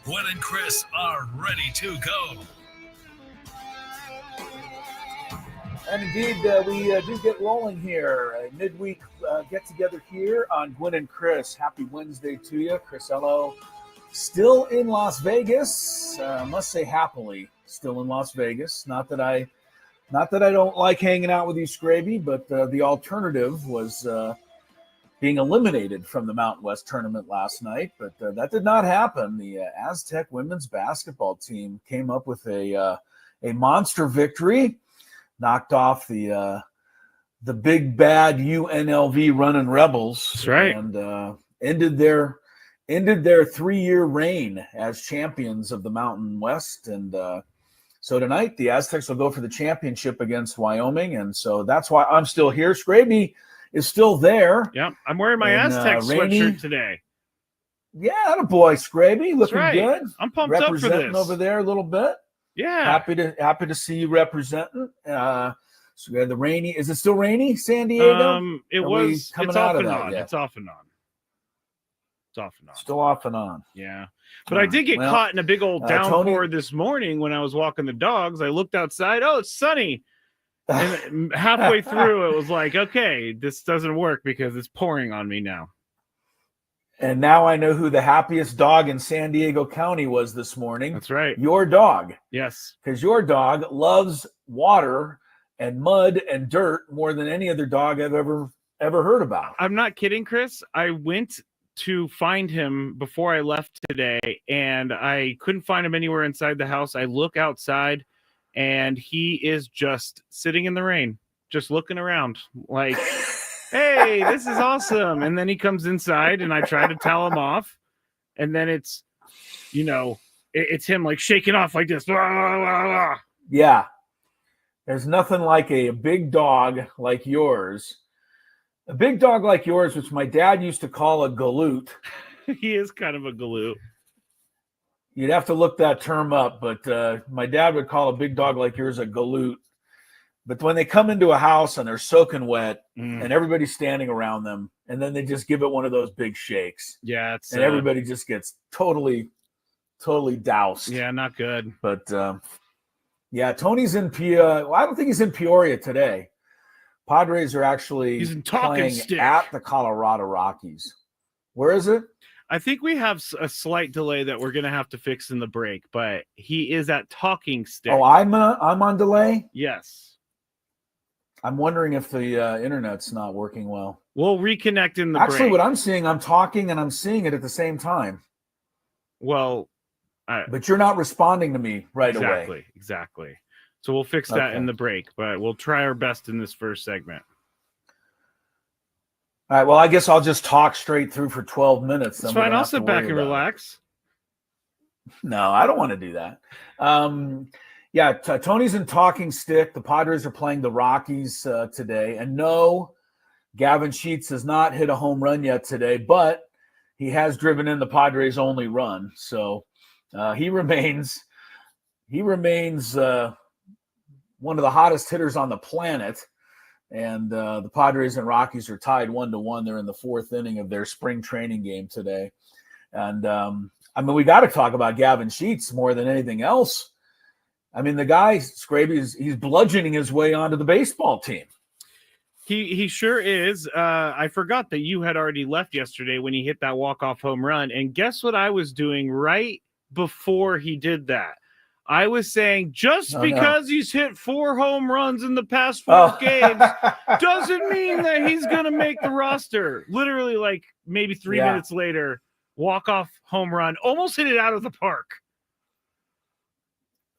Gwynn and Chris are ready to go. And indeed, we do get rolling here. A midweek get-together here on Gwynn and Chris. Happy Wednesday to you. Chris Ello still in Las Vegas. Must say happily still in Las Vegas. Not that I don't like hanging out with you, Skraby, but the alternative was being eliminated from the Mountain West tournament last night. But that did not happen. The Aztec women's basketball team came up with a monster victory. Knocked off the big bad UNLV running Rebels. That's right. And ended their 3-year reign as champions of the Mountain West. And so tonight the Aztecs will go for the championship against Wyoming. And so that's why I'm still here. Skraby is still there. Yeah, I'm wearing my Aztec sweatshirt today. Yeah, attaboy, Skraby. Looking good. I'm pumped up for Representing this. over there a little bit. Yeah. Happy to see you representing. So we had the rainy. Is it still rainy, San Diego? It's off and on. It's off and on. Still off and on. Yeah. But I did get caught in a big old downpour this morning when I was walking the dogs. I looked outside. Oh, it's sunny. And halfway through, it was like, okay, this doesn't work because it's pouring on me now. And now I know who the happiest dog in San Diego County was this morning. That's right. Your dog. Yes. Because your dog loves water and mud and dirt more than any other dog I've ever heard about. I'm not kidding, Chris. I went to find him before I left today, and I couldn't find him anywhere inside the house. I look outside, and he is just sitting in the rain, just looking around like... hey, this is awesome. And then he comes inside and I try to tell him off. And then it's, it's him like shaking off like this. Blah, blah, blah, blah. Yeah. There's nothing like a big dog like yours. A big dog like yours, which my dad used to call a galoot. He is kind of a galoot. You'd have to look that term up, but my dad would call a big dog like yours a galoot. But when they come into a house and they're soaking wet and everybody's standing around them, and then they just give it one of those big shakes. Yeah. And everybody just gets totally doused. Yeah, not good. But, Tony's in Peoria. Well, I don't think he's in Peoria today. Padres are actually playing at the Colorado Rockies. Where is it? I think we have a slight delay that we're going to have to fix in the break, but he is at Talking Stick. Oh, I'm on delay? Yes. I'm wondering if the internet's not working well. We'll reconnect in the break. break. What I'm seeing, I'm talking and I'm seeing it at the same time. Well, but you're not responding to me right away. Exactly. So we'll fix that in the break, but we'll try our best in this first segment. All right. Well, I guess I'll just talk straight through for 12 minutes. That's fine. I'll sit back and relax. No, I don't want to do that. Tony's in Talking Stick. The Padres are playing the Rockies today. And no, Gavin Sheets has not hit a home run yet today, but he has driven in the Padres' only run. So he remains one of the hottest hitters on the planet. And the Padres and Rockies are tied 1-1. They're in the fourth inning of their spring training game today. And, we got to talk about Gavin Sheets more than anything else. I mean, the guy, Skraby, he's bludgeoning his way onto the baseball team. He sure is. I forgot that you had already left yesterday when he hit that walk-off home run. And guess what I was doing right before he did that? I was saying because he's hit 4 home runs in the past 4 games doesn't mean that he's going to make the roster. Literally, like maybe 3 minutes later, walk-off home run, almost hit it out of the park.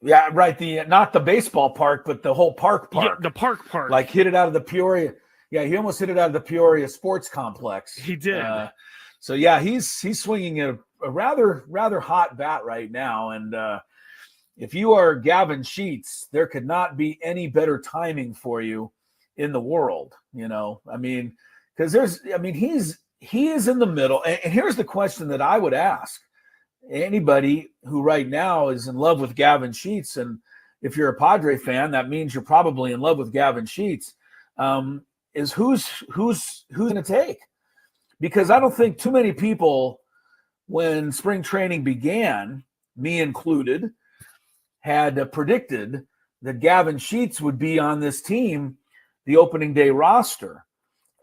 Yeah, right. Not the baseball park, but the whole park. Yeah, the park. Like hit it out of the Peoria. Yeah, he almost hit it out of the Peoria Sports Complex. He did. He's swinging a rather hot bat right now. And if you are Gavin Sheets, there could not be any better timing for you in the world. Because he is in the middle. And here's the question that I would ask anybody who right now is in love with Gavin Sheets, and if you're a Padre fan, that means you're probably in love with Gavin Sheets, is who's going to take? Because I don't think too many people, when spring training began, me included, had predicted that Gavin Sheets would be on this team, the opening day roster.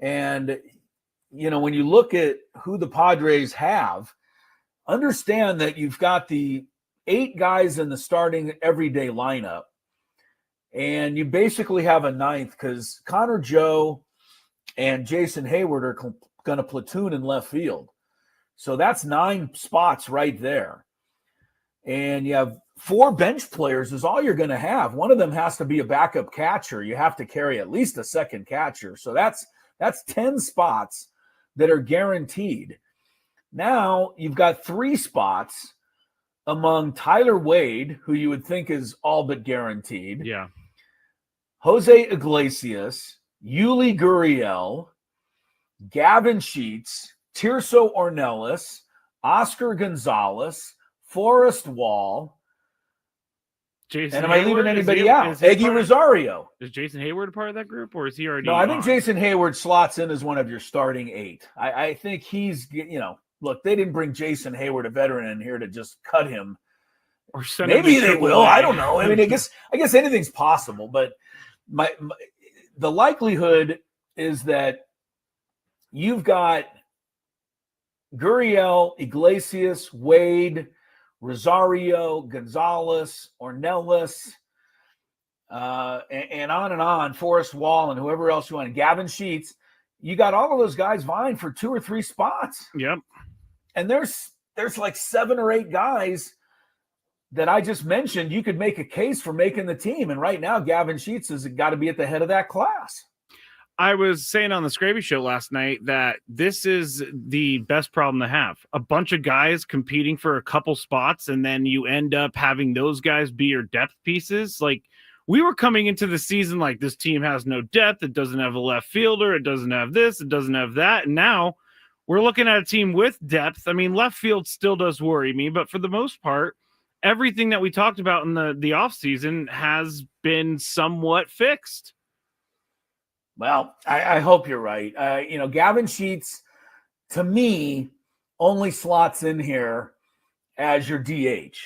And, when you look at who the Padres have, understand that you've got the 8 guys in the starting everyday lineup, and you basically have a 9th because Connor Joe and Jason Hayward are going to platoon in left field. So that's 9 spots right there. And you have 4 bench players is all you're going to have. One of them has to be a backup catcher. You have to carry at least a second catcher. So that's 10 spots that are guaranteed. Now you've got 3 spots among Tyler Wade, who you would think is all but guaranteed. Yeah. Jose Iglesias, Yuli Gurriel, Gavin Sheets, Tirso Ornelas, Oscar Gonzalez, Forrest Wall. Jason and am I leaving Hayward, anybody out? Eggy Rosario. Is Jason Hayward a part of that group, or is he already? No, I think Jason Hayward slots in as one of your starting 8. I think he's, look, they didn't bring Jason Hayward, a veteran, in here to just cut him. Or send maybe him they will. I don't know. I mean, I guess anything's possible, but the likelihood is that you've got Gurriel, Iglesias, Wade, Rosario, Gonzalez, Ornelas, and on, Forrest Wall, and whoever else you want, Gavin Sheets. You got all of those guys vying for 2 or 3 spots. Yep. And there's like 7 or 8 guys that I just mentioned. You could make a case for making the team. And right now, Gavin Sheets has got to be at the head of that class. I was saying on the Skraby show last night that this is the best problem to have. A bunch of guys competing for a couple spots, and then you end up having those guys be your depth pieces. Like, we were coming into the season like, this team has no depth. It doesn't have a left fielder. It doesn't have this. It doesn't have that. And now we're looking at a team with depth. I mean, left field still does worry me, but for the most part, everything that we talked about in the offseason has been somewhat fixed. Well, I hope you're right. Gavin Sheets, to me, only slots in here as your DH.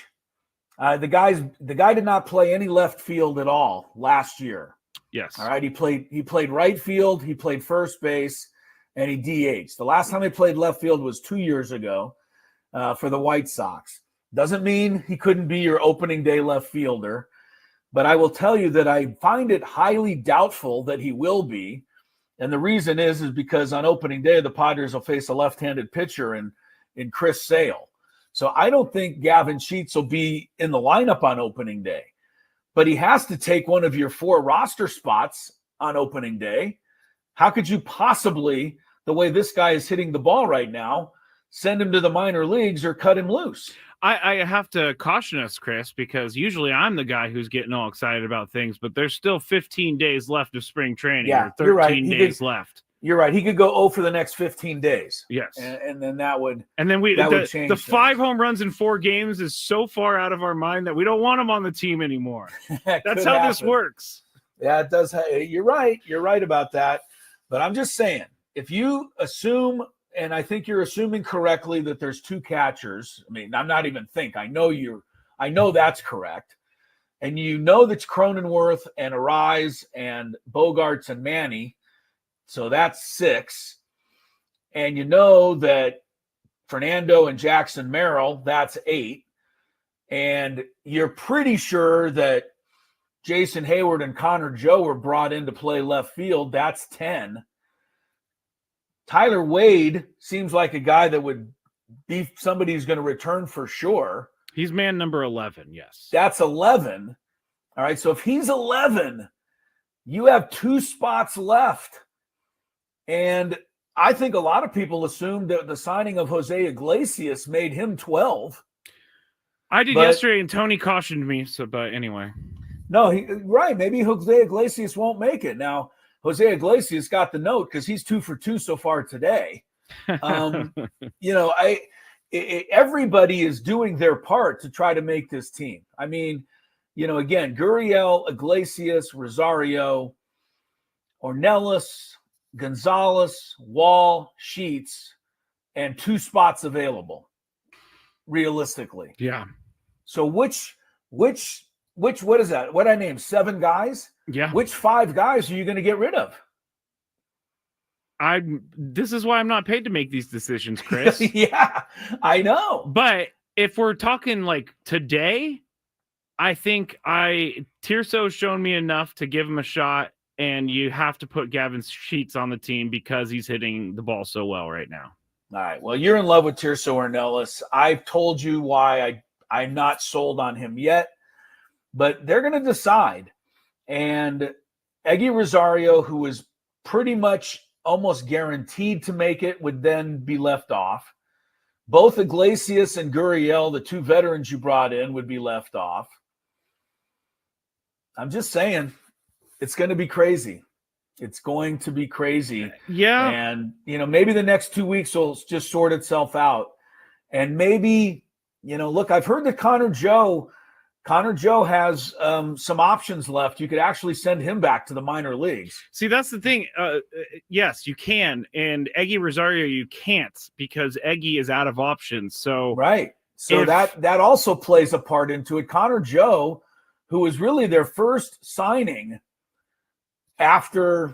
The guy did not play any left field at all last year. Yes. All right. He played right field. He played first base, and he DH'd. The last time he played left field was 2 years ago for the White Sox. Doesn't mean he couldn't be your opening day left fielder. But I will tell you that I find it highly doubtful that he will be. And the reason is because on opening day, the Padres will face a left-handed pitcher in Chris Sale. So I don't think Gavin Sheets will be in the lineup on opening day. But he has to take one of your 4 roster spots on opening day. How could you possibly, the way this guy is hitting the ball right now, send him to the minor leagues or cut him loose? I have to caution us, Chris, because usually I'm the guy who's getting all excited about things, but there's still 15 days left of spring training, or 13 days left. You're right. He could go 0 for the next 15 days. Yes. And then that would change. The 5 home runs in 4 games is so far out of our mind that we don't want him on the team anymore. That's how this works. Yeah, it does. You're right. You're right about that. But I'm just saying, if you assume, and I think you're assuming correctly, that there's 2 catchers. I mean, I'm not even I know that's correct. And that's Cronenworth and Arise and Bogaerts and Manny. So that's 6. And you know that Fernando and Jackson Merrill, that's 8. And you're pretty sure that Jason Hayward and Connor Joe were brought in to play left field. That's 10. Tyler Wade seems like a guy that would be somebody who's going to return for sure. He's man number 11, yes. That's 11. All right, so if he's 11, you have 2 spots left. And I think a lot of people assumed that the signing of Jose Iglesias made him 12. I did yesterday, and Tony cautioned me, but anyway. No, right. Maybe Jose Iglesias won't make it. Now, Jose Iglesias got the note because he's 2 for 2 so far today. Everybody is doing their part to try to make this team. I mean, again, Gurriel, Iglesias, Rosario, Ornelas, Gonzalez, Wall, Sheets, and 2 spots available, realistically. Yeah. So which what is that? What I named 7 guys? Yeah. Which 5 guys are you going to get rid of? This is why I'm not paid to make these decisions, Chris. Yeah, I know. But if we're talking like today, I think Tirso's shown me enough to give him a shot, and you have to put Gavin Sheets on the team because he's hitting the ball so well right now. All right. Well, you're in love with Tirso Ornelas. I've told you why I'm not sold on him yet, but they're going to decide. And Eggy Rosario, who is pretty much almost guaranteed to make it, would then be left off. Both Iglesias and Gurriel, the 2 veterans you brought in, would be left off. I'm just saying, it's going to be crazy. It's going to be crazy. Yeah. And, maybe the next 2 weeks will just sort itself out. And maybe, look, I've heard that Connor Joe has some options left. You could actually send him back to the minor leagues. See, that's the thing. Yes, you can. And Eggy Rosario, you can't because Eggy is out of options. So right. So that also plays a part into it. Connor Joe, who was really their first signing after,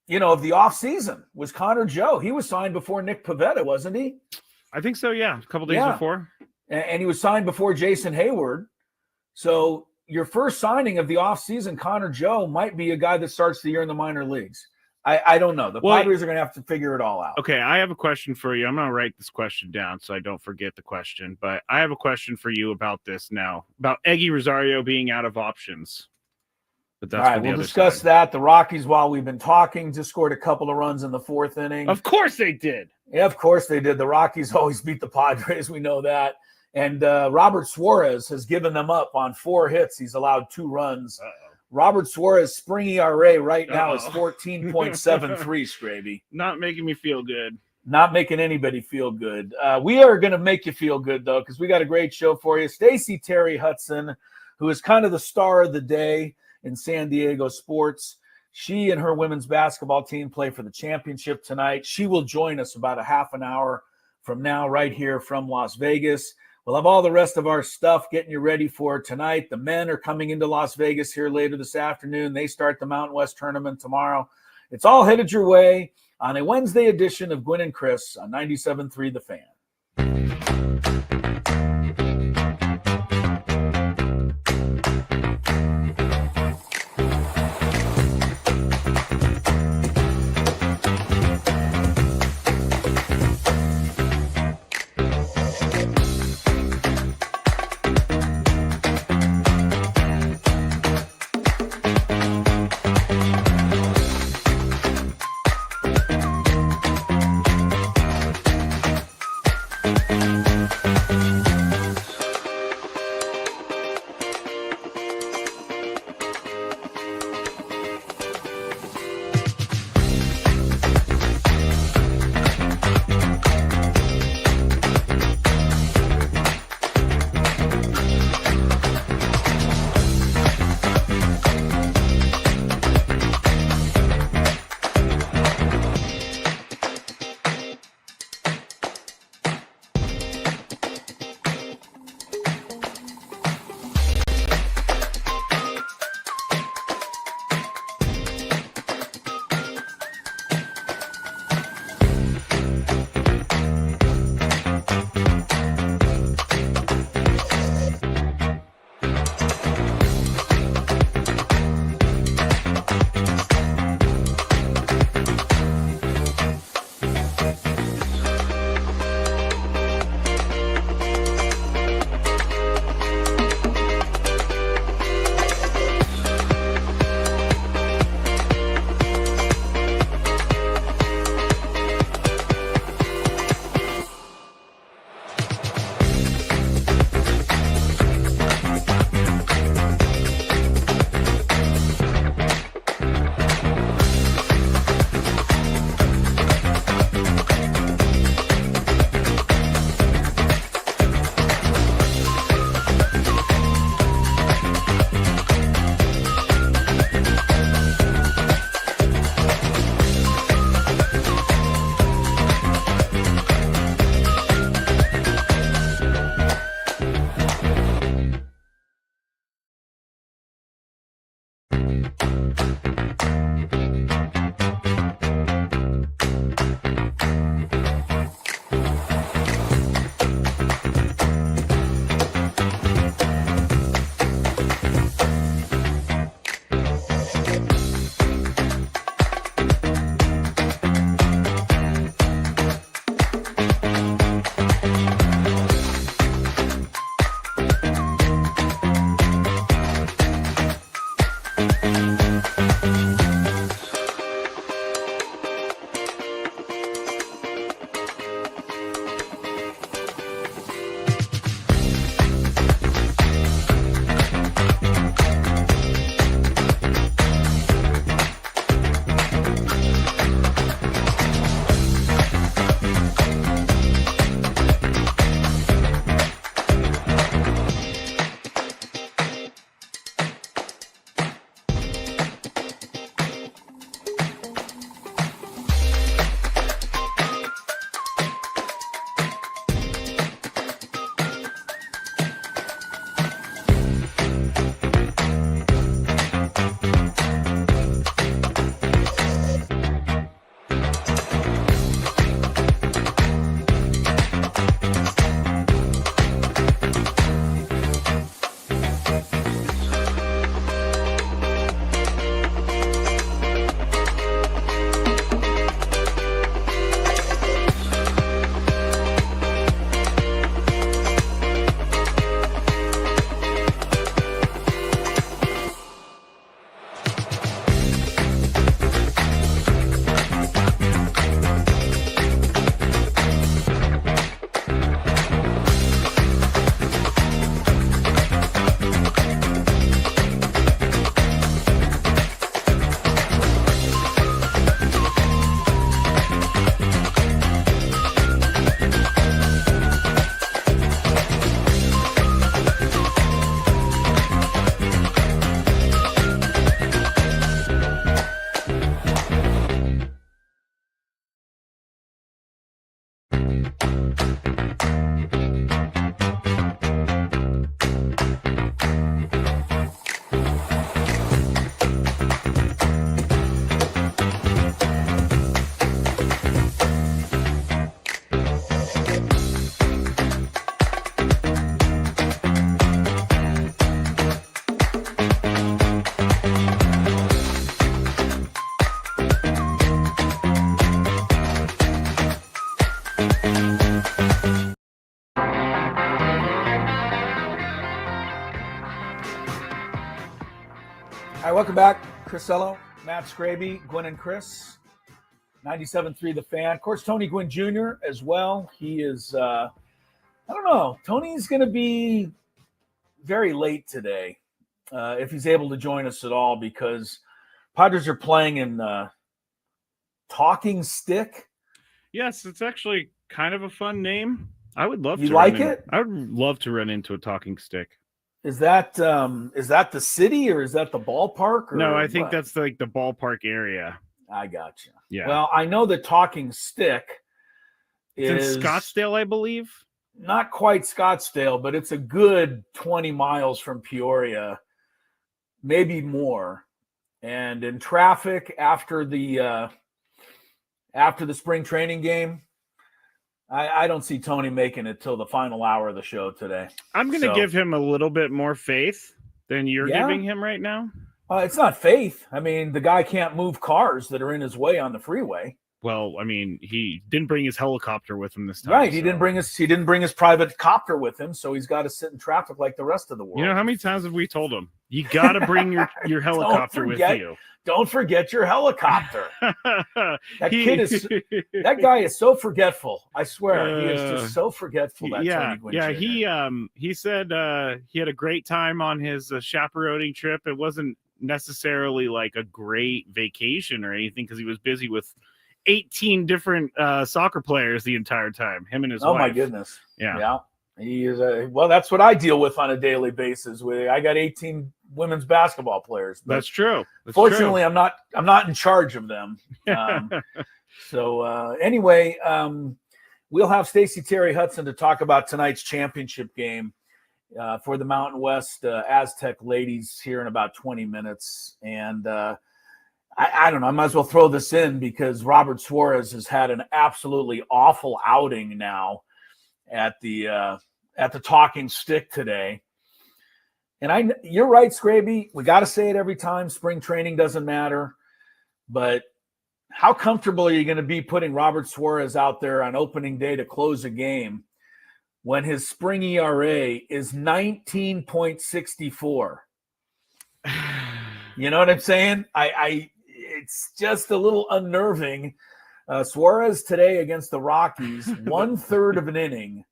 of the offseason, was Connor Joe. He was signed before Nick Pivetta, wasn't he? I think so, yeah. A couple days before. And he was signed before Jason Hayward. So your first signing of the offseason, Connor Joe, might be a guy that starts the year in the minor leagues. I don't know. The Padres are going to have to figure it all out. Okay, I have a question for you. I'm going to write this question down so I don't forget the question. But I have a question for you about this now, about Eggy Rosario being out of options. But that's all right, we'll discuss that. The Rockies, while we've been talking, just scored a couple of runs in the 4th inning. Of course they did. Yeah, of course they did. The Rockies always beat the Padres. We know that. And Robert Suarez has given them up on 4 hits. He's allowed 2 runs. Uh-oh. Robert Suarez spring ERA right now is 14.73, Skraby. Not making me feel good. Not making anybody feel good. We are going to make you feel good, though, because we got a great show for you. Stacie Terry-Hutson, who is kind of the star of the day in San Diego sports. She and her women's basketball team play for the championship tonight. She will join us about a half an hour from now right here from Las Vegas. We'll have all the rest of our stuff getting you ready for tonight. The men are coming into Las Vegas here later this afternoon. They start the Mountain West tournament tomorrow. It's all headed your way on a Wednesday edition of Gwynn and Chris on 97.3 The Fan. back. Chrisello, Matt Skraby, Gwynn and Chris. 97.3 The Fan. Of course, Tony Gwynn Jr. as well. He is, I don't know, Tony's going to be very late today if he's able to join us at all, because Padres are playing in Talking Stick. Yes, it's actually kind of a fun name. I would love to. You like it? I would love to run into a talking stick. Is that the city or is that the ballpark? Or no, I think what? that's like the ballpark area. I got you. Yeah. Well, I know the Talking Stick is in Scottsdale, I believe. Not quite Scottsdale, but it's a good 20 miles from Peoria, maybe more. And in traffic after the spring training game, I don't see Tony making it till the final hour of the show today. I'm going to give him a little bit more faith than you're giving him right now. It's not faith. I mean, the guy can't move cars that are in his way on the freeway. Well, I mean, he didn't bring his helicopter with him this time. Right. He didn't bring his private copter with him, so he's got to sit in traffic like the rest of the world. You know, how many times have we told him, you got to bring your helicopter with you? Don't forget your helicopter. That guy is so forgetful. I swear, he is just so forgetful. Tony Gwynn Jr. He said he had a great time on his chaperoning trip. It wasn't necessarily like a great vacation or anything because he was busy with 18 different soccer players the entire time. Him and his wife. Oh my goodness. Yeah. He is well, that's what I deal with on a daily basis. I got 18 women's basketball players. That's true. Fortunately, I'm not in charge of them. Anyway, we'll have Stacie Terry-Hutson to talk about tonight's championship game for the Mountain West Aztec ladies here in about 20 minutes. And I don't know. I might as well throw this in because Robert Suarez has had an absolutely awful outing now at the Talking Stick today. And you're right, Skraby. We got to say it every time. Spring training doesn't matter. But how comfortable are you going to be putting Robert Suarez out there on opening day to close a game when his spring ERA is 19.64? You know what I'm saying? It's just a little unnerving. Suarez today against the Rockies, 1/3 of an inning,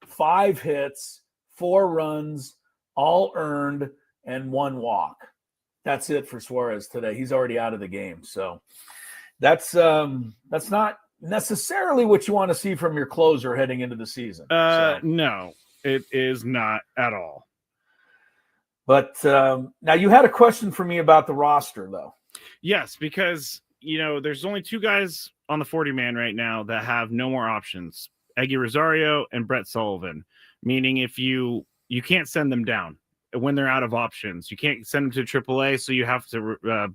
5 hits, 4 runs, all earned, and 1 walk. That's it for Suarez today. He's already out of the game. So that's not necessarily what you want to see from your closer heading into the season. No, it is not at all. But now you had a question for me about the roster, though. Yes, because, there's only 2 guys on the 40-man right now that have no more options, Eggy Rosario and Brett Sullivan, meaning if you can't send them down when they're out of options. You can't send them to AAA, so you have to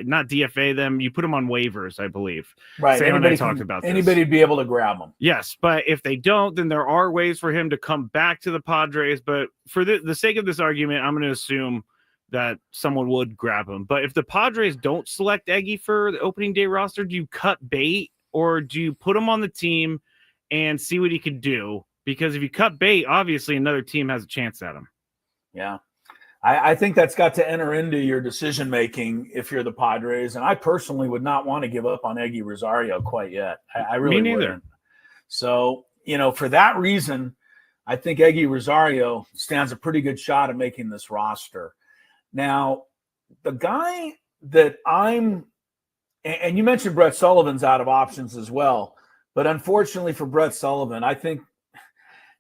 not DFA them. You put them on waivers, I believe. Right. Sam and I talked about this. Anybody'd be able to grab them. Yes, but if they don't, then there are ways for him to come back to the Padres. But for the sake of this argument, I'm going to assume that someone would grab him. But if the Padres don't select Eggy for the opening day roster, do you cut bait or do you put him on the team and see what he can do? Because if you cut bait, obviously another team has a chance at him. Yeah. I think that's got to enter into your decision-making if you're the Padres. And I personally would not want to give up on Eggy Rosario quite yet. I really Me neither. wouldn't. So, for that reason, I think Eggy Rosario stands a pretty good shot at making this roster. Now, the guy that and you mentioned Brett Sullivan's out of options as well, but unfortunately for Brett Sullivan, I think,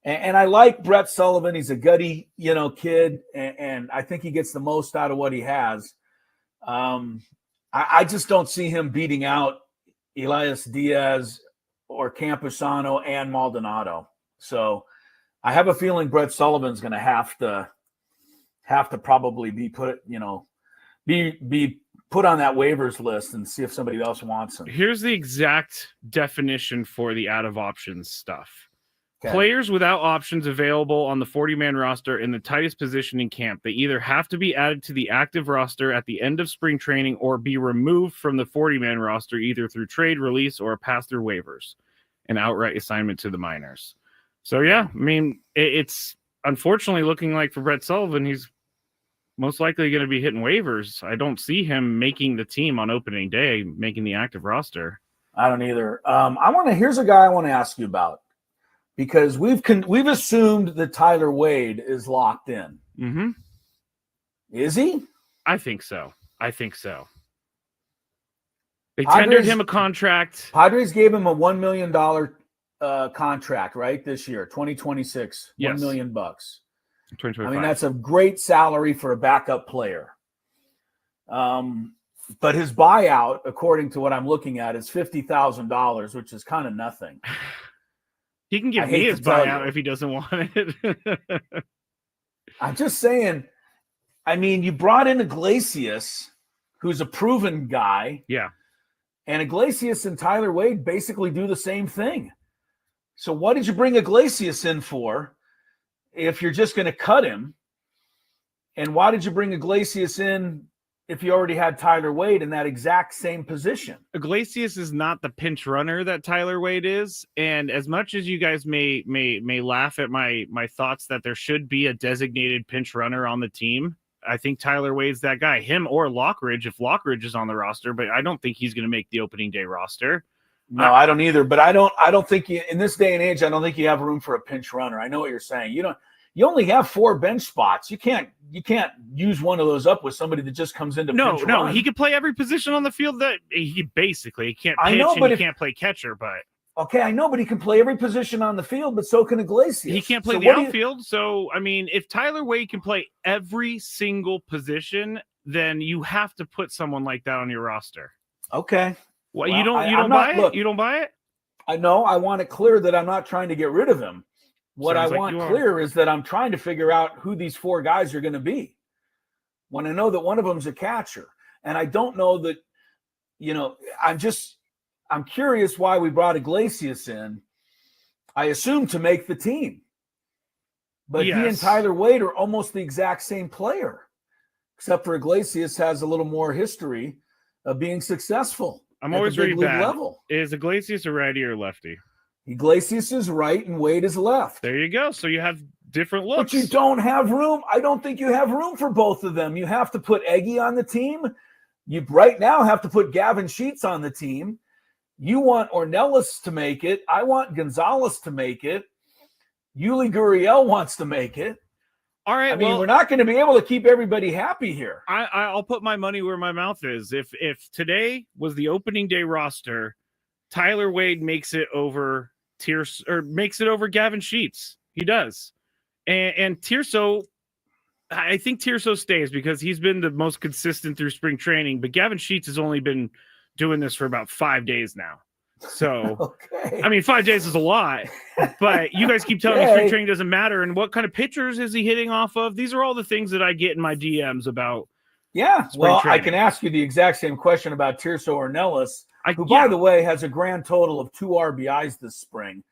and I like Brett Sullivan, he's a gutty, kid, and I think he gets the most out of what he has. I just don't see him beating out Elias Diaz or Campusano and Maldonado. So I have a feeling Brett Sullivan's going to have to probably be put, be put on that waivers list and see if somebody else wants him. Here's the exact definition for the out of options stuff. Okay. Players without options available on the 40-man roster in the tightest position in camp. They either have to be added to the active roster at the end of spring training or be removed from the 40-man roster either through trade, release, or pass through waivers, an outright assignment to the minors. So, yeah, I mean, it's unfortunately looking like for Brett Sullivan, he's most likely going to be hitting waivers. I don't see him making the team on opening day, making the active roster. I don't either. Here's a guy I want to ask you about, because we've assumed that Tyler Wade is locked in. Mm-hmm. Is he? I think so. They tendered him a contract. Padres gave him a $1 million contract, right? This year, 2026, yes. $1 million. 2025. I mean, that's a great salary for a backup player. But his buyout, according to what I'm looking at, is $50,000, which is kind of nothing. He can give me his buyout if he doesn't want it. I'm just saying, I mean, you brought in Iglesias, who's a proven guy. Yeah. And Iglesias and Tyler Wade basically do the same thing. So what did you bring Iglesias in for if you're just going to cut him? And why did you bring Iglesias in if you already had Tyler Wade in that exact same position? Iglesias is not the pinch runner that Tyler Wade is. And as much as you guys may laugh at my thoughts that there should be a designated pinch runner on the team, I think Tyler Wade's that guy, him or Lockridge, if Lockridge is on the roster, but I don't think he's going to make the opening day roster. No, I don't either. But I don't think in this day and age, I don't think you have room for a pinch runner. I know what you're saying. You only have 4 bench spots. You can't use one of those up with somebody that just comes into pinch run. No, he can play every position on the field. That he basically can't pitch, he can't play catcher, but okay, I know, but he can play every position on the field, but so can Iglesias. He can't play the outfield. So, I mean, if Tyler Wade can play every single position, then you have to put someone like that on your roster. Okay. Well, you don't buy it? You don't buy it? I know. I want it clear that I'm not trying to get rid of him. What I want clear is that I'm trying to figure out who these 4 guys are going to be. When I know that one of them's a catcher, and I don't know that, I'm curious why we brought Iglesias in. I assume to make the team. But yes, he and Tyler Wade are almost the exact same player, except for Iglesias has a little more history of being successful. I'm always really bad. Level. Is Iglesias a righty or lefty? Iglesias is right and Wade is left. There you go. So you have different looks. But you don't have room. I don't think you have room for both of them. You have to put Eggy on the team. You right now have to put Gavin Sheets on the team. You want Ornelas to make it. I want Gonzalez to make it. Yuli Gurriel wants to make it. All right. I mean, we're not going to be able to keep everybody happy here. I'll put my money where my mouth is. If today was the opening day roster, Tyler Wade makes it over makes it over Gavin Sheets. He does. And Tirso, I think Tirso stays because he's been the most consistent through spring training, but Gavin Sheets has only been doing this for about 5 days now. So, okay. I mean, 5 days is a lot, but you guys keep telling me spring training doesn't matter. And what kind of pitchers is he hitting off of? These are all the things that I get in my DMs about. Yeah. Well, training. I can ask you the exact same question about Tirso Ornelas, who, by the way, has a grand total of 2 RBIs this spring.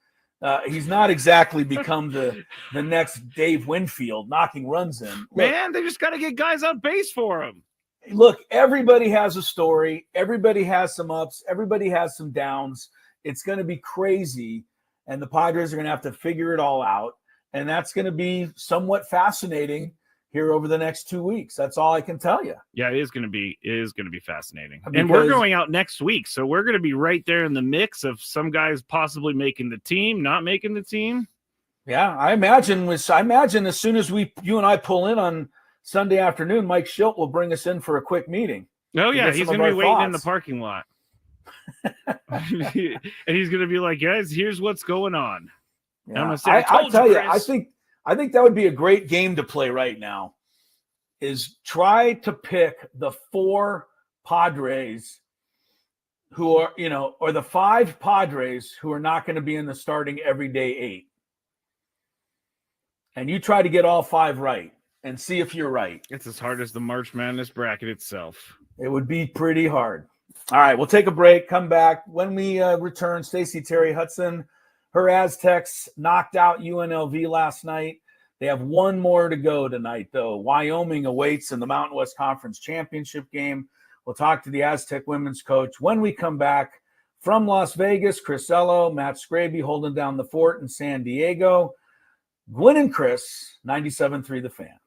He's not exactly become the next Dave Winfield knocking runs in. Look, man, they just got to get guys on base for him. Look, everybody has a story. Everybody has some ups. Everybody has some downs. It's going to be crazy, and the Padres are going to have to figure it all out, and that's going to be somewhat fascinating here over the next 2 weeks. That's all I can tell you. Yeah, it is going to be fascinating. Because, and we're going out next week, so we're going to be right there in the mix of some guys possibly making the team, not making the team. Yeah, I imagine as soon as you and I pull in on Sunday afternoon, Mike Schilt will bring us in for a quick meeting. Oh, yeah, he's going to be waiting in the parking lot. And he's going to be like, guys, here's what's going on. Yeah. I'm going to say, I tell you, I think that would be a great game to play right now, is try to pick the 4 Padres who are, or the 5 Padres who are not going to be in the starting everyday 8. And you try to get all 5 right and see if you're right. It's as hard as the March Madness bracket itself. It would be pretty hard. All right, we'll take a break, come back. When we return, Stacie Terry-Hutson, her Aztecs knocked out UNLV last night. They have 1 more to go tonight, though. Wyoming awaits in the Mountain West Conference Championship game. We'll talk to the Aztec women's coach when we come back from Las Vegas. Chris Ello, Matt Skraby holding down the fort in San Diego. Gwynn and Chris, 97.3 The Fan.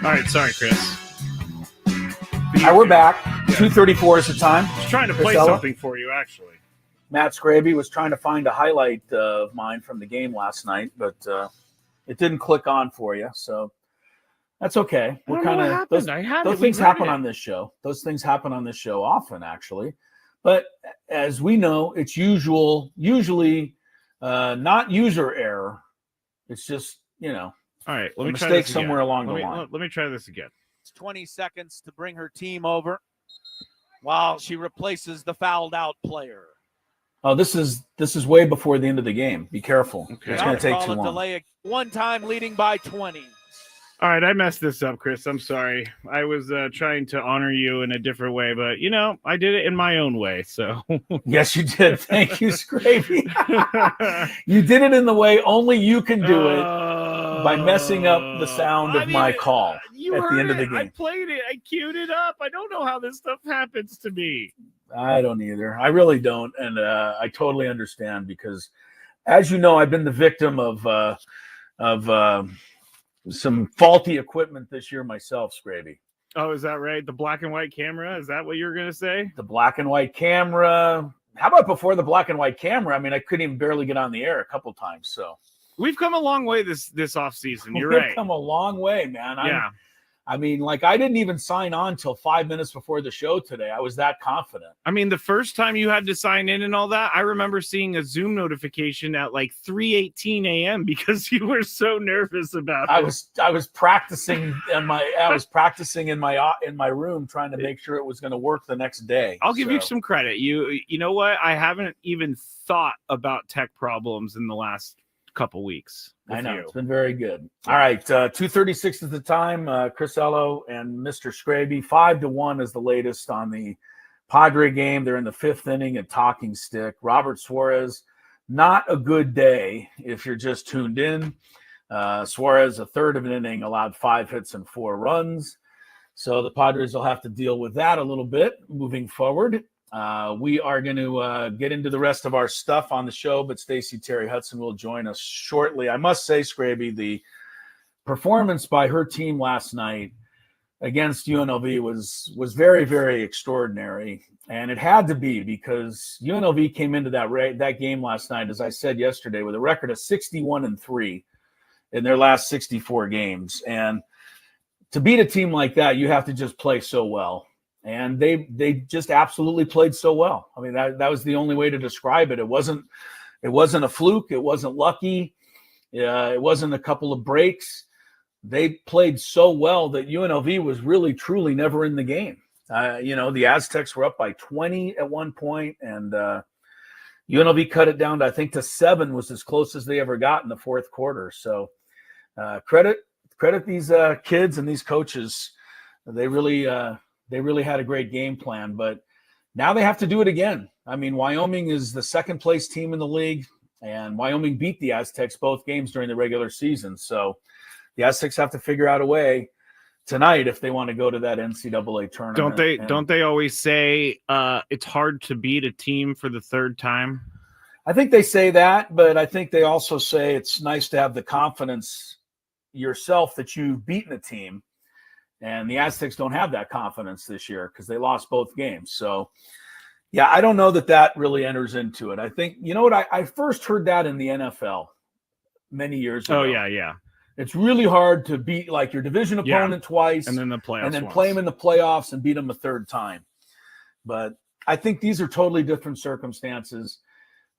All right, sorry, Chris. All right, we're back. 2:34 is the time. I was trying to play Priscilla? something for you, actually. Matt Skraby was trying to find a highlight of mine from the game last night, but it didn't click on for you, so that's okay. I don't know what happened. Those things happen on this show. Those things happen on this show often, actually. But as we know, it's usually not user error. It's just, All right, let a me try mistake this somewhere again. along the line. Let me try this again. It's 20 seconds to bring her team over while she replaces the fouled out player. Oh, this is way before the end of the game. Be careful. Okay. It's going to take Call too a long. delay, one time leading by 20. All right, I messed this up, Chris. I'm sorry. I was trying to honor you in a different way, but, I did it in my own way, so. Yes, you did. Thank you, Skraby. You did it in the way only you can do it, by messing up the sound of my call at the end of the game. I played it. I queued it up. I don't know how this stuff happens to me. I don't either. I really don't, and I totally understand because, as you know, I've been the victim of some faulty equipment this year myself, Skraby. Oh, is that right? The black and white camera? Is that what you're going to say? The black and white camera. How about before the black and white camera? I mean, I couldn't even barely get on the air a couple times. So we've come a long way this off season. You're We've right. come a long way, man. Yeah. I mean, I didn't even sign on till 5 minutes before the show today. I was that confident. I mean, the first time you had to sign in and all that, I remember seeing a Zoom notification at 3:18 a.m. because you were so nervous about it. I was practicing in my room trying to make sure it was going to work the next day. I'll give you some credit. You know what? I haven't even thought about tech problems in the last couple weeks. I know. It's been very good. All right. 2:36 is the time. Chris Ello and Mr. Skraby. 5-1 is the latest on the Padre game. They're in the 5th inning at Talking Stick. Robert Suarez, not a good day if you're just tuned in. Suarez, a third of an inning, allowed 5 hits and 4 runs. So the Padres will have to deal with that a little bit moving forward. We are going to get into the rest of our stuff on the show, but Stacie Terry-Hudson will join us shortly. I must say, Skraby, the performance by her team last night against UNLV was very, very extraordinary, and it had to be because UNLV came into that game last night, as I said yesterday, with a record of 61-3 in their last 64 games. And to beat a team like that, you have to just play so well. And they just absolutely played so well. I mean, that was the only way to describe it. It wasn't a fluke. It wasn't lucky. It wasn't a couple of breaks. They played so well that UNLV was really, truly never in the game. The Aztecs were up by 20 at one point, and UNLV cut it down to, I think, to 7 was as close as they ever got in the 4th quarter. So credit these kids and these coaches. They really had a great game plan, but now they have to do it again. I mean, Wyoming is the 2nd place team in the league, and Wyoming beat the Aztecs both games during the regular season. So the Aztecs have to figure out a way tonight if they want to go to that NCAA tournament. Don't they always say it's hard to beat a team for the 3rd time? I think they say that, but I think they also say it's nice to have the confidence yourself that you've beaten a team. And the Aztecs don't have that confidence this year because they lost both games. So, yeah, I don't know that really enters into it. I think, you know what, I first heard that in the NFL many years ago. Oh, yeah. It's really hard to beat your division opponent twice. And then the playoffs. And then play them in the playoffs and beat them a 3rd time. But I think these are totally different circumstances.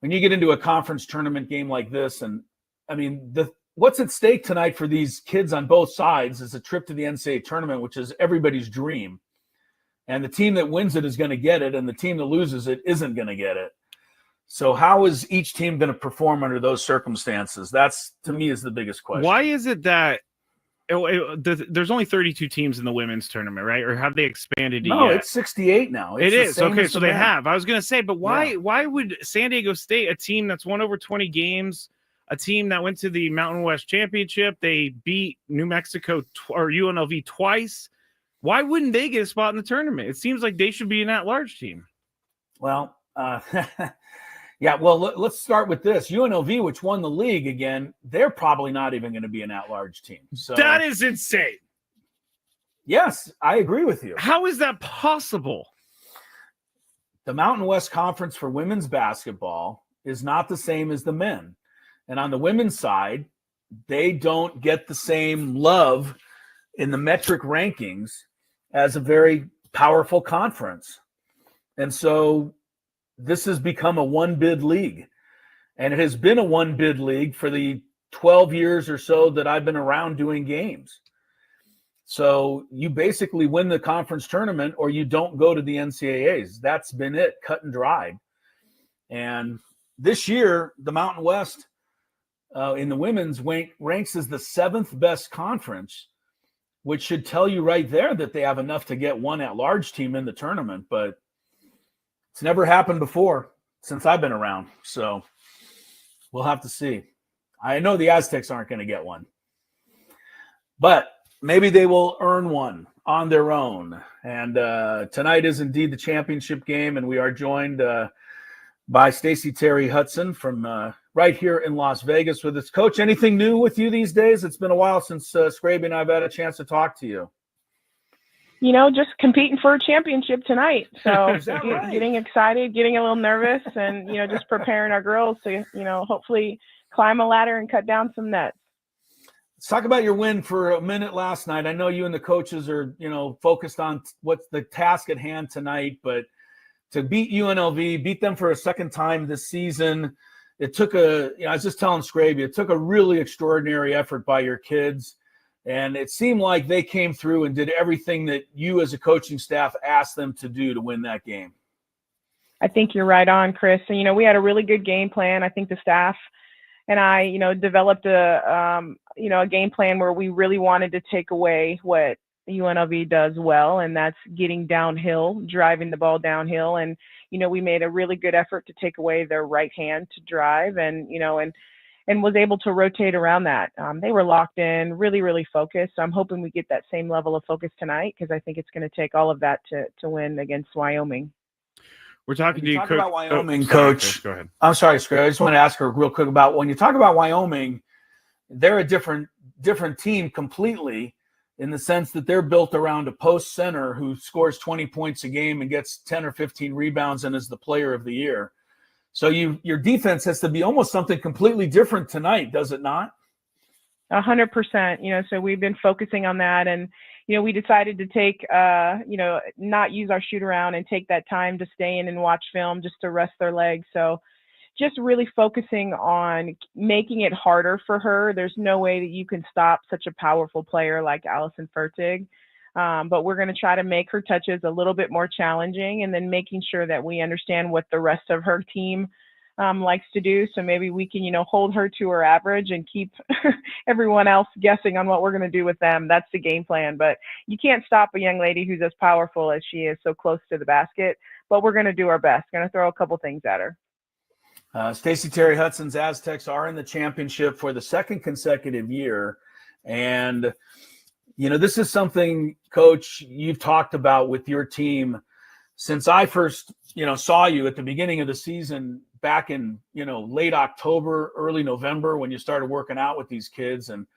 When you get into a conference tournament game like this, and I mean, what's at stake tonight for these kids on both sides is a trip to the NCAA tournament, which is everybody's dream. And the team that wins it is going to get it, and the team that loses it isn't going to get it. So how is each team going to perform under those circumstances? That's, to me, is the biggest question. Why is it that there's only 32 teams in the women's tournament, right? Or have they expanded it No, yet? it's 68 now. It is. Okay, so they men. have. I was going to say, but why would San Diego State, a team that's won over 20 games, a team that went to the Mountain West Championship, they beat New Mexico or UNLV twice, why wouldn't they get a spot in the tournament? It seems like they should be an at-large team. Well, yeah, well, let's start with this. UNLV, which won the league again, they're probably not even going to be an at-large team. So that is insane. Yes, I agree with you. How is that possible? The Mountain West Conference for women's basketball is not the same as the men. And on the women's side, they don't get the same love in the metric rankings as a very powerful conference. And so this has become a one-bid league. And it has been a one-bid league for the 12 years or so that I've been around doing games. So you basically win the conference tournament or you don't go to the NCAAs. That's been it, cut and dried. And this year, the Mountain West in the women's ranks as the 7th best conference, which should tell you right there that they have enough to get one at-large team in the tournament. But it's never happened before since I've been around. So we'll have to see. I know the Aztecs aren't going to get one. But maybe they will earn one on their own. And tonight is indeed the championship game, and we are joined by Stacie Terry-Hudson from right here in Las Vegas with us. Coach, anything new with you these days? It's been a while since Skraby and I have had a chance to talk to you. You know, just competing for a championship tonight. So right? Getting excited, getting a little nervous, and, you know, just preparing our girls to, you know, hopefully climb a ladder and cut down some nets. Let's talk about your win for a minute last night. I know you and the coaches are, you know, focused on what's the task at hand tonight, but to beat UNLV, beat them for a second time this season, it took I was just telling Skraby, it took a really extraordinary effort by your kids. And it seemed like they came through and did everything that you as a coaching staff asked them to do to win that game. I think you're right on, Chris. And, you know, we had a really good game plan. I think the staff and I, you know, developed a game plan where we really wanted to take away what UNLV does well, and that's getting downhill, driving the ball downhill. And, you know, we made a really good effort to take away their right hand to drive and, you know, and was able to rotate around that. They were locked in, really, really focused. So I'm hoping we get that same level of focus tonight because I think it's going to take all of that to win against Wyoming. We're talking to you, Coach. About Wyoming, sorry, Coach. Chris, go ahead. I'm sorry, Skraby. I just want to ask her real quick about when you talk about Wyoming, they're a different team completely in the sense that they're built around a post center who scores 20 points a game and gets 10 or 15 rebounds and is the player of the year. So your defense has to be almost something completely different tonight, does it not? 100%. You know, so we've been focusing on that, and you know, we decided to take, not use our shoot around and take that time to stay in and watch film just to rest their legs. So just really focusing on making it harder for her. There's no way that you can stop such a powerful player like Allison Fertig. But we're going to try to make her touches a little bit more challenging and then making sure that we understand what the rest of her team likes to do. So maybe we can, you know, hold her to her average and keep everyone else guessing on what we're going to do with them. That's the game plan. But you can't stop a young lady who's as powerful as she is, so close to the basket. But we're going to do our best. Going to throw a couple things at her. Stacie Terry-Hudson's Aztecs are in the championship for the second consecutive year. And, you know, this is something, Coach, you've talked about with your team since I first, you know, saw you at the beginning of the season back in, you know, late October, early November when you started working out with these kids. And,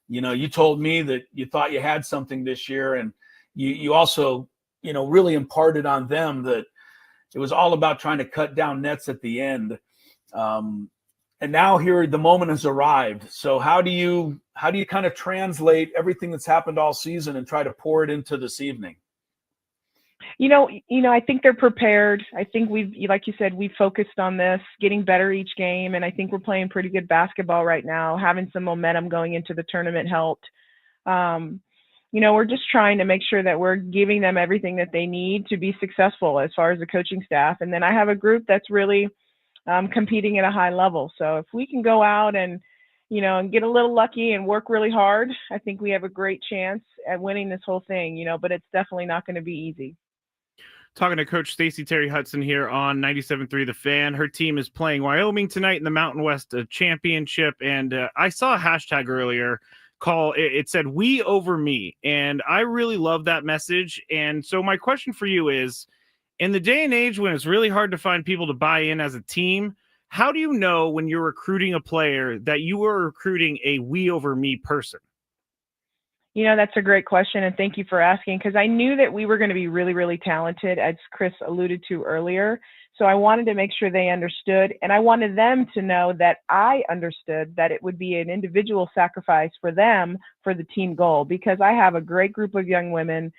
you know, you told me that you thought you had something this year. And you also, you know, really imparted on them that it was all about trying to cut down nets at the end. And now here the moment has arrived. So how do you kind of translate everything that's happened all season and try to pour it into this evening? You know, I think they're prepared. I think like you said, we focused on this, getting better each game. And I think we're playing pretty good basketball right now. Having some momentum going into the tournament helped. You know, we're just trying to make sure that we're giving them everything that they need to be successful as far as the coaching staff. And then I have a group that's really competing at a high level. So if we can go out and, you know, and get a little lucky and work really hard, I think we have a great chance at winning this whole thing, you know, but it's definitely not going to be easy. Talking to Coach Stacie Terry-Hudson here on 97.3 The Fan. Her team is playing Wyoming tonight in the Mountain West Championship. And I saw a hashtag earlier it said "we over me." And I really love that message. And so my question for you is, in the day and age when it's really hard to find people to buy in as a team, how do you know when you're recruiting a player that you are recruiting a "we over me" person? That's a great question, and thank you for asking, because I knew that we were going to be really, really talented, as Chris alluded to earlier. So I wanted to make sure they understood, and I wanted them to know that I understood that it would be an individual sacrifice for them for the team goal, because I have a great group of young women.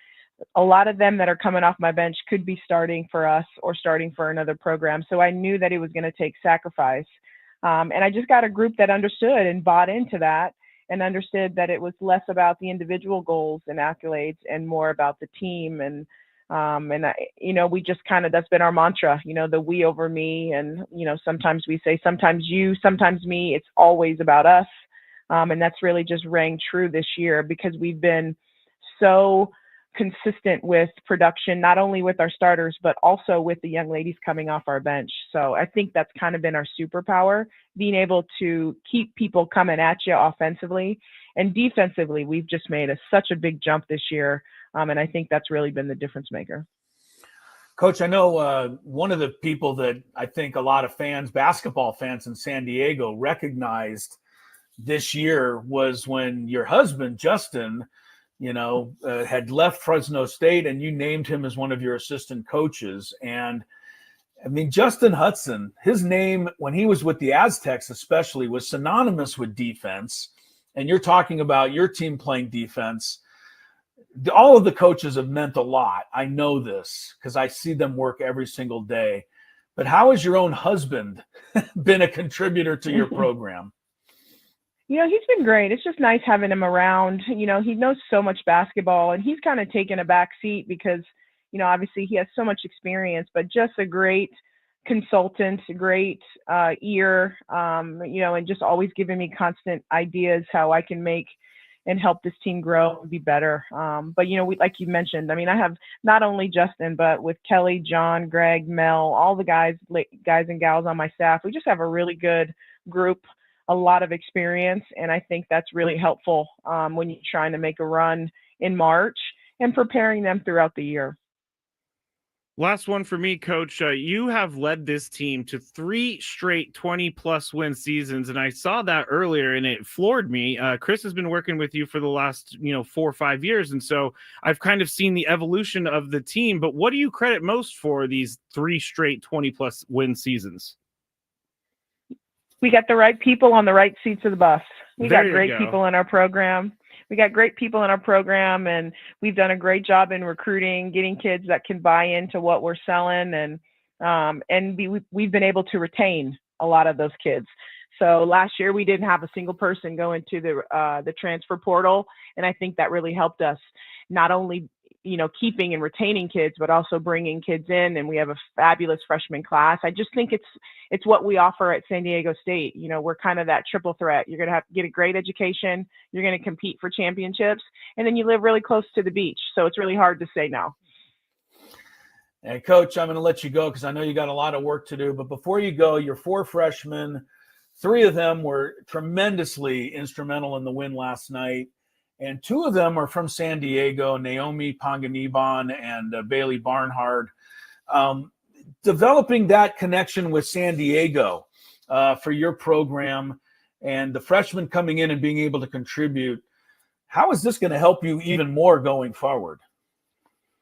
A lot of them that are coming off my bench could be starting for us or starting for another program. So I knew that it was going to take sacrifice. And I just got a group that understood and bought into that, and understood that it was less about the individual goals and accolades and more about the team. And we just that's been our mantra, the we over me. And, sometimes we say, sometimes you, sometimes me, it's always about us. And that's really just rang true this year, because we've been so consistent with production, not only with our starters, but also with the young ladies coming off our bench. So I think that's kind of been our superpower, being able to keep people coming at you offensively, and defensively. We've just made such a big jump this year. And I think that's really been the difference maker. Coach, I know one of the people that I think a lot of fans, basketball fans in San Diego, recognized this year was when your husband, Justin, had left Fresno State, and you named him as one of your assistant coaches. And I mean, Justin Hudson, his name when he was with the Aztecs especially was synonymous with defense. And you're talking about your team playing defense. All of the coaches have meant a lot. I know this because I see them work every single day. But how has your own husband been a contributor to your program? He's been great. It's just nice having him around. He knows so much basketball, and he's kind of taken a back seat because, obviously he has so much experience, but just a great consultant, a great ear, and just always giving me constant ideas how I can make and help this team grow and be better. But, like you mentioned, I mean, I have not only Justin, but with Kelly, John, Greg, Mel, all the guys and gals on my staff, we just have a really good group, a lot of experience. And I think that's really helpful when you're trying to make a run in March and preparing them throughout the year. Last one for me, Coach. You have led this team to 3 straight 20-plus win seasons, and I saw that earlier, and it floored me. Chris has been working with you for the last, 4 or 5 years, and so I've kind of seen the evolution of the team. But what do you credit most for these 3 straight 20-plus win seasons? We got the right people on the right seats of the bus. We got great people in our program. And we've done a great job in recruiting, getting kids that can buy into what we're selling, and we've been able to retain a lot of those kids. So last year we didn't have a single person go into the transfer portal, and I think that really helped us not only keeping and retaining kids, but also bringing kids in. And we have a fabulous freshman class. I just think it's what we offer at San Diego State. We're kind of that triple threat. You're going to have to get a great education. You're going to compete for championships, and then you live really close to the beach. So it's really hard to say no. Hey, Coach, I'm going to let you go because I know you got a lot of work to do. But before you go, your 4 freshmen, 3 of them were tremendously instrumental in the win last night. And 2 of them are from San Diego, Naomi Panganiban and Bailey Barnhart. Developing that connection with San Diego for your program, and the freshmen coming in and being able to contribute, how is this going to help you even more going forward?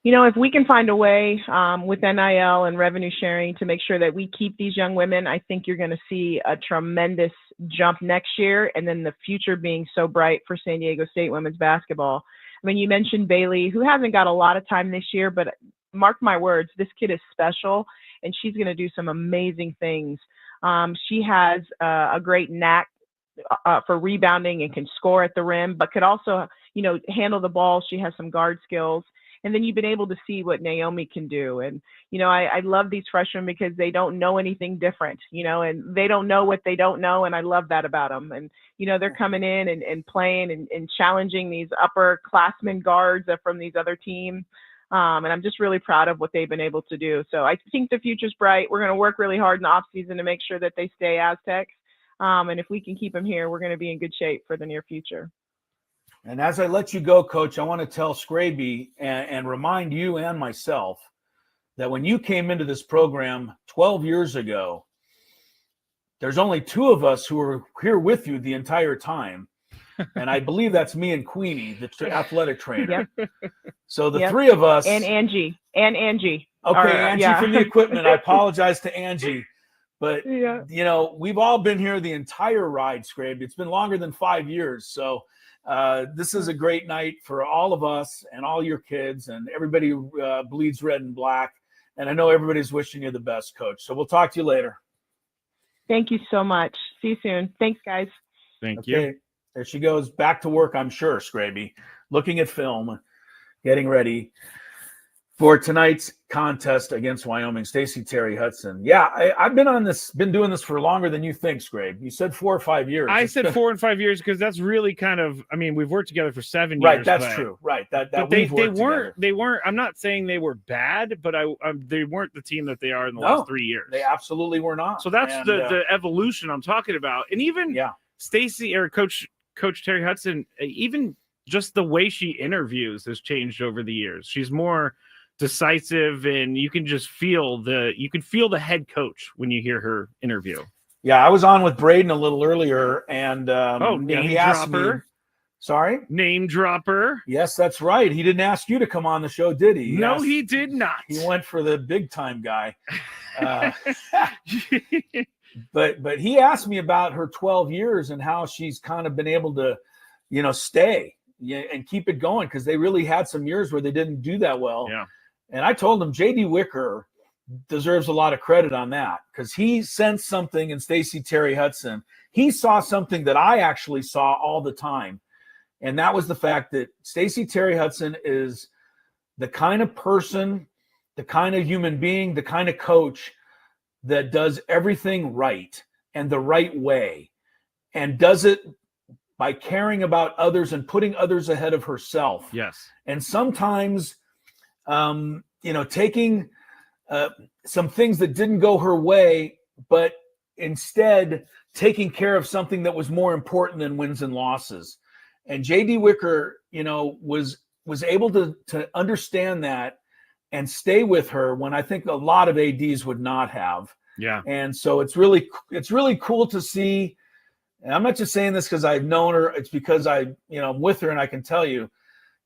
If we can find a way with NIL and revenue sharing to make sure that we keep these young women, I think you're going to see a tremendous jump next year, and then the future being so bright for San Diego State women's basketball. I mean, you mentioned Bailey, who hasn't got a lot of time this year, but mark my words, this kid is special, and she's going to do some amazing things. She has a great knack for rebounding and can score at the rim, but could also, handle the ball. She has some guard skills. And then you've been able to see what Naomi can do. And, I love these freshmen because they don't know anything different, and they don't know what they don't know. And I love that about them. And, they're coming in and playing and challenging these upperclassmen guards from these other teams. And I'm just really proud of what they've been able to do. So I think the future's bright. We're going to work really hard in the off season to make sure that they stay Aztecs. And if we can keep them here, we're going to be in good shape for the near future. And as I let you go, Coach, I want to tell Skraby and remind you and myself that when you came into this program 12 years ago, there's only 2 of us who were here with you the entire time. And I believe that's me and Queenie, the athletic trainer. Yep. So the three of us. And Angie. Okay, Angie yeah. from the equipment. I apologize to Angie. But, Yeah. you know, we've all been here the entire ride, Skraby. It's been longer than 5 years. So this is a great night for all of us and all your kids and everybody who bleeds red and black. And I know everybody's wishing you the best, Coach. So we'll talk to you later. Thank you so much. See you soon. Thanks, guys. Thank you. There she goes. Back to work, I'm sure, Skraby. Looking at film, getting ready for tonight's contest against Wyoming. Stacie Terry-Hutson. Yeah, I've been doing this for longer than you think, Skraby. You said 4 or 5 years. I said 4 and 5 years because that's really kind of, I mean, we've worked together for 7 years. Right, that's true. Right. But they weren't, I'm not saying they were bad, but they weren't the team that they are in the last 3 years. They absolutely were not. So that's the evolution I'm talking about. And even Stacie or Coach Terry-Hutson, even just the way she interviews has changed over the years. She's more decisive, and you can just feel the head coach when you hear her interview. Yeah, I was on with Braden a little earlier, and he asked me. Sorry, name dropper. Yes, that's right. He didn't ask you to come on the show, did he? No, he did not. He went for the big time guy. But he asked me about her 12 years and how she's kind of been able to, stay and keep it going, because they really had some years where they didn't do that well. Yeah. And I told him J.D. Wicker deserves a lot of credit on that, because he sensed something in Stacie Terry-Hutson. He saw something that I actually saw all the time. And that was the fact that Stacie Terry-Hutson is the kind of person, the kind of human being, the kind of coach that does everything right and the right way, and does it by caring about others and putting others ahead of herself. Yes. And sometimes taking some things that didn't go her way, but instead taking care of something that was more important than wins and losses. And J.D. Wicker, was able to understand that and stay with her when I think a lot of ADs would not have. Yeah. And so it's really cool to see. And I'm not just saying this because I've known her. It's because I'm with her, and I can tell you,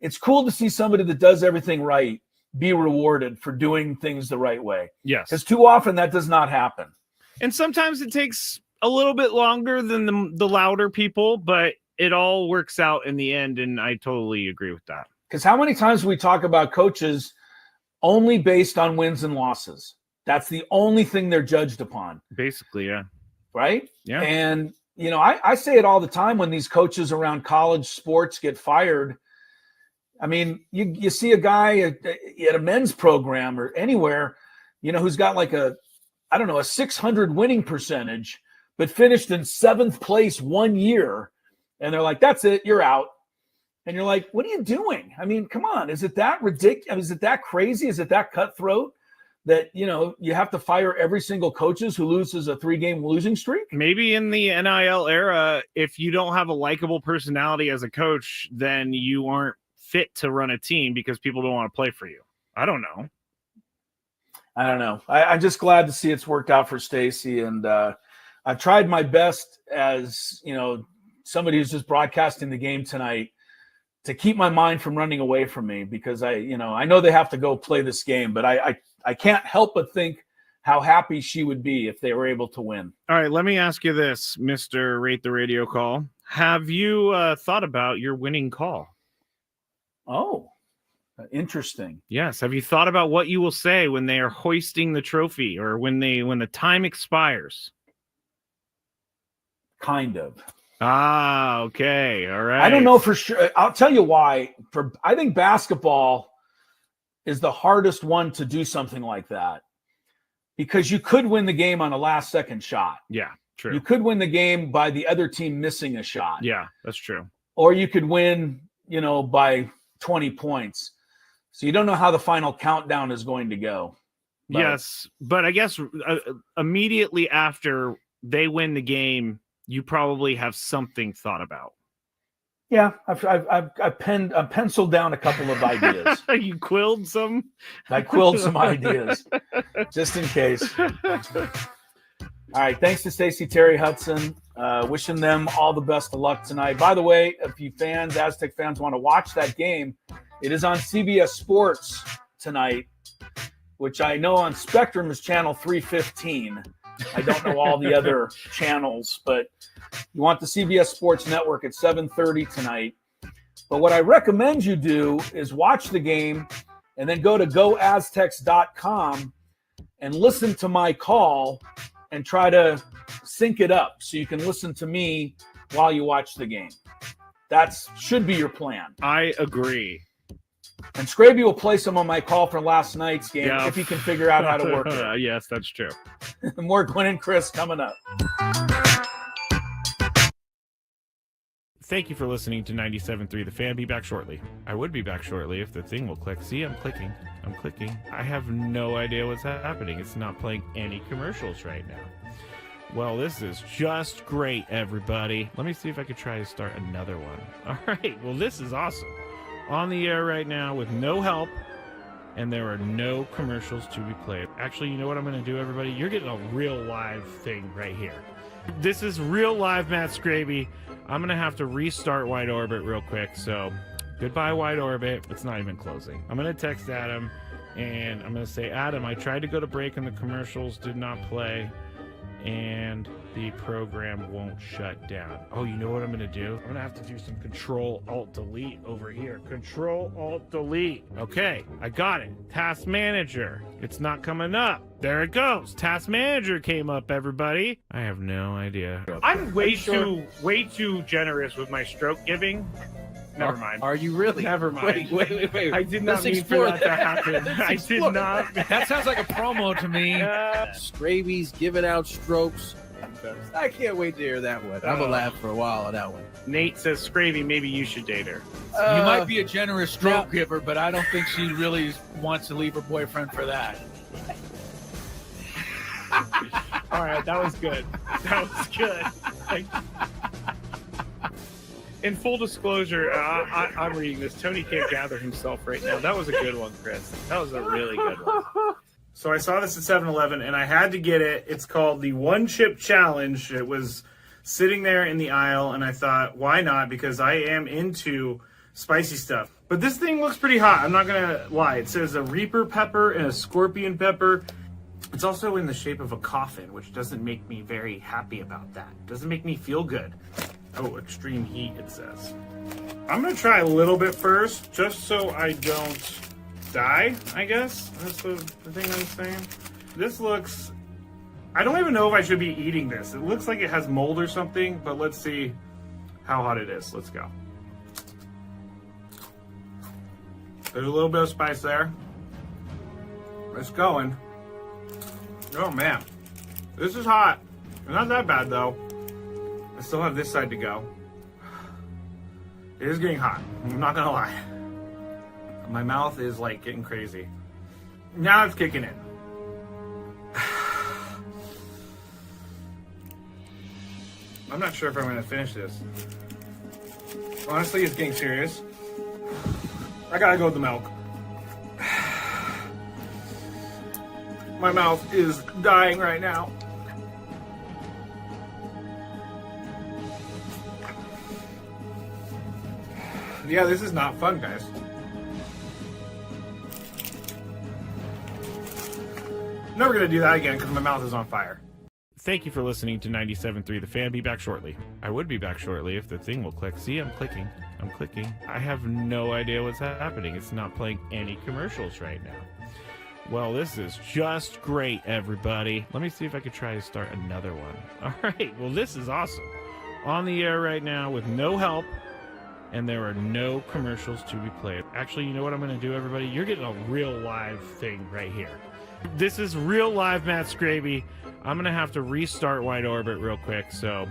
it's cool to see somebody that does everything right be rewarded for doing things the right way. Yes. Because too often that does not happen. And sometimes it takes a little bit longer than the louder people, but it all works out in the end. And I totally agree with that. Because how many times do we talk about coaches only based on wins and losses? That's the only thing they're judged upon. Basically, yeah. Right? Yeah. And, I say it all the time when these coaches around college sports get fired. I mean, you see a guy at a men's program or anywhere, who's got like a 600 winning percentage, but finished in 7th place 1 year. And they're like, that's it, you're out. And you're like, what are you doing? I mean, come on. Is it that ridiculous? Is it that crazy? Is it that cutthroat that, you have to fire every single coaches who loses a 3-game losing streak? Maybe in the NIL era, if you don't have a likable personality as a coach, then you aren't fit to run a team because people don't want to play for you. I don't know. I'm just glad to see it's worked out for Stacie. And I've tried my best as, somebody who's just broadcasting the game tonight to keep my mind from running away from me, because I know they have to go play this game, but I can't help but think how happy she would be if they were able to win. All right, let me ask you this, Mr. Rate the Radio Call. Have you thought about your winning call? Oh, interesting. Yes. Have you thought about what you will say when they are hoisting the trophy, or when the time expires? Kind of. Ah, okay. All right. I don't know for sure. I'll tell you why. I think basketball is the hardest one to do something like that, because you could win the game on a last second shot. Yeah, true. You could win the game by the other team missing a shot. Yeah, that's true. Or you could win, by 20 points. So you don't know how the final countdown is going to go. But, yes, but I guess immediately after they win the game, you probably have something thought about. Yeah, I've penciled down a couple of ideas. You quilled some? I quilled some ideas, just in case. All right, thanks to Stacie Terry-Hudson. Wishing them all the best of luck tonight. By the way, if you fans, Aztec fans, want to watch that game, it is on CBS Sports tonight, which I know on Spectrum is channel 315. I don't know all the other channels, but you want the CBS Sports Network at 7:30 tonight. But what I recommend you do is watch the game and then go to goaztecs.com and listen to my call and try to sync it up so you can listen to me while you watch the game. That should be your plan. I agree. And Skraby will play some of my call from last night's game if he can figure out how to work it. Yes, that's true. More Gwynn and Chris coming up. Thank you for listening to 97.3 The Fan. Be back shortly. I would be back shortly if the thing will click. See, I'm clicking. I have no idea what's happening. It's not playing any commercials right now. Well, this is just great, everybody. Let me see if I could try to start another one. All right. Well, this is awesome. On the air right now with no help, and there are no commercials to be played. Actually, you know what I'm going to do, everybody? You're getting a real live thing right here. This is real live Matt Skraby. I'm going to have to restart Wide Orbit real quick, so goodbye, Wide Orbit. It's not even closing. I'm going to text Adam, and I'm going to say, Adam, I tried to go to break and the commercials did not play, and the program won't shut down. Oh, you know what I'm going to do? I'm going to have to do some Control-Alt-Delete over here. Control-Alt-Delete. Okay, I got it. Task Manager. It's not coming up. There it goes. Task Manager came up, everybody. I have no idea. I'm way too generous with my stroke giving. Never mind. Are you really? Never mind. Wait. I did not mean for that to happen. I did not. That sounds like a promo to me. Skraby's giving out strokes. I can't wait to hear that one. I'm going to laugh for a while on that one. Nate says, Skraby, maybe you should date her. You might be a generous stroke giver, but I don't think she really wants to leave her boyfriend for that. All right, that was good. In full disclosure, I'm reading this. Tony can't gather himself right now. That was a good one, Chris. That was a really good one. So I saw this at 7-Eleven, and I had to get it. It's called the One Chip Challenge. It was sitting there in the aisle, and I thought, why not? Because I am into spicy stuff. But this thing looks pretty hot. I'm not going to lie. It says a Reaper pepper and a Scorpion pepper. It's also in the shape of a coffin, which doesn't make me very happy about that. It doesn't make me feel good. Oh, extreme heat, it says. I'm going to try a little bit first, just so I don't die, I guess. That's the thing I'm saying. This looks... I don't even know if I should be eating this. It looks like it has mold or something, but let's see how hot it is. Let's go. There's a little bit of spice there. It's going. Oh, man. This is hot. Not that bad, though. I still have this side to go. It is getting hot. I'm not gonna lie. My mouth is like getting crazy. Now it's kicking in. I'm not sure if I'm gonna finish this. Honestly, it's getting serious. I gotta go with the milk. My mouth is dying right now. Yeah, this is not fun, guys. Never gonna do that again because my mouth is on fire. Thank you for listening to 97.3 The Fan. Be back shortly. I would be back shortly if the thing will click. See, I'm clicking. I have no idea what's happening. It's not playing any commercials right now. Well, this is just great, everybody. Let me see if I could try to start another one. All right. Well, this is awesome. On the air right now with no help. And there are no commercials to be played. Actually, you know what I'm going to do, everybody? You're getting a real live thing right here. This is real live Matt Skraby. I'm going to have to restart Wide Orbit real quick. So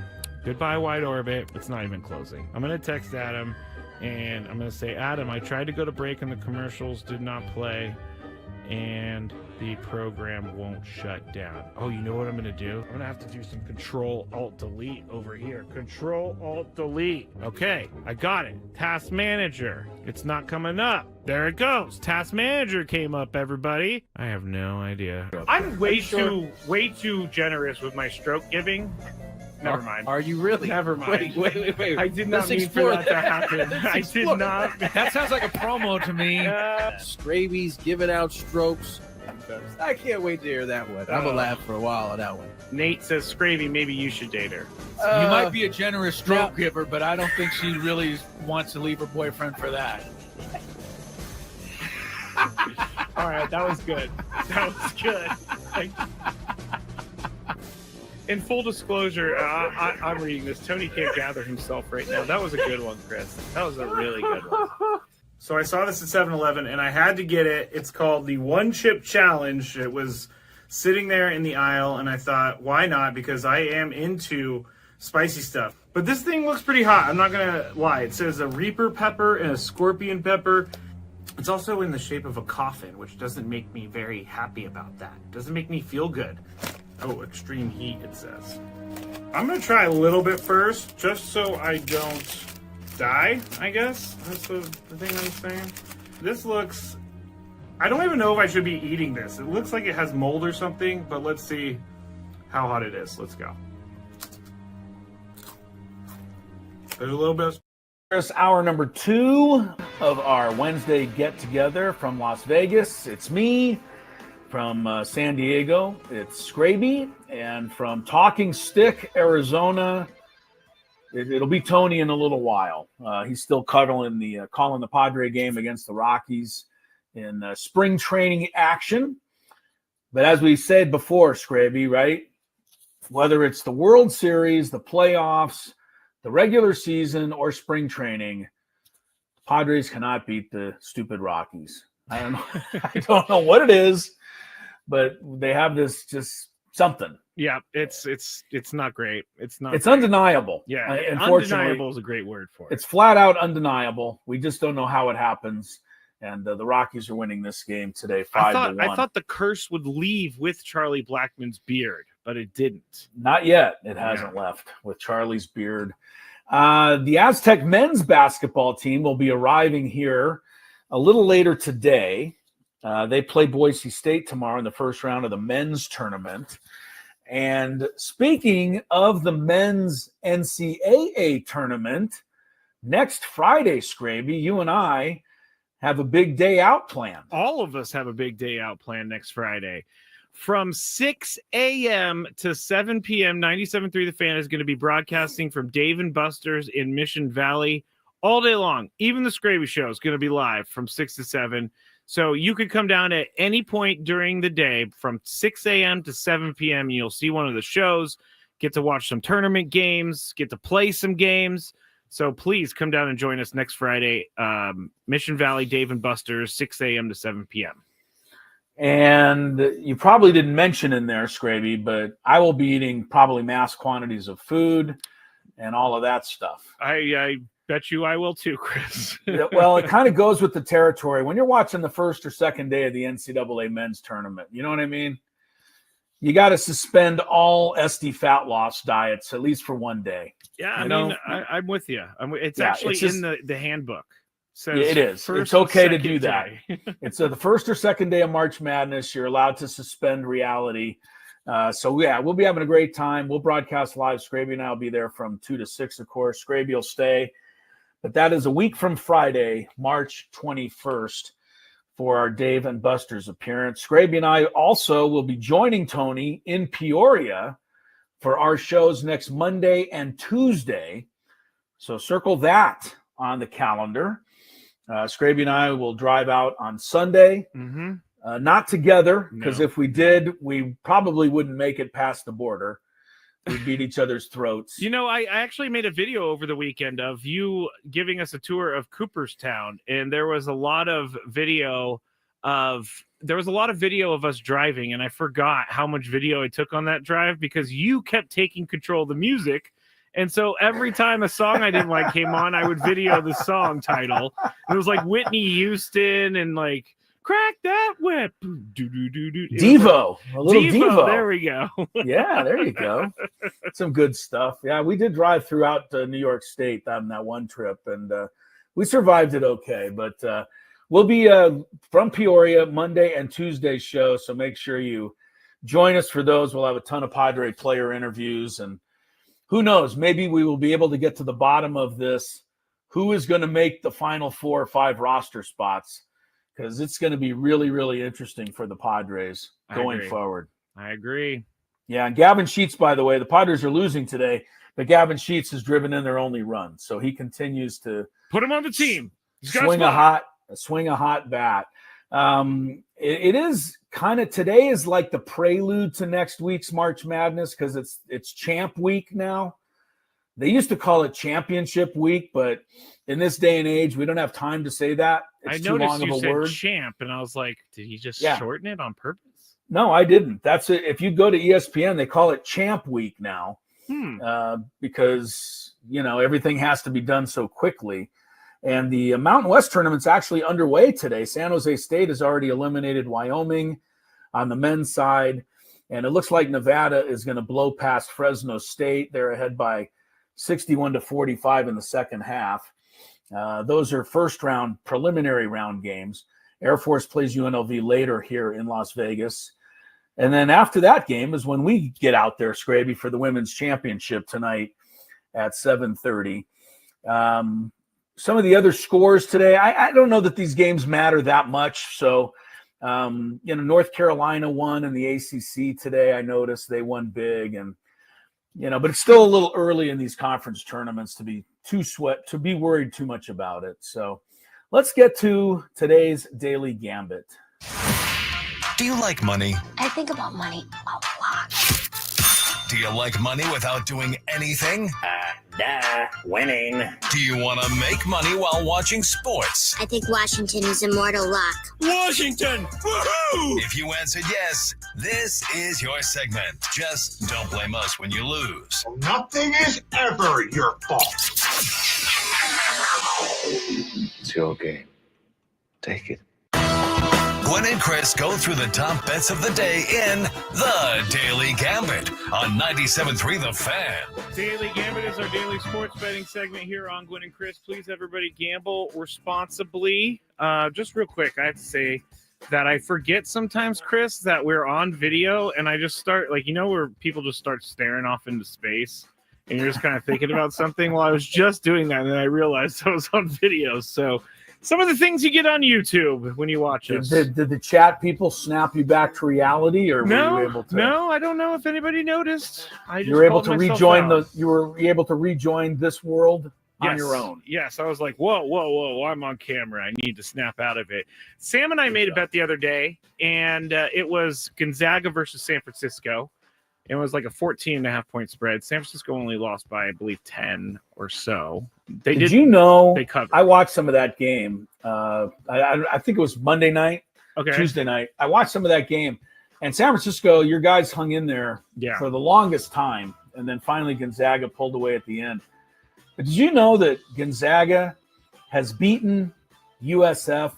goodbye, Wide Orbit. It's not even closing. I'm going to text Adam, and I'm going to say, Adam, I tried to go to break and the commercials did not play, and the program won't shut down. Oh, you know what I'm going to do? I'm going to have to do some Control-Alt-Delete over here. Control-Alt-Delete. Okay, I got it. Task Manager. It's not coming up. There it goes. Task Manager came up, everybody. I have no idea. I'm way too generous with my stroke giving. Never mind. Are you really? Never mind. Wait. I did not mean for that to happen. I did not. That sounds like a promo to me. Skraby's giving out strokes. I can't wait to hear that one. I'm going to laugh for a while on that one. Nate says, Skraby, maybe you should date her. You might be a generous stroke giver, but I don't think she really wants to leave her boyfriend for that. All right, that was good. That was good. In full disclosure, I'm reading this. Tony can't gather himself right now. That was a good one, Chris. That was a really good one. So I saw this at 7-Eleven, and I had to get it. It's called the One Chip Challenge. It was sitting there in the aisle, and I thought, why not? Because I am into spicy stuff. But this thing looks pretty hot. I'm not going to lie. It says a Reaper pepper and a Scorpion pepper. It's also in the shape of a coffin, which doesn't make me very happy about that. It doesn't make me feel good. Oh, extreme heat, it says. I'm going to try a little bit first, just so I don't die, I guess. That's the thing I'm saying. This looks... I don't even know if I should be eating this. It looks like it has mold or something, but let's see how hot it is. Let's go. There's a little bit of... Hour number 2 of our Wednesday get-together from Las Vegas. It's me. From San Diego, it's Skraby. And from Talking Stick, Arizona, it'll be Tony in a little while. He's still calling the Padre game against the Rockies in spring training action. But as we said before, Skraby, right? Whether it's the World Series, the playoffs, the regular season, or spring training, Padres cannot beat the stupid Rockies. I don't know. I don't know what it is, but they have this just something. Yeah, it's not great. It's great. Undeniable. Yeah, unfortunately, undeniable is a great word for it. It's flat out undeniable. We just don't know how it happens. And the Rockies are winning this game today, 5-1. I thought the curse would leave with Charlie Blackmon's beard, but it didn't. Not yet. It hasn't left with Charlie's beard. The Aztec men's basketball team will be arriving here a little later today. They play Boise State tomorrow in the first round of the men's tournament. And speaking of the men's NCAA tournament, next Friday, Skraby, you and I have a big day out planned. All of us have a big day out planned next Friday. From 6 a.m. to 7 p.m., 97.3 The Fan is going to be broadcasting from Dave & Buster's in Mission Valley all day long. Even the Skraby Show is going to be live from 6 to 7. So you could come down at any point during the day from 6 a.m. to 7 p.m. You'll see one of the shows, get to watch some tournament games, get to play some games. So please come down and join us next Friday. Mission Valley, Dave & Buster's, 6 a.m. to 7 p.m. And you probably didn't mention in there, Skraby, but I will be eating probably mass quantities of food and all of that stuff. I bet you I will too, Chris. Well, it kind of goes with the territory. When you're watching the first or second day of the NCAA men's tournament, you know what I mean? You got to suspend all SD fat loss diets, at least for one day. Yeah, I'm with you. It's actually in the handbook. Says it is. It's okay to do that. It's the first or second day of March Madness. You're allowed to suspend reality. We'll be having a great time. We'll broadcast live. Skraby and I will be there from 2 to 6, of course. Skraby will stay. But that is a week from Friday, March 21st, for our Dave & Buster's appearance. Skraby and I also will be joining Tony in Peoria for our shows next Monday and Tuesday. So circle that on the calendar. Skraby and I will drive out on Sunday. Mm-hmm. Not together, because if we did, we probably wouldn't make it past the border. We'd beat each other's throats. You know, I actually made a video over the weekend of you giving us a tour of Cooperstown, and there was a lot of video of us driving, and I forgot how much video I took on that drive because you kept taking control of the music. And so every time a song I didn't like came on, I would video the song title. It was like Whitney Houston and like Crack that whip. Do-do-do-do. Devo. A little Devo. There we go. Yeah, there you go. Some good stuff. Yeah, we did drive throughout New York State on that one trip, and we survived it okay. But we'll be from Peoria Monday and Tuesday show, so make sure you join us for those. We'll have a ton of Padre player interviews, and who knows, maybe we will be able to get to the bottom of this. Who is going to make the final 4 or 5 roster spots? Because it's going to be really, really interesting for the Padres going forward. I agree. Yeah, and Gavin Sheets, by the way, the Padres are losing today, but Gavin Sheets has driven in their only run, so he continues to put him on the team. Swing a hot bat. It is kind of, today is like the prelude to next week's March Madness because it's champ week now. They used to call it championship week, but in this day and age, we don't have time to say that. It's too long of a word. I noticed you said champ, and I was like, did he just shorten it on purpose? No, I didn't. That's it. If you go to ESPN, they call it champ week now because, everything has to be done so quickly. And the Mountain West tournament's actually underway today. San Jose State has already eliminated Wyoming on the men's side, and it looks like Nevada is going to blow past Fresno State. They're ahead by 61-45 in the second half. Those are first round, preliminary round games. Air Force plays UNLV later here in Las Vegas. And then after that game is when we get out there, Skraby, for the women's championship tonight at 7:30. Some of the other scores today, I don't know that these games matter that much. So, North Carolina won in the ACC today. I noticed they won big, and but it's still a little early in these conference tournaments to be worried too much about it. So let's get to today's Daily Gambit. Do you like money? I think about money a lot. Do you like money without doing anything? Winning. Do you want to make money while watching sports? I think Washington is immortal luck. Washington! Woohoo! If you answered yes, this is your segment. Just don't blame us when you lose. Nothing is ever your fault. It's your game. Take it. Gwynn and Chris go through the top bets of the day in The Daily Gambit on 97.3 The Fan. Daily Gambit is our daily sports betting segment here on Gwynn and Chris. Please, everybody, gamble responsibly. Just real quick, I have to say that I forget sometimes, Chris, that we're on video, and I just start, where people just start staring off into space, and you're just kind of thinking about something. Well, I was just doing that, and then I realized I was on video, so... Some of the things you get on YouTube when you watch us. Did the chat people snap you back to reality, or were you able to? No, I don't know if anybody noticed. You were able to rejoin You were able to rejoin this world on your own. Yes, I was like, whoa! I'm on camera. I need to snap out of it. Sam and I made a bet the other day, and it was Gonzaga versus San Francisco. It was like a 14.5-point spread. San Francisco only lost by, I believe, 10 or so. Did you know? They covered. I watched some of that game. I think it was Monday night, Tuesday night. I watched some of that game, and San Francisco, your guys hung in there for the longest time, and then finally Gonzaga pulled away at the end. But did you know that Gonzaga has beaten USF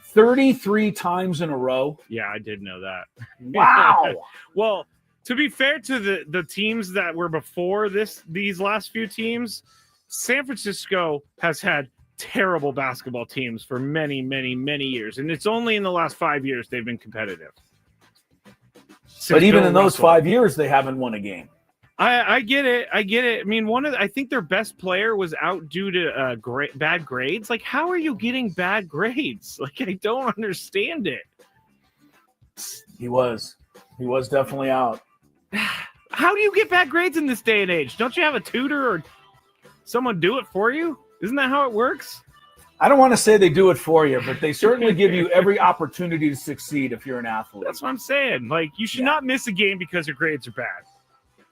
33 times in a row? Yeah, I did know that. Wow. Well, to be fair to the teams that were before these last few teams, San Francisco has had terrible basketball teams for many, many, many years. And it's only in the last 5 years they've been competitive. But even in those 5 years, they haven't won a game. I get it. I mean, I think their best player was out due to bad grades. Like, how are you getting bad grades? Like, I don't understand it. He was definitely out. How do you get bad grades in this day and age? Don't you have a tutor or someone do it for you? Isn't that how it works? I don't want to say they do it for you, but they certainly give you every opportunity to succeed if you're an athlete. That's what I'm saying. Like, you should not miss a game because your grades are bad.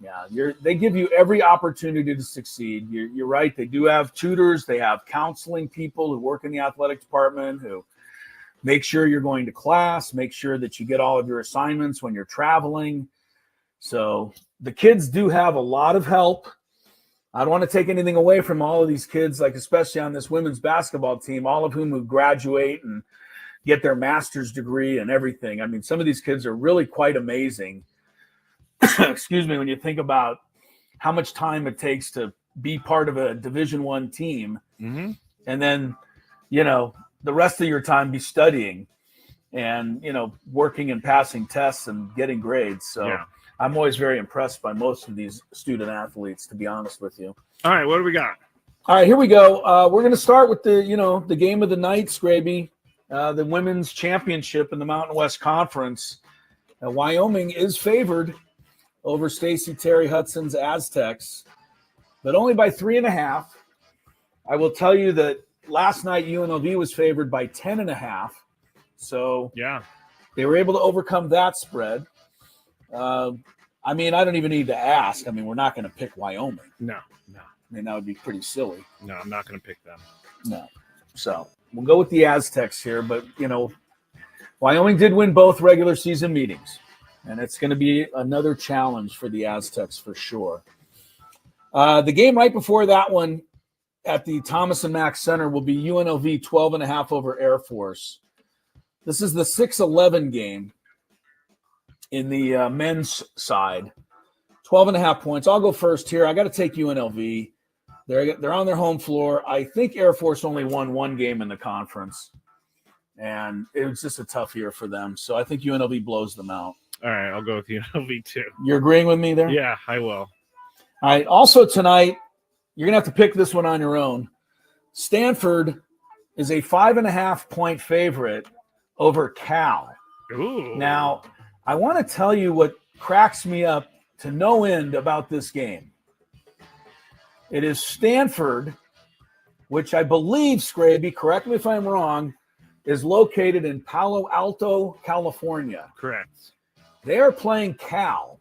Yeah, they give you every opportunity to succeed. You're right. They do have tutors. They have counseling people who work in the athletic department who make sure you're going to class, make sure that you get all of your assignments when you're traveling. So the kids do have a lot of help. I don't want to take anything away from all of these kids, like especially on this women's basketball team, all of whom who graduate and get their master's degree and everything. I mean, some of these kids are really quite amazing. Excuse me, when you think about how much time it takes to be part of a Division I team, Mm-hmm. and then, the rest of your time be studying and, working and passing tests and getting grades. So Yeah. I'm always very impressed by most of these student athletes, to be honest with you. All right, what do we got? All right, here we go. We're going to start with the game of the night, Skraby, the women's championship in the Mountain West Conference. Wyoming is favored over Stacie Terry-Hutson's Aztecs, but only by 3.5. I will tell you that last night UNLV was favored by 10.5. So Yeah. they were able to overcome that spread. I mean, I don't even need to ask. I mean, we're not going to pick Wyoming. No. I mean, that would be pretty silly. No, I'm not going to pick them. No. So we'll go with the Aztecs here. But, Wyoming did win both regular season meetings, and it's going to be another challenge for the Aztecs for sure. The game right before that one at the Thomas and Mack Center will be UNLV 12.5 over Air Force. This is the 6-11 game in the men's side. 12.5 points. I'll go first here. I got to take UNLV. They're on their home floor. I think Air Force only won one game in the conference, and it was just a tough year for them. So I think UNLV blows them out. All right, I'll go with UNLV too. You're agreeing with me there? Yeah, I will. All right. Also tonight, you're going to have to pick this one on your own. Stanford is a 5.5 point favorite over Cal. Ooh. Now, I want to tell you what cracks me up to no end about this game. It is Stanford, which I believe, Skraby, correct me if I'm wrong, is located in Palo Alto, California. Correct. They are playing Cal,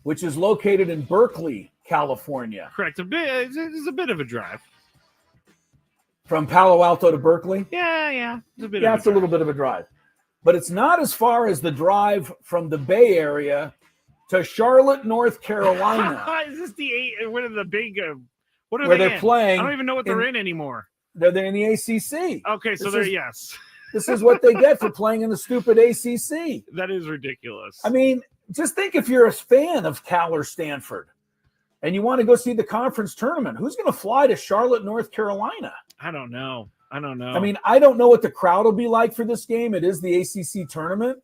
which is located in Berkeley, California. Correct. It's a bit of a drive. From Palo Alto to Berkeley? Yeah. It's a bit. Yeah, it's a little bit of a drive. But it's not as far as the drive from the Bay Area to Charlotte, North Carolina. Is this the eight? What are the big? What are where they they're in? playing? I don't even know what they're in anymore. They're in the ACC. Okay, so yes. This is what they get for playing in the stupid ACC. That is ridiculous. I mean, just think if you're a fan of Cal or Stanford and you want to go see the conference tournament, who's going to fly to Charlotte, North Carolina? I don't know. I mean, I don't know what the crowd will be like for this game. It is the ACC tournament.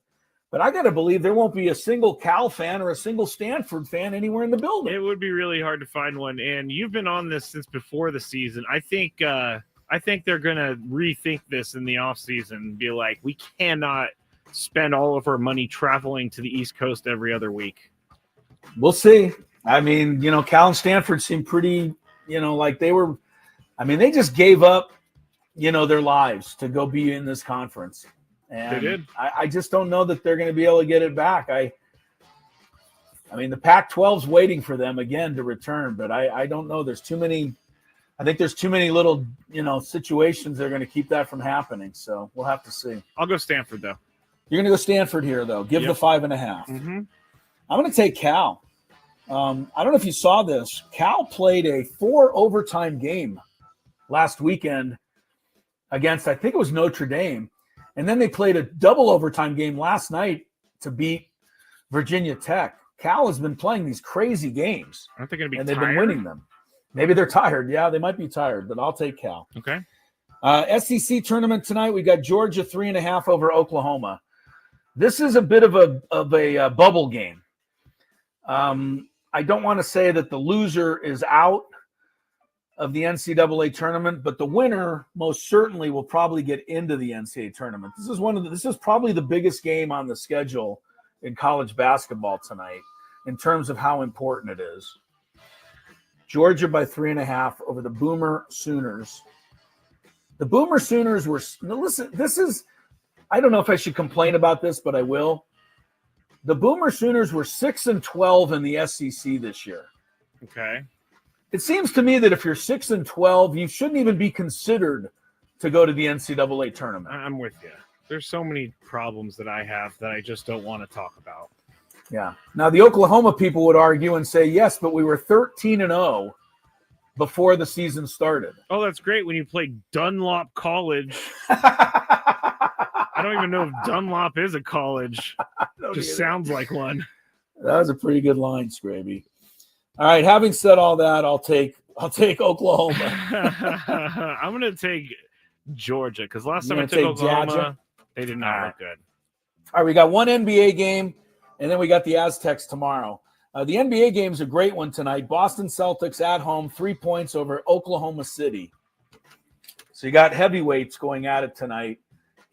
But I got to believe there won't be a single Cal fan or a single Stanford fan anywhere in the building. It would be really hard to find one. And you've been on this since before the season. I think they're going to rethink this in the offseason and be like, we cannot spend all of our money traveling to the East Coast every other week. We'll see. I mean, Cal and Stanford seem pretty, like they were – I mean, they just gave up, their lives to go be in this conference. And they did. I just don't know that they're going to be able to get it back. I mean, the Pac-12's waiting for them again to return, but I don't know. There's too many – I think there's too many little, situations that are going to keep that from happening. So we'll have to see. I'll go Stanford, though. You're going to go Stanford here, though. Give the 5.5. Mm-hmm. I'm going to take Cal. I don't know if you saw this. Cal played a 4 overtime game last weekend against, I think it was Notre Dame. And then they played a double overtime game last night to beat Virginia Tech. Cal has been playing these crazy games. Aren't they going to be and tired? they've been winning them. Maybe they're tired. Yeah, they might be tired, but I'll take Cal. Okay. SEC tournament tonight, we got Georgia 3.5 over Oklahoma. This is a bit of a bubble game. I don't want to say that the loser is out of the NCAA tournament, but the winner most certainly will probably get into the NCAA tournament. This is probably the biggest game on the schedule in college basketball tonight in terms of how important it is. Georgia by 3.5 over the Boomer Sooners. The Boomer Sooners were – listen, this is – I don't know if I should complain about this, but I will. The Boomer Sooners were 6-12 in the SEC this year. Okay. It seems to me that if you're 6-12, you shouldn't even be considered to go to the NCAA tournament. I'm with you. There's so many problems that I have that I just don't want to talk about. Yeah. Now, the Oklahoma people would argue and say, yes, but we were 13-0 before the season started. Oh, that's great when you play Dunlop College. I don't even know if Dunlop is a college. Just sounds like one. That was a pretty good line, Skraby. All right. Having said all that, I'll take Oklahoma. I'm going to take Georgia because last time I You're took gonna take Oklahoma, Georgia? they did not look good. All right, we got one NBA game, and then we got the Aztecs tomorrow. The NBA game's a great one tonight. Boston Celtics at home, 3 points over Oklahoma City. So you got heavyweights going at it tonight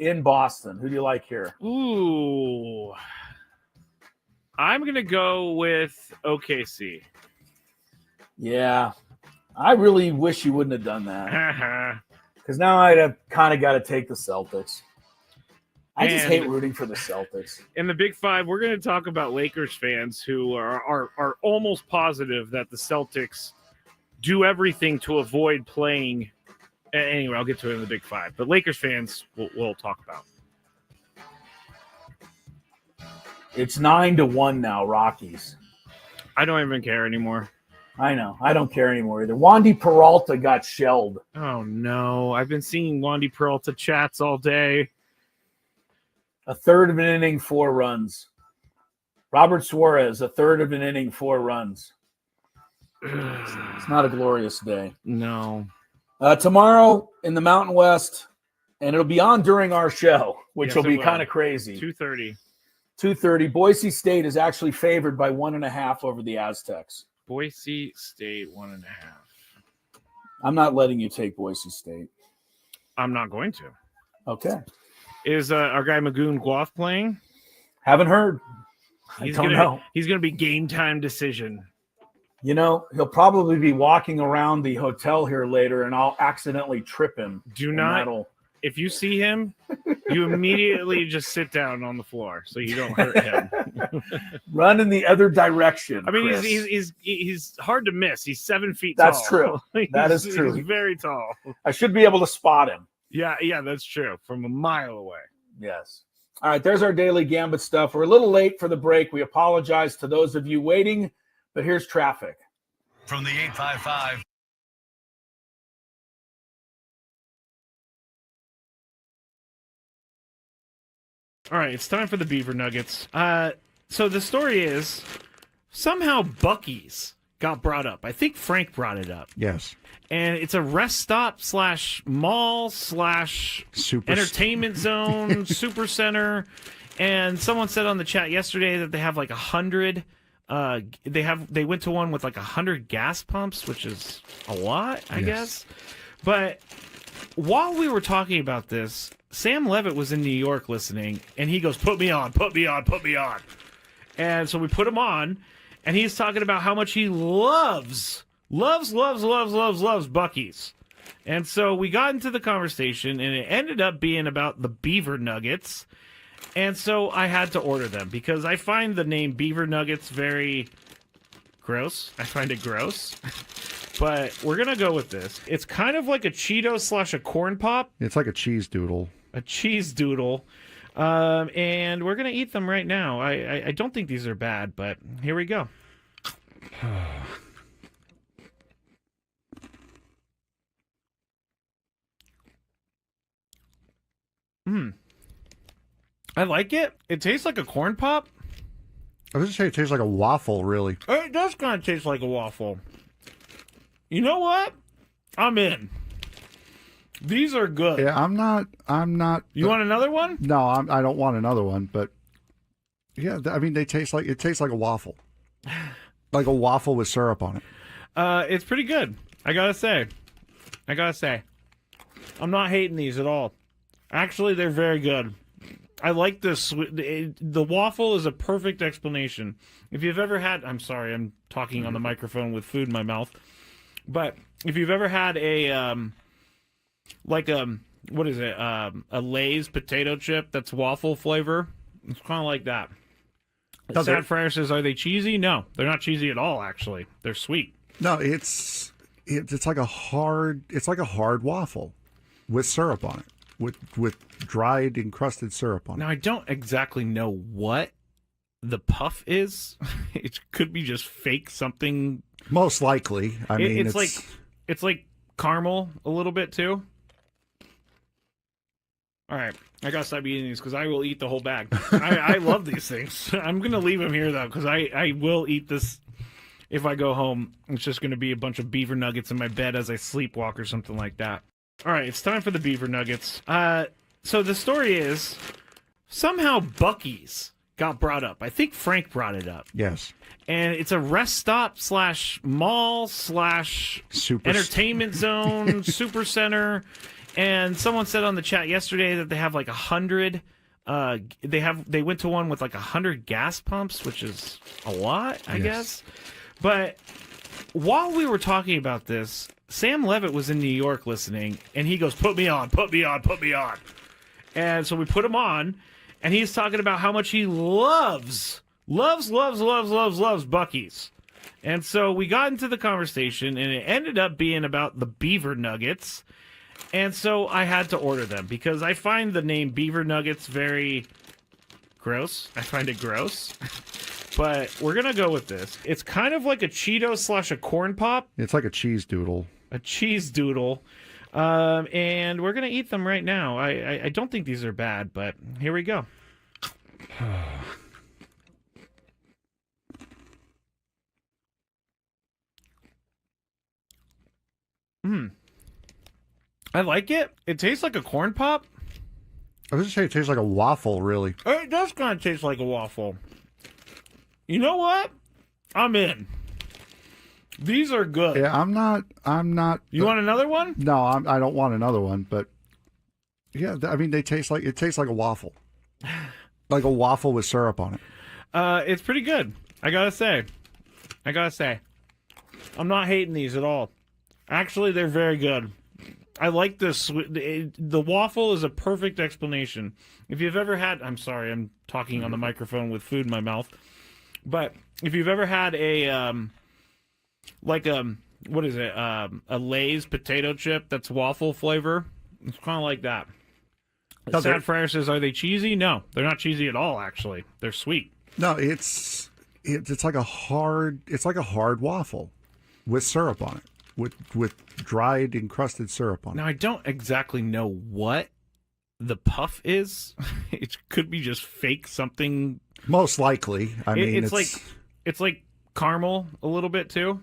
in Boston. Who do you like here? Ooh. I'm going to go with OKC. Yeah, I really wish you wouldn't have done that. Because now I'd have kind of got to take the Celtics. I just hate rooting for the Celtics. In the Big Five, we're going to talk about Lakers fans who are almost positive that the Celtics do everything to avoid playing. Anyway, I'll get to it in the Big Five. But Lakers fans, we'll talk about. It's 9-1 now, Rockies. I don't even care anymore. I know. I don't care anymore either. Wandy Peralta got shelled. Oh, no. I've been seeing Wandy Peralta chats all day. A third of an inning, 4 runs. Robert Suarez, a third of an inning, 4 runs. It's not a glorious day. No. Tomorrow in the Mountain West, and it'll be on during our show, which Yes, will be it kind of crazy. 2:30. 2:30. Boise State is actually favored by 1.5 over the Aztecs. Boise State 1.5. I'm not letting you take Boise State. I'm not going to. Okay. Is our guy Magoon Guaf playing? Haven't heard. I don't know. He's going to be game time decision. You know, he'll probably be walking around the hotel here later, and I'll accidentally trip him. Do not. If you see him, you immediately just sit down on the floor so you don't hurt him. Run in the other direction. I mean, Chris. he's hard to miss. He's 7 feet tall. That's true. That is true. He's very tall. I should be able to spot him. Yeah, that's true. From a mile away. Yes. All right, there's our daily gambit stuff. We're a little late for the break. We apologize to those of you waiting, but here's traffic. From the 855. All right, it's time for the Beaver Nuggets. So the story is somehow Buc-ee's got brought up. I think Frank brought it up. Yes. And it's a rest stop / mall / entertainment zone, super center. And someone said on the chat yesterday that they have like 100. They went to one with like 100 gas pumps, which is a lot, I guess. But while we were talking about this, Sam Levitt was in New York listening, and he goes, "Put me on, put me on, put me on." And so we put him on, and he's talking about how much he loves Buc-ee's. And so we got into the conversation, and it ended up being about the Beaver Nuggets. And so I had to order them because I find the name Beaver Nuggets very gross. I find it gross. But we're going to go with this. It's kind of like a Cheeto / a corn pop. It's like a cheese doodle. A cheese doodle. And we're going to eat them right now. I don't think these are bad, but here we go. I like it. It tastes like a corn pop. I was just saying it tastes like a waffle, really. It does kind of taste like a waffle. You know what? I'm in. These are good. Yeah, I'm not. You want another one? No, I don't want another one. But yeah, I mean, it tastes like a waffle, like a waffle with syrup on it. It's pretty good. I gotta say, I'm not hating these at all. Actually, they're very good. I like this. The waffle is a perfect explanation. If you've ever had, I'm sorry, I'm talking on the microphone with food in my mouth. But if you've ever had a what is it? A Lay's potato chip that's waffle flavor. It's kind of like that. Sad Fryer says, "Are they cheesy?" No, they're not cheesy at all. Actually, they're sweet. No, it's like a hard waffle with syrup on it, with dried encrusted syrup on it. Now I don't exactly know what the puff is. It could be just fake something. Most likely. I mean, it's like caramel a little bit too. All All right. I got to stop eating these because I will eat the whole bag. I love these things. I'm going to leave them here, though, because I will eat this if I go home. It's just going to be a bunch of beaver nuggets in my bed as I sleepwalk or something like that. All right. It's time for the beaver nuggets. So the story is somehow Buc-ee's got brought up. I think Frank brought it up. Yes. And it's a rest stop / mall / entertainment zone, super center. And someone said on the chat yesterday that they have like 100. They went to one with like 100 gas pumps, which is a lot, I guess. But while we were talking about this, Sam Levitt was in New York listening, and he goes, "Put me on, put me on, put me on." And so we put him on, and he's talking about how much he loves Buc-ee's. And so we got into the conversation, and it ended up being about the beaver nuggets. And so I had to order them because I find the name beaver nuggets very gross. I find it gross. But we're going to go with this. It's kind of like a Cheeto / a corn pop. It's like a cheese doodle. A cheese doodle. And we're going to eat them right now. I don't think these are bad, but here we go. I like it. It tastes like a corn pop. I was going to say it tastes like a waffle, really. It does kind of taste like a waffle. You know what? I'm in. These are good. Yeah, I'm not. You want another one? No, I don't want another one. But yeah, I mean, it tastes like a waffle, like a waffle with syrup on it. It's pretty good. I gotta say, I'm not hating these at all. Actually, they're very good. I like this. The waffle is a perfect explanation. If you've ever had, I'm sorry, I'm talking on the microphone with food in my mouth. But if you've ever had a, what is it? A Lay's potato chip that's waffle flavor. It's kind of like that. Sad Fryer says, are they cheesy? No, they're not cheesy at all, actually. They're sweet. No, it's like a hard waffle with syrup on it. With dried encrusted syrup on it. Now, I don't exactly know what the puff is. It could be just fake something. Most likely. I mean, it's like caramel a little bit too.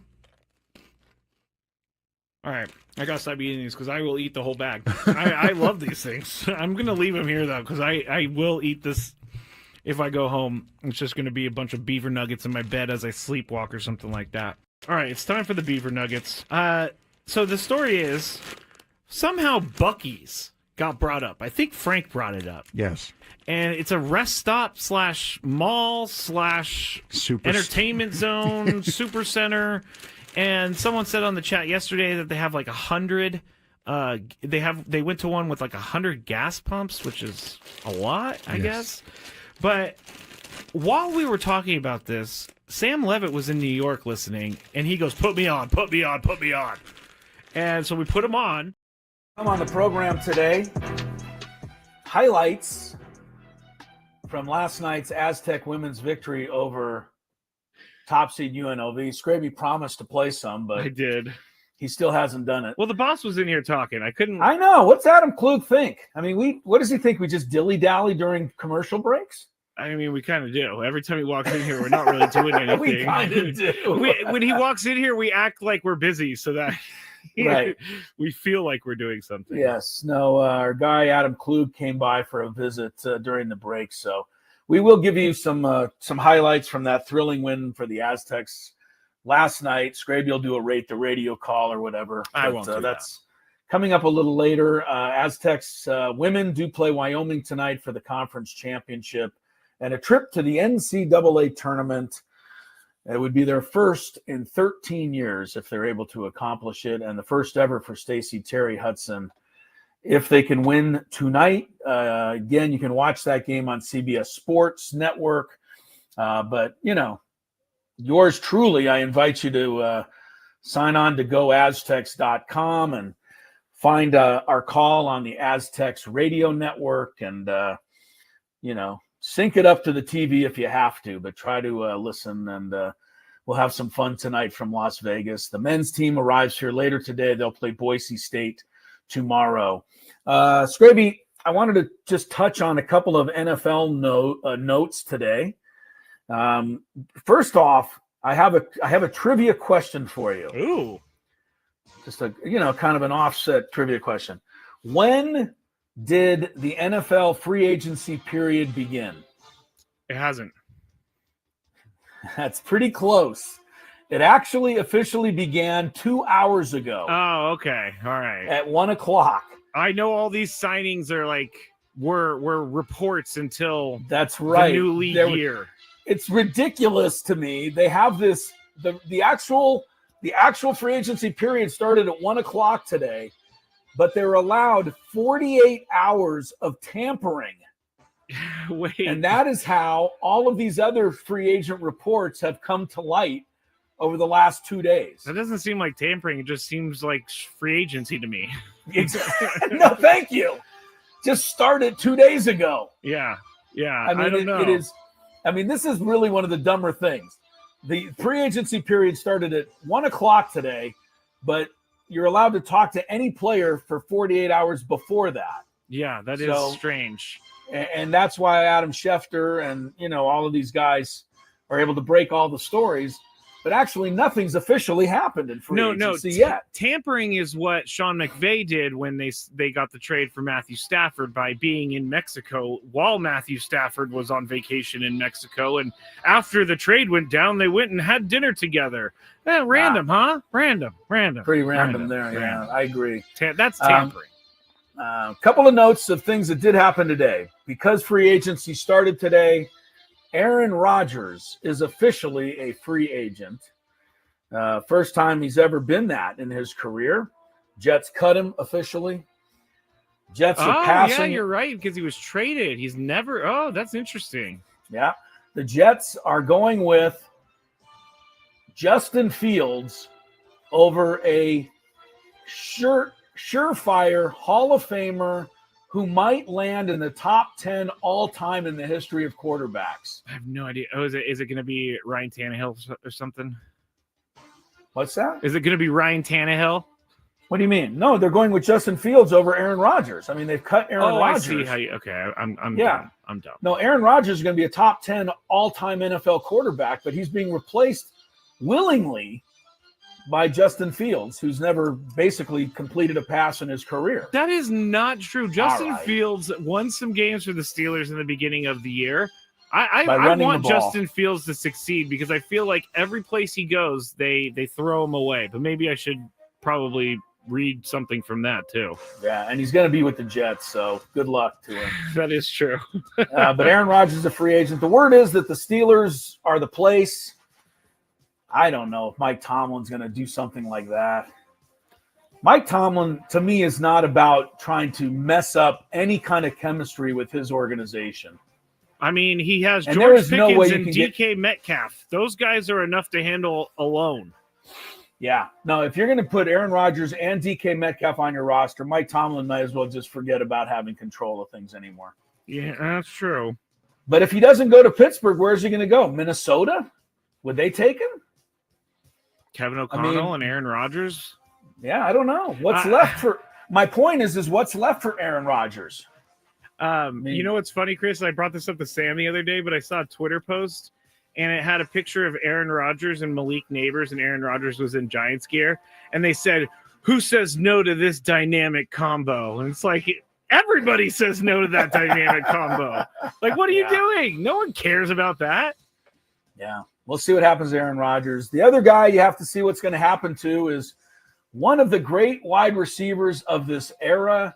All right, I gotta stop eating these because I will eat the whole bag. I love these things. I'm gonna leave them here though because I will eat this if I go home. It's just gonna be a bunch of beaver nuggets in my bed as I sleepwalk or something like that. All right, it's time for the beaver nuggets. So the story is somehow Buc-ee's got brought up. I think Frank brought it up. Yes. And it's a rest stop / mall / entertainment zone, super center. And someone said on the chat yesterday that they have like 100. They went to one with like 100 gas pumps, which is a lot, I guess. But while we were talking about this, Sam Levitt was in New York listening, and he goes, "Put me on, put me on, put me on." And so we put him on. I'm on the program today. Highlights from last night's Aztec women's victory over top seed UNLV. Skraby promised to play some, but I did. He still hasn't done it. Well, the boss was in here talking. I know. What's Adam Klug think? I mean, what does he think? We just dilly-dally during commercial breaks? I mean, we kind of do. Every time he walks in here, we're not really doing anything. We kind of do. When he walks in here, we act like we're busy so that right. we feel like we're doing something. Yes. No, our guy Adam Klug came by for a visit during the break. So we will give you some highlights from that thrilling win for the Aztecs last night. Skraby will do a rate the radio call or whatever. I won't do that's coming up a little later. Aztecs women do play Wyoming tonight for the conference championship and a trip to the NCAA tournament. It would be their first in 13 years if they're able to accomplish it, and the first ever for Stacie Terry-Hudson. If they can win tonight, again, you can watch that game on CBS Sports Network. But, yours truly, I invite you to sign on to goaztecs.com and find our call on the Aztecs radio network and, sync it up to the TV if you have to, but try to listen, and we'll have some fun tonight from Las Vegas. The men's team arrives here later today. They'll play Boise State tomorrow. Skraby, I wanted to just touch on a couple of NFL notes today. First off, I have a trivia question for you. Ooh. Just a kind of an offset trivia question. When did the NFL free agency period begin? It hasn't. That's pretty close. It actually officially began 2 hours ago. Oh, okay. All right. At 1:00. I know all these signings are were reports until that's right. The new league year. It's ridiculous to me. They have this the actual free agency period started at 1:00 today, but they're allowed 48 hours of tampering. Wait. And that is how all of these other free agent reports have come to light over the last 2 days. That doesn't seem like tampering. It just seems like free agency to me. No, thank you. Just started 2 days ago. Yeah. I mean, don't know. It is. I mean, this is really one of the dumber things. The free agency period started at 1:00 today, but you're allowed to talk to any player for 48 hours before that. Yeah, that is strange. And that's why Adam Schefter and, all of these guys are able to break all the stories. But actually, nothing's officially happened in free agency yet. Tampering is what Sean McVay did when they got the trade for Matthew Stafford by being in Mexico while Matthew Stafford was on vacation in Mexico. And after the trade went down, they went and had dinner together. Random, huh? Random. Pretty random there, yeah. I agree. That's tampering. A couple of notes of things that did happen today. Because free agency started today, Aaron Rodgers is officially a free agent. First time he's ever been that in his career. Jets cut him officially. Jets are passing. Yeah, you're right, because he was traded. He's never. Oh, that's interesting. Yeah. The Jets are going with Justin Fields over a surefire Hall of Famer who might land in the top 10 all-time in the history of quarterbacks. I have no idea. Oh, is it going to be Ryan Tannehill or something? What's that? Is it going to be Ryan Tannehill? What do you mean? No, they're going with Justin Fields over Aaron Rodgers. I mean, they've cut Aaron Rodgers. I see how you. Okay, I'm yeah. I'm dumb. No, Aaron Rodgers is going to be a top 10 all-time NFL quarterback, but he's being replaced willingly by Justin Fields, who's never basically completed a pass in his career. That is not true. Justin Fields won some games for the Steelers in the beginning of the year. I want Justin Fields to succeed because I feel like every place he goes, they throw him away. But maybe I should probably read something from that too. Yeah, and he's going to be with the Jets, so good luck to him. That is true. But Aaron Rodgers is a free agent. The word is that the Steelers are the place. I don't know if Mike Tomlin's going to do something like that. Mike Tomlin, to me, is not about trying to mess up any kind of chemistry with his organization. I mean, he has George Pickens and DK Metcalf. Those guys are enough to handle alone. Yeah. No, if you're going to put Aaron Rodgers and DK Metcalf on your roster, Mike Tomlin might as well just forget about having control of things anymore. Yeah, that's true. But if he doesn't go to Pittsburgh, where's he going to go? Minnesota? Would they take him? Kevin O'Connell and Aaron Rodgers? Yeah, I don't know. What's left for – my point is what's left for Aaron Rodgers? You know what's funny, Chris? I brought this up to Sam the other day, but I saw a Twitter post, and it had a picture of Aaron Rodgers and Malik Neighbors, and Aaron Rodgers was in Giants gear. And they said, who says no to this dynamic combo? And it's like everybody says no to that dynamic combo. Like, what are you doing? No one cares about that. Yeah. We'll see what happens to Aaron Rodgers. The other guy you have to see what's going to happen to is one of the great wide receivers of this era,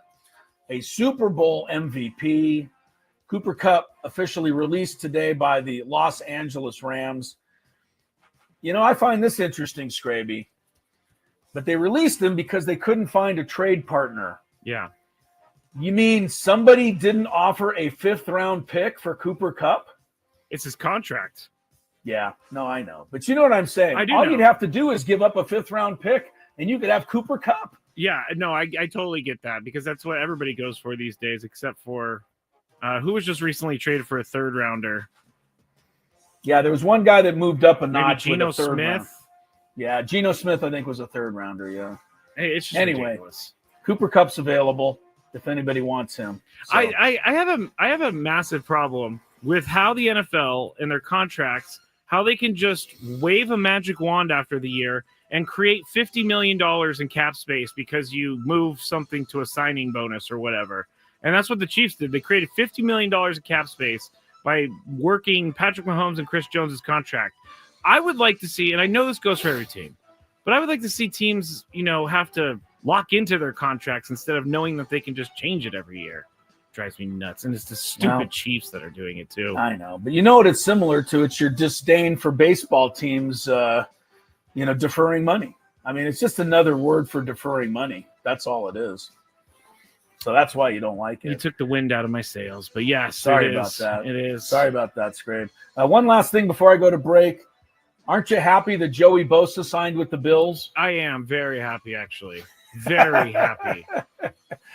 a Super Bowl MVP, Cooper Kupp, officially released today by the Los Angeles Rams. I find this interesting, Skraby, but they released him because they couldn't find a trade partner. Yeah. You mean somebody didn't offer a 5th-round pick for Cooper Kupp? It's his contract. Yeah, no, I know. But you know what I'm saying? All you'd have to do is give up a 5th-round pick, and you could have Cooper Kupp. Yeah, no, I totally get that because that's what everybody goes for these days, except for who was just recently traded for a 3rd-rounder. Yeah, there was one guy that moved up a notch. Geno Smith. Round. Yeah, Geno Smith, I think, was a 3rd-rounder, yeah. Hey, it's just ridiculous. Cooper Kupp's available. if anybody wants him. So. I have a massive problem with how the NFL and their contracts, how they can just wave a magic wand after the year and create $50 million in cap space because you move something to a signing bonus or whatever. And that's what the Chiefs did. They created $50 million in cap space by working Patrick Mahomes and Chris Jones's contract. I would like to see, and I know this goes for every team, but I would like to see teams, have to lock into their contracts instead of knowing that they can just change it every year. Drives me nuts. And it's the stupid Chiefs that are doing it too. I know. But you know what it's similar to? It's your disdain for baseball teams, deferring money. I mean, it's just another word for deferring money. That's all it is. So that's why you don't like it. You took the wind out of my sails. But yes, sorry about that. It is. Sorry about that, Skrabe. One last thing before I go to break. Aren't you happy that Joey Bosa signed with the Bills? I am very happy, actually. Very happy.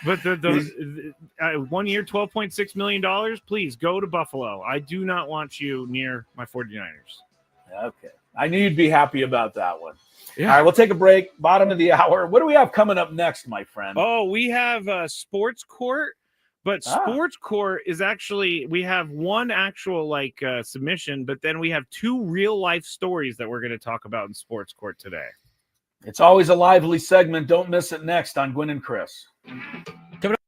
But the 1 year, $12.6 million, please go to Buffalo. I do not want you near my 49ers. Okay. I knew you'd be happy about that one. Yeah. All right, we'll take a break. Bottom of the hour. What do we have coming up next, my friend? Oh, we have Sports Court. But Sports Court is actually, we have one actual submission, but then we have 2 real life stories that we're going to talk about in Sports Court today. It's always a lively segment. Don't miss it next on Gwynn and Chris. Coming up.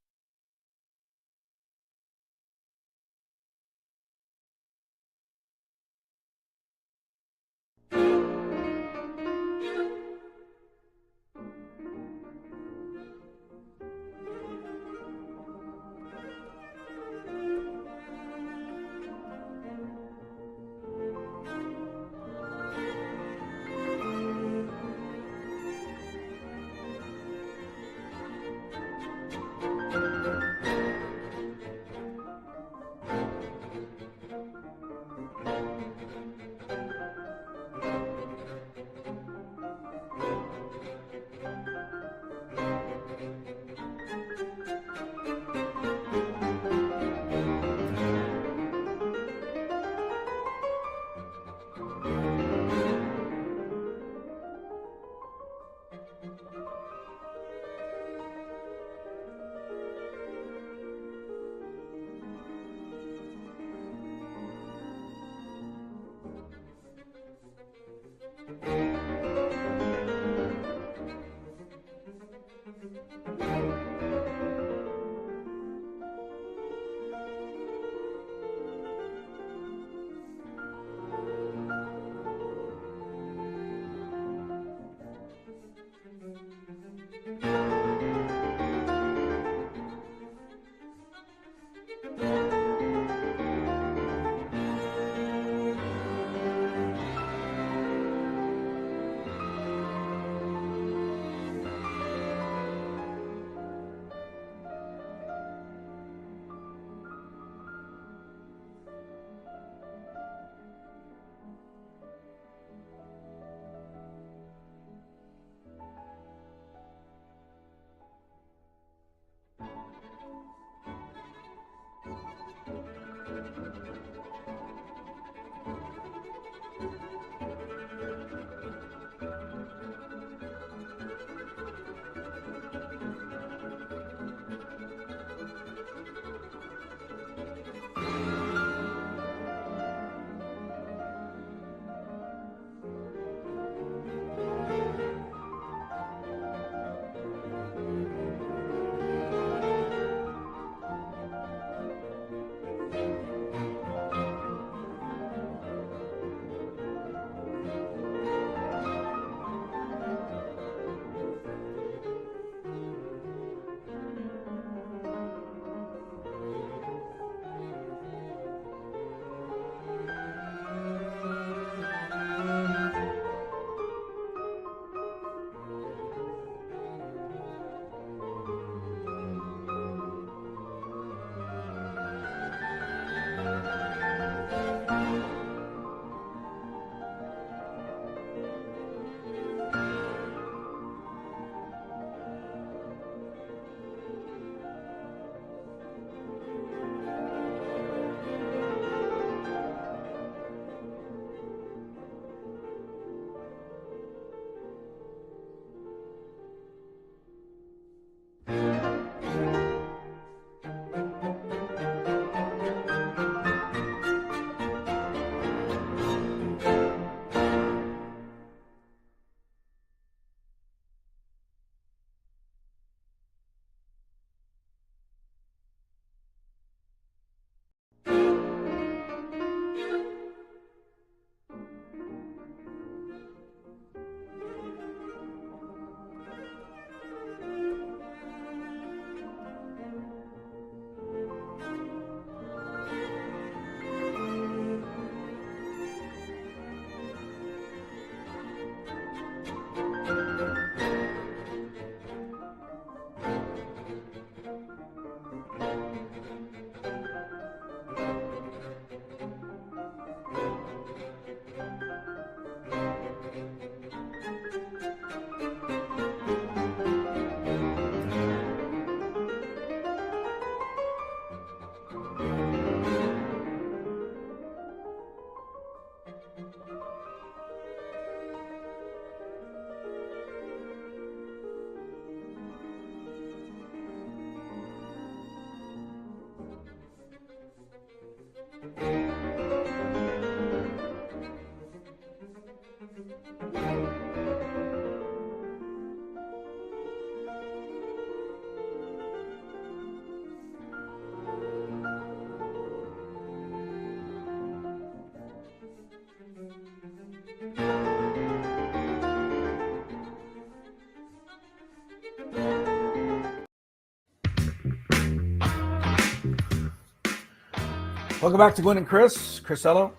Welcome back to Gwynn and Chris. Chrisello,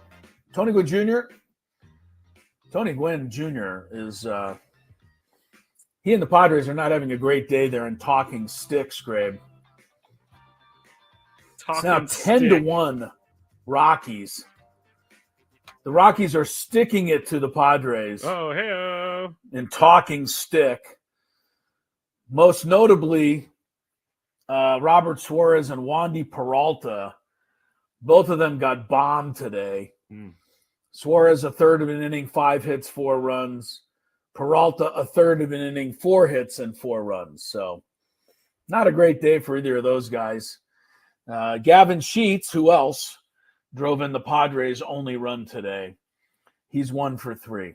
Tony Gwynn Jr. Tony Gwynn Jr. is he and the Padres are not having a great day there in Talking Sticks, Grabe. It's now 10-1 Rockies. The Rockies are sticking it to the Padres. Oh, hey-o. In Talking Stick. Most notably, Robert Suarez and Wandy Peralta. Both of them got bombed today. Suarez, a third of an inning, 5 hits, 4 runs. Peralta, a third of an inning, 4 hits and 4 runs. So not a great day for either of those guys. Gavin Sheets, who else, drove in the Padres' only run today. He's 1 for 3.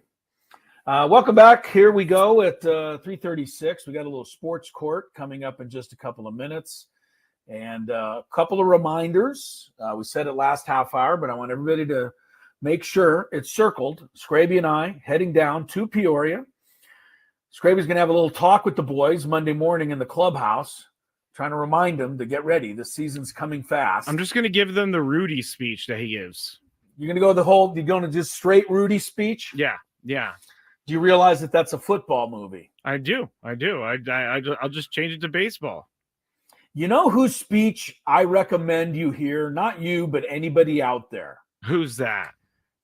Welcome back. Here we go at 3:36. We got a little sports court coming up in just a couple of minutes. And a couple of reminders. We said it last half hour, but I want everybody to make sure it's circled. Skraby and I heading down to Peoria. Skraby's going to have a little talk with the boys Monday morning in the clubhouse, trying to remind them to get ready. The season's coming fast. I'm just going to give them the Rudy speech that he gives. You're going to go you're going to just straight Rudy speech? Yeah. Do you realize that that's a football movie? I do. I'll just change it to baseball. You know whose speech I recommend you hear? Not you, but anybody out there. Who's that?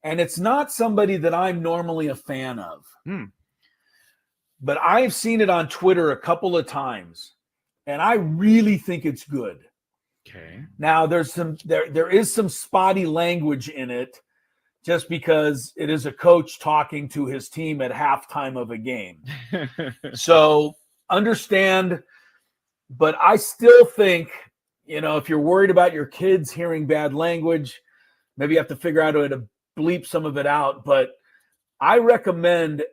And it's not somebody that I'm normally a fan of. But I've seen it on Twitter a couple of times, and I really think it's good. Okay. Now, there is some spotty language in it just because it is a coach talking to his team at halftime of a game. So understand. But I still think, if you're worried about your kids hearing bad language, maybe you have to figure out a way to bleep some of it out. But I recommend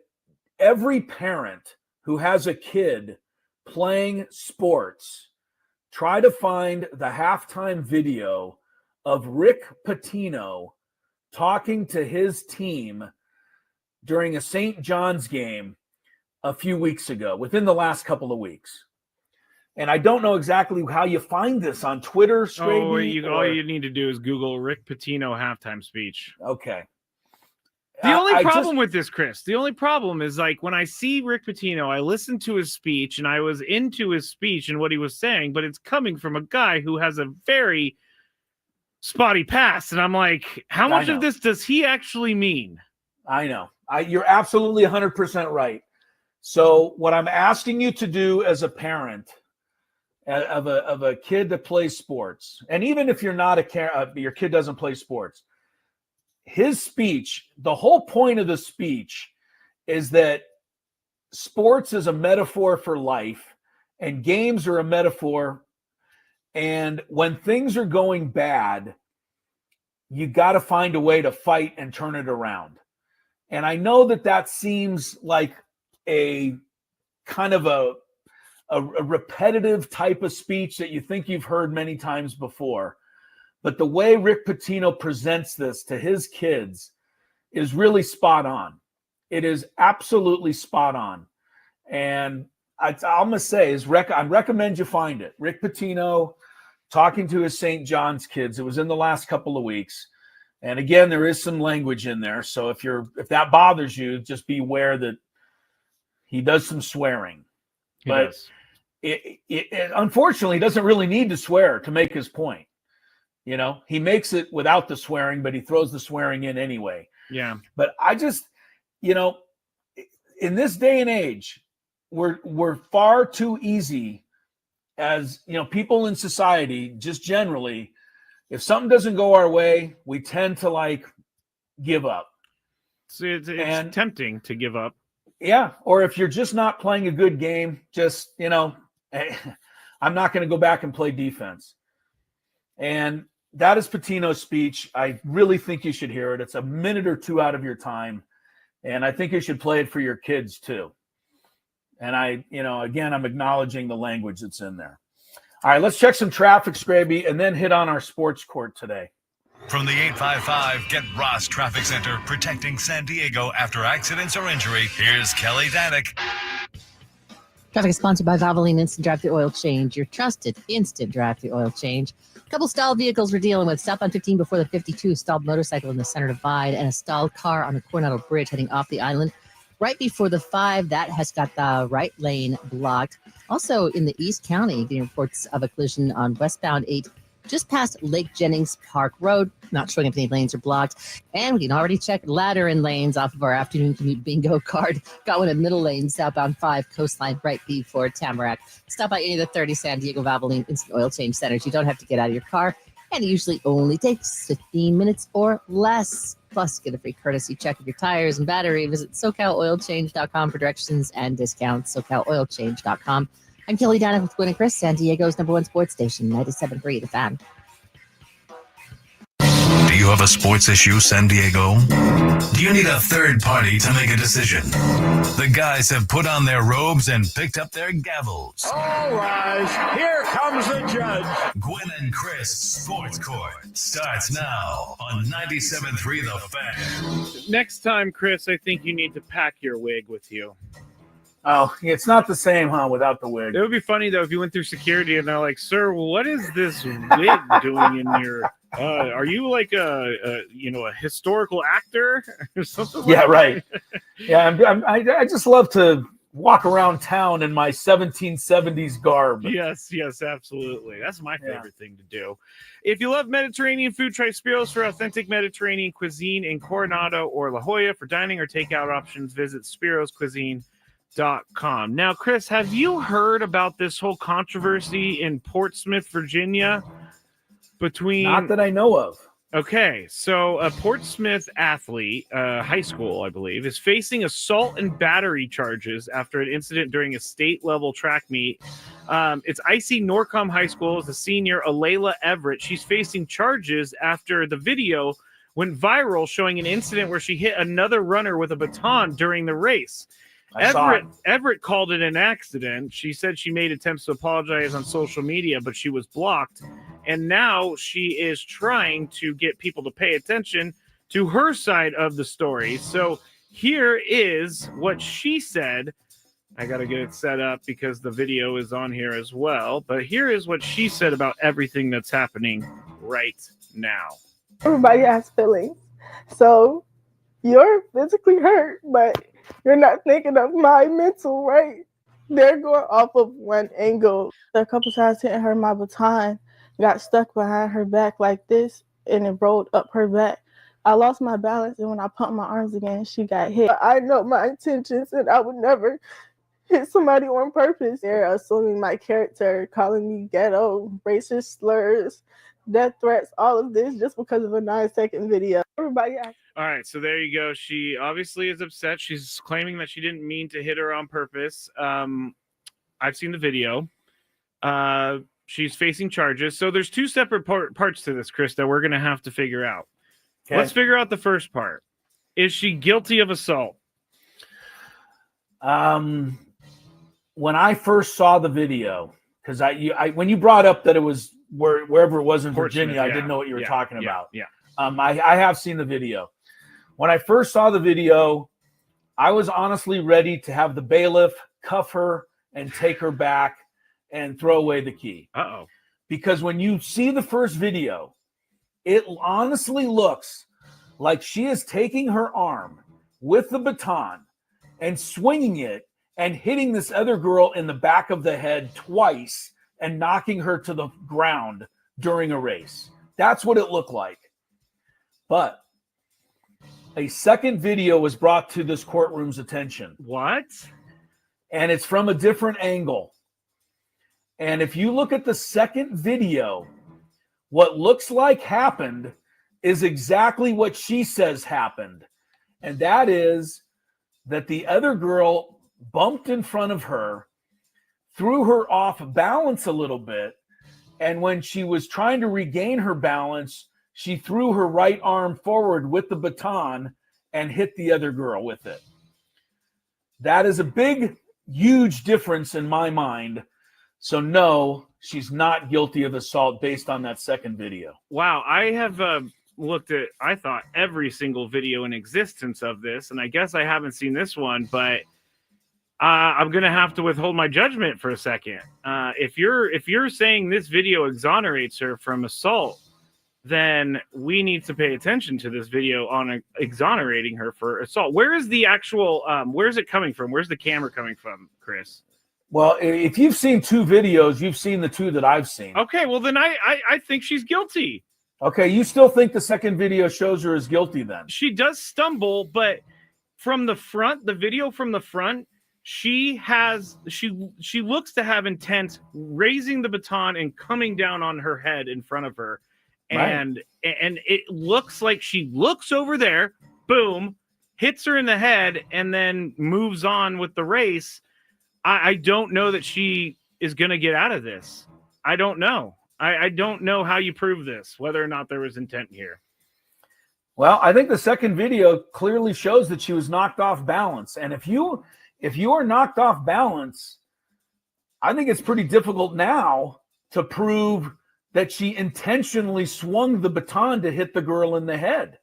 every parent who has a kid playing sports, try to find the halftime video of Rick Pitino talking to his team during a St. John's game a few weeks ago, within the last couple of weeks. And I don't know exactly how you find this on Twitter. All you need to do is Google Rick Pitino halftime speech. Okay. The only problem with this, Chris, is like when I see Rick Pitino, I listen to his speech and I was into his speech and what he was saying, but it's coming from a guy who has a very spotty past. And I'm like, how much of this does he actually mean? I know. You're absolutely 100% right. So what I'm asking you to do as a parent of a kid that plays sports, and even if you're not your kid doesn't play sports, his speech, the whole point of the speech is that sports is a metaphor for life and games are a metaphor. And when things are going bad, you got to find a way to fight and turn it around. And I know that seems like a kind of a repetitive type of speech that you think you've heard many times before. But the way Rick Pitino presents this to his kids is really spot on. It is absolutely spot on. And I'm going to say I recommend you find it. Rick Pitino talking to his St. John's kids. It was in the last couple of weeks. And again, there is some language in there. So if that bothers you, just be aware that he does some swearing. But it unfortunately doesn't really need to swear to make his point. He makes it without the swearing, but he throws the swearing in anyway. Yeah. But I just, in this day and age, we're far too easy as, people in society, just generally, if something doesn't go our way, we tend to give up. So it's tempting to give up. Yeah. Or if you're just not playing a good game, just, I'm not going to go back and play defense. And that is Pitino's speech. I really think you should hear it. It's a minute or two out of your time. And I think you should play it for your kids too. And again, I'm acknowledging the language that's in there. All right, let's check some traffic, Skraby, and then hit on our sports court today. From the 855 Get Ross Traffic Center, protecting San Diego after accidents or injury, here's Kelly Danick. Traffic is sponsored by Valvoline Instant Drive-Thru Oil Change, your trusted instant drive-thru oil change. A couple stalled vehicles we're dealing with. Southbound 15 before the 52, stalled motorcycle in the center divide, and a stalled car on the Coronado Bridge heading off the island. Right before the 5, that has got the right lane blocked. Also in the East County, getting reports of a collision on westbound 8 just past Lake Jennings Park Road. Not showing if any lanes are blocked. And we can already check ladder and lanes off of our afternoon commute bingo card. Got one at middle lane, southbound 5, coastline right before Tamarack. Stop by any of the 30 San Diego Valvoline Instant Oil Change Centers. You don't have to get out of your car, and it usually only takes 15 minutes or less. Plus, get a free courtesy check of your tires and battery. Visit SoCalOilChange.com for directions and discounts. SoCalOilChange.com. I'm Kelly Dana with Gwynn and Chris, San Diego's #1 sports station, 97.3 The Fan. Do you have a sports issue, San Diego? Do you need a third party to make a decision? The guys have put on their robes and picked up their gavels. All rise. Here comes the judge. Gwynn and Chris Sports Court starts now on 97.3 The Fan. Next time, Chris, I think you need to pack your wig with you. Oh, it's not the same, huh, without the wig. It would be funny, though, if you went through security and they're like, sir, what is this wig doing in your... are you like a historical actor or something? Yeah, like right. Yeah, I just love to walk around town in my 1770s garb. Yes, absolutely. That's my favorite thing to do. If you love Mediterranean food, try Spiro's for authentic Mediterranean cuisine in Coronado or La Jolla. For dining or takeout options, visit spiroscuisine.com. Now, Chris, have you heard about this whole controversy in Portsmouth, Virginia? Not that I know of. Okay, so a Portsmouth athlete, high school, I believe, is facing assault and battery charges after an incident during a state-level track meet. It's IC Norcom High School. As a senior, Alayla Everett. She's facing charges after the video went viral showing an incident where she hit another runner with a baton during the race. Everett called it an accident. She said she made attempts to apologize on social media, but she was blocked. And now she is trying to get people to pay attention to her side of the story. So here is what she said. I got to get it set up because the video is on here as well. But here is what she said about everything that's happening right now. Everybody has feelings. So you're physically hurt, but you're not thinking of my mental, right? They're going off of one angle. A couple times hitting her, my baton got stuck behind her back like this, and it rolled up her back. I lost my balance, and when I pumped my arms again, she got hit. I know my intentions, and I would never hit somebody on purpose. They're assuming my character, calling me ghetto, racist slurs, death threats, all of this just because of a 9-second video. Everybody acts. All right, so there you go. She obviously is upset. She's claiming that she didn't mean to hit her on purpose. I've seen the video. She's facing charges. So there's two separate parts to this, Chris, that we're going to have to figure out. Okay. Let's figure out the first part. Is she guilty of assault? When I first saw the video, because when you brought up that it was wherever it was in Virginia, I didn't know what you were talking about. Yeah. I have seen the video. When I first saw the video, I was honestly ready to have the bailiff cuff her and take her back and throw away the key. Uh-oh. Because when you see the first video, it honestly looks like she is taking her arm with the baton and swinging it and hitting this other girl in the back of the head twice and knocking her to the ground during a race. That's what it looked like. But a second video was brought to this courtroom's attention. What? And it's from a different angle. And if you look at the second video, what looks like happened is exactly what she says happened. And that is that the other girl bumped in front of her, threw her off balance a little bit. And when she was trying to regain her balance, she threw her right arm forward with the baton and hit the other girl with it. That is a big, huge difference in my mind. So no, she's not guilty of assault based on that second video. Wow, I have looked at, I thought, every single video in existence of this, and I guess I haven't seen this one, but I'm gonna have to withhold my judgment for a second. If you're saying this video exonerates her from assault, then we need to pay attention to this video on exonerating her for assault. Where is the actual? Where is it coming from? Where's the camera coming from, Chris? Well, if you've seen 2 videos, you've seen the 2 that I've seen. Okay, well then I think she's guilty. Okay, you still think the second video shows her as guilty then? She does stumble, but from the front, the video from the front, she looks to have intent raising the baton and coming down on her head in front of her. And it looks like she looks over there, boom, hits her in the head, and then moves on with the race. I don't know that she is going to get out of this. I don't know. I don't know how you prove this, whether or not there was intent here. Well, I think the second video clearly shows that she was knocked off balance. And if you are knocked off balance, I think it's pretty difficult now to prove that she intentionally swung the baton to hit the girl in the head.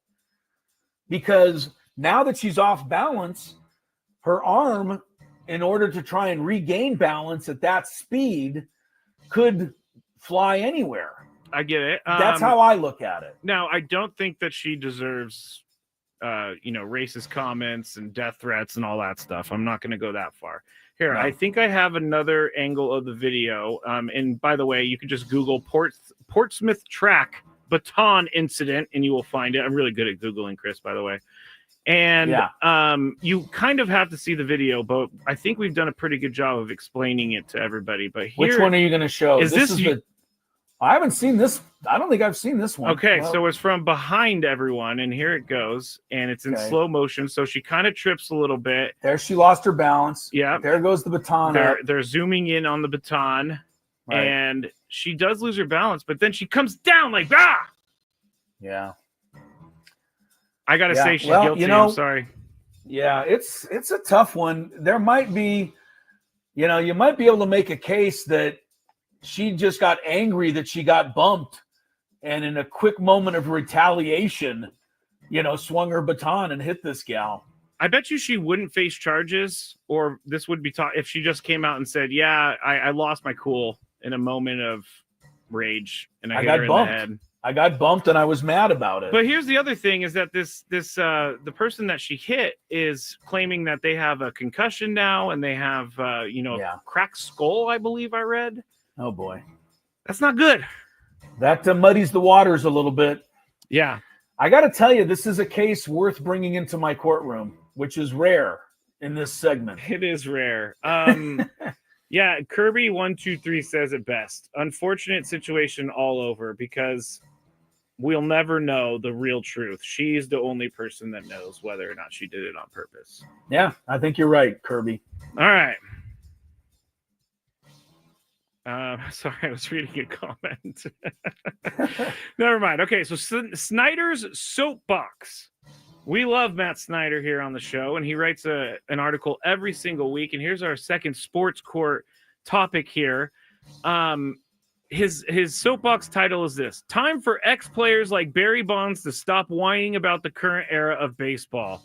Because now that she's off balance, her arm, in order to try and regain balance at that speed, could fly anywhere. I get it. That's how I look at it. Now, I don't think that she deserves, racist comments and death threats and all that stuff. I'm not going to go that far. Here, no. I think I have another angle of the video. And by the way, you can just Google Portsmouth track baton incident, and you will find it. I'm really good at Googling, Chris, by the way. And you kind of have to see the video, but I think we've done a pretty good job of explaining it to everybody. But here, which one are you going to show? Is this I haven't seen this. I don't think I've seen this one. Okay, well, so it's from behind everyone, and here it goes, and it's in slow motion. So she kind of trips a little bit. There, she lost her balance. Yeah, there goes the baton. They're zooming in on the baton, and she does lose her balance, but then she comes down like Yeah. I gotta say she's guilty. I'm sorry. Yeah, it's a tough one. There might be, you might be able to make a case that she just got angry that she got bumped, and in a quick moment of retaliation, swung her baton and hit this gal. I bet you she wouldn't face charges, or this would be taught if she just came out and said, "Yeah, I lost my cool in a moment of rage, and I hit her in the head. I got bumped and I was mad about it." But here's the other thing: is that the person that she hit is claiming that they have a concussion now, and they have cracked skull. I believe I read. Oh boy, that's not good. That muddies the waters a little bit. Yeah, I got to tell you, this is a case worth bringing into my courtroom, which is rare in this segment. It is rare. Yeah, Kirby123 says it best. Unfortunate situation all over, because we'll never know the real truth. She's the only person that knows whether or not she did it on purpose. Yeah, I think you're right, Kirby. All right. Sorry, I was reading a comment. Never mind. Okay, so Snyder's soapbox. We love Matt Snyder here on the show, and he writes an article every single week. And here's our second sports court topic here. His soapbox title is this: time for ex-players like Barry Bonds to stop whining about the current era of baseball.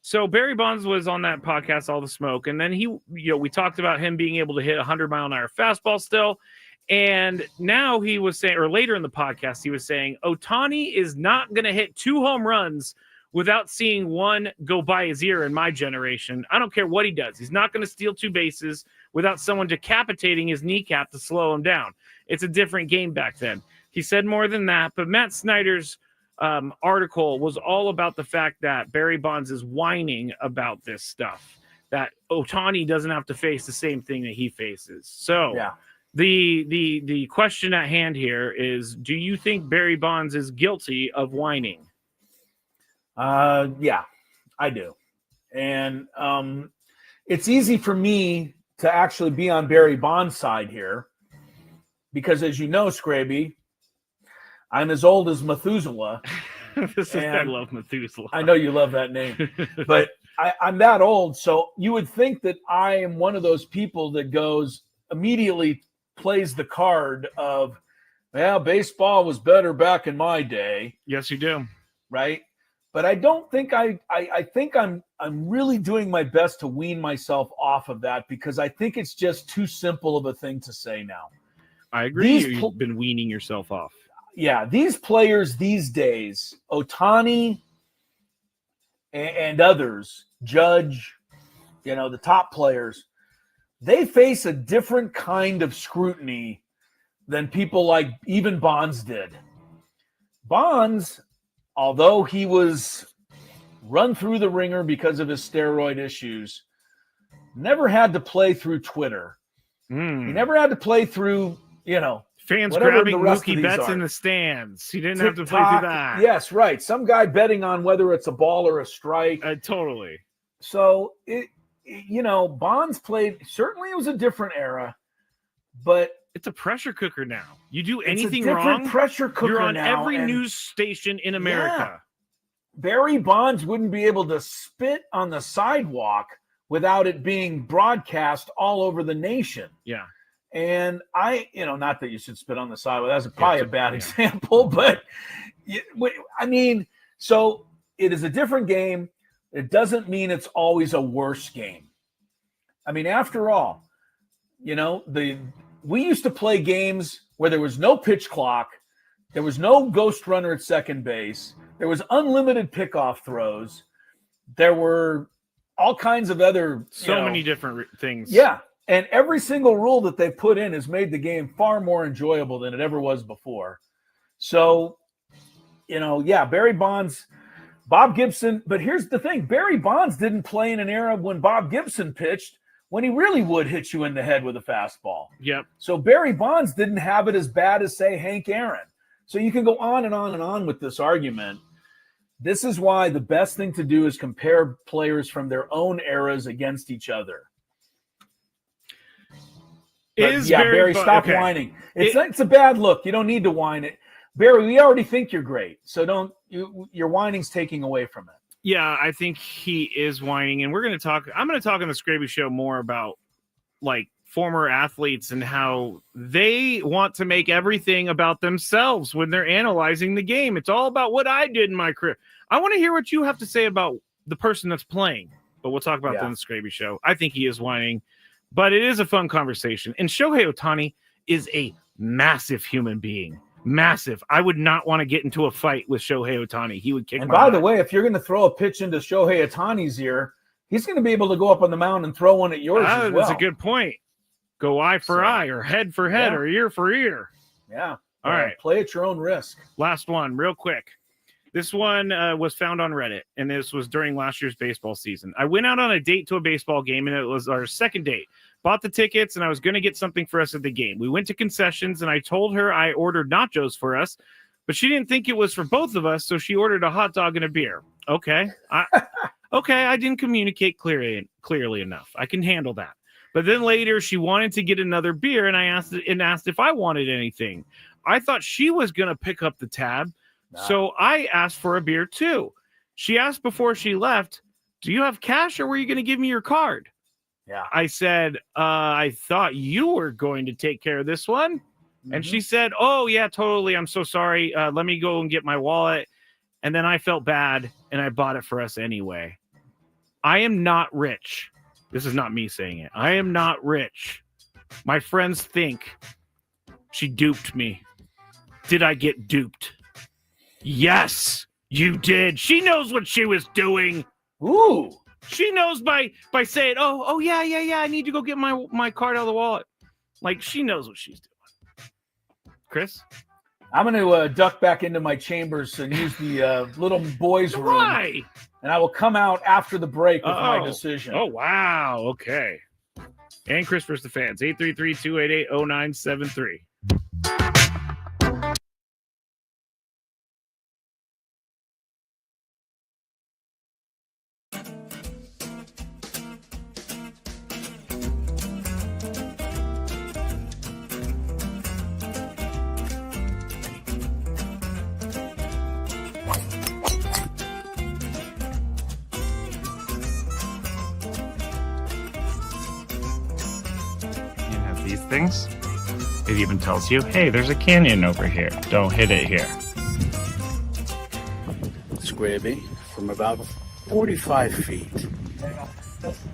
So Barry Bonds was on that podcast, All the Smoke, and then we talked about him being able to hit 100-mile-an-hour fastball still. And now he was saying, or later in the podcast, he was saying, Ohtani is not going to hit 2 home runs without seeing one go by his ear in my generation. I don't care what he does. He's not going to steal 2 bases without someone decapitating his kneecap to slow him down. It's a different game back then. He said more than that, but Matt Snyder's article was all about the fact that Barry Bonds is whining about this stuff, that Ohtani doesn't have to face the same thing that he faces. So the question at hand here is, do you think Barry Bonds is guilty of whining? Yeah, I do. And it's easy for me to actually be on Barry Bonds' side here, because as you know, Skraby, I'm as old as Methuselah. I love Methuselah. I know you love that name, but I'm that old. So you would think that I am one of those people that immediately plays the card of, well, baseball was better back in my day. Yes, you do. Right. But I don't think I think I'm I'm really doing my best to wean myself off of that because I think it's just too simple of a thing to say now. I agree. You've been weaning yourself off. Yeah, these players these days, Ohtani and others, Judge, the top players, they face a different kind of scrutiny than people like even Bonds did. Bonds, although he was run through the ringer because of his steroid issues, never had to play through Twitter. He never had to play through, fans grabbing Mookie Betts in the stands. He didn't have to play through that. Yes, right. Some guy betting on whether it's a ball or a strike. Totally. So, Bonds played, certainly it was a different era, but it's a pressure cooker now. You do anything it's a different wrong, pressure cooker you're on now, every news station in America. Yeah. Barry Bonds wouldn't be able to spit on the sidewalk without it being broadcast all over the nation. Yeah. And not that you should spit on the sidewalk. That's probably a bad example, but so it is a different game. It doesn't mean it's always a worse game. After all, we used to play games where there was no pitch clock, there was no ghost runner at second base, there was unlimited pickoff throws, there were all kinds of other many different things. Yeah. And every single rule that they put in has made the game far more enjoyable than it ever was before. So, Barry Bonds, Bob Gibson. But here's the thing. Barry Bonds didn't play in an era when Bob Gibson pitched, when he really would hit you in the head with a fastball. Yep. So Barry Bonds didn't have it as bad as, say, Hank Aaron. So you can go on and on and on with this argument. This is why the best thing to do is compare players from their own eras against each other. Barry, stop whining. It's a bad look. You don't need to whine it. Barry, we already think you're great. So your whining's taking away from it. Yeah, I think he is whining. And I'm going to talk on the Skraby show more about former athletes and how they want to make everything about themselves when they're analyzing the game. It's all about what I did in my career. I want to hear what you have to say about the person that's playing, but we'll talk about that in the Skraby show. I think he is whining, but it is a fun conversation. And Shohei Ohtani is a massive human being. Massive. I would not want to get into a fight with Shohei Ohtani. He would kick my butt. And by the way, if you're going to throw a pitch into Shohei Ohtani's ear, he's going to be able to go up on the mound and throw one at yours as well. That's a good point. Go eye for eye or head for head or ear for ear. Yeah. All right. Play at your own risk. Last one, real quick. This one was found on Reddit, and this was during last year's baseball season. I went out on a date to a baseball game, and it was our second date. Bought the tickets, and I was going to get something for us at the game. We went to concessions, and I told her I ordered nachos for us, but she didn't think it was for both of us, so she ordered a hot dog and a beer. Okay. I didn't communicate clearly enough. I can handle that. But then later, she wanted to get another beer, and I asked if I wanted anything. I thought she was going to pick up the tab, so I asked for a beer too. She asked before she left, "Do you have cash, or were you going to give me your card?" Yeah. I said, "I thought you were going to take care of this one." Mm-hmm. And she said, "Oh, yeah, totally. I'm so sorry. Let me go and get my wallet." And then I felt bad, and I bought it for us anyway. I am not rich. This is not me saying it. I am not rich. My friends think she duped me. Did I get duped? Yes, you did. She knows what she was doing. Ooh. She knows by saying, oh, yeah, I need to go get my card out of the wallet. She knows what she's doing. Chris? I'm going to duck back into my chambers and use the little boys' room. Why? And I will come out after the break with my decision. Oh, wow. Okay. And Chris versus the fans. 833-288-0973. Things. It even tells you, hey, there's a canyon over here. Don't hit it here. Skraby, from about 45 feet.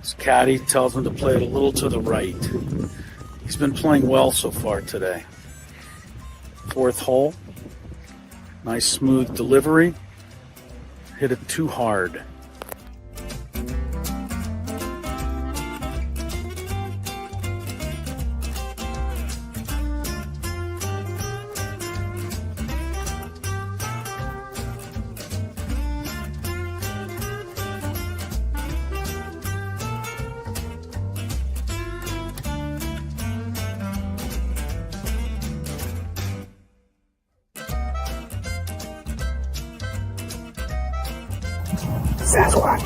His caddy tells him to play it a little to the right. He's been playing well so far today. Fourth hole. Nice smooth delivery. Hit it too hard. Sasquatch.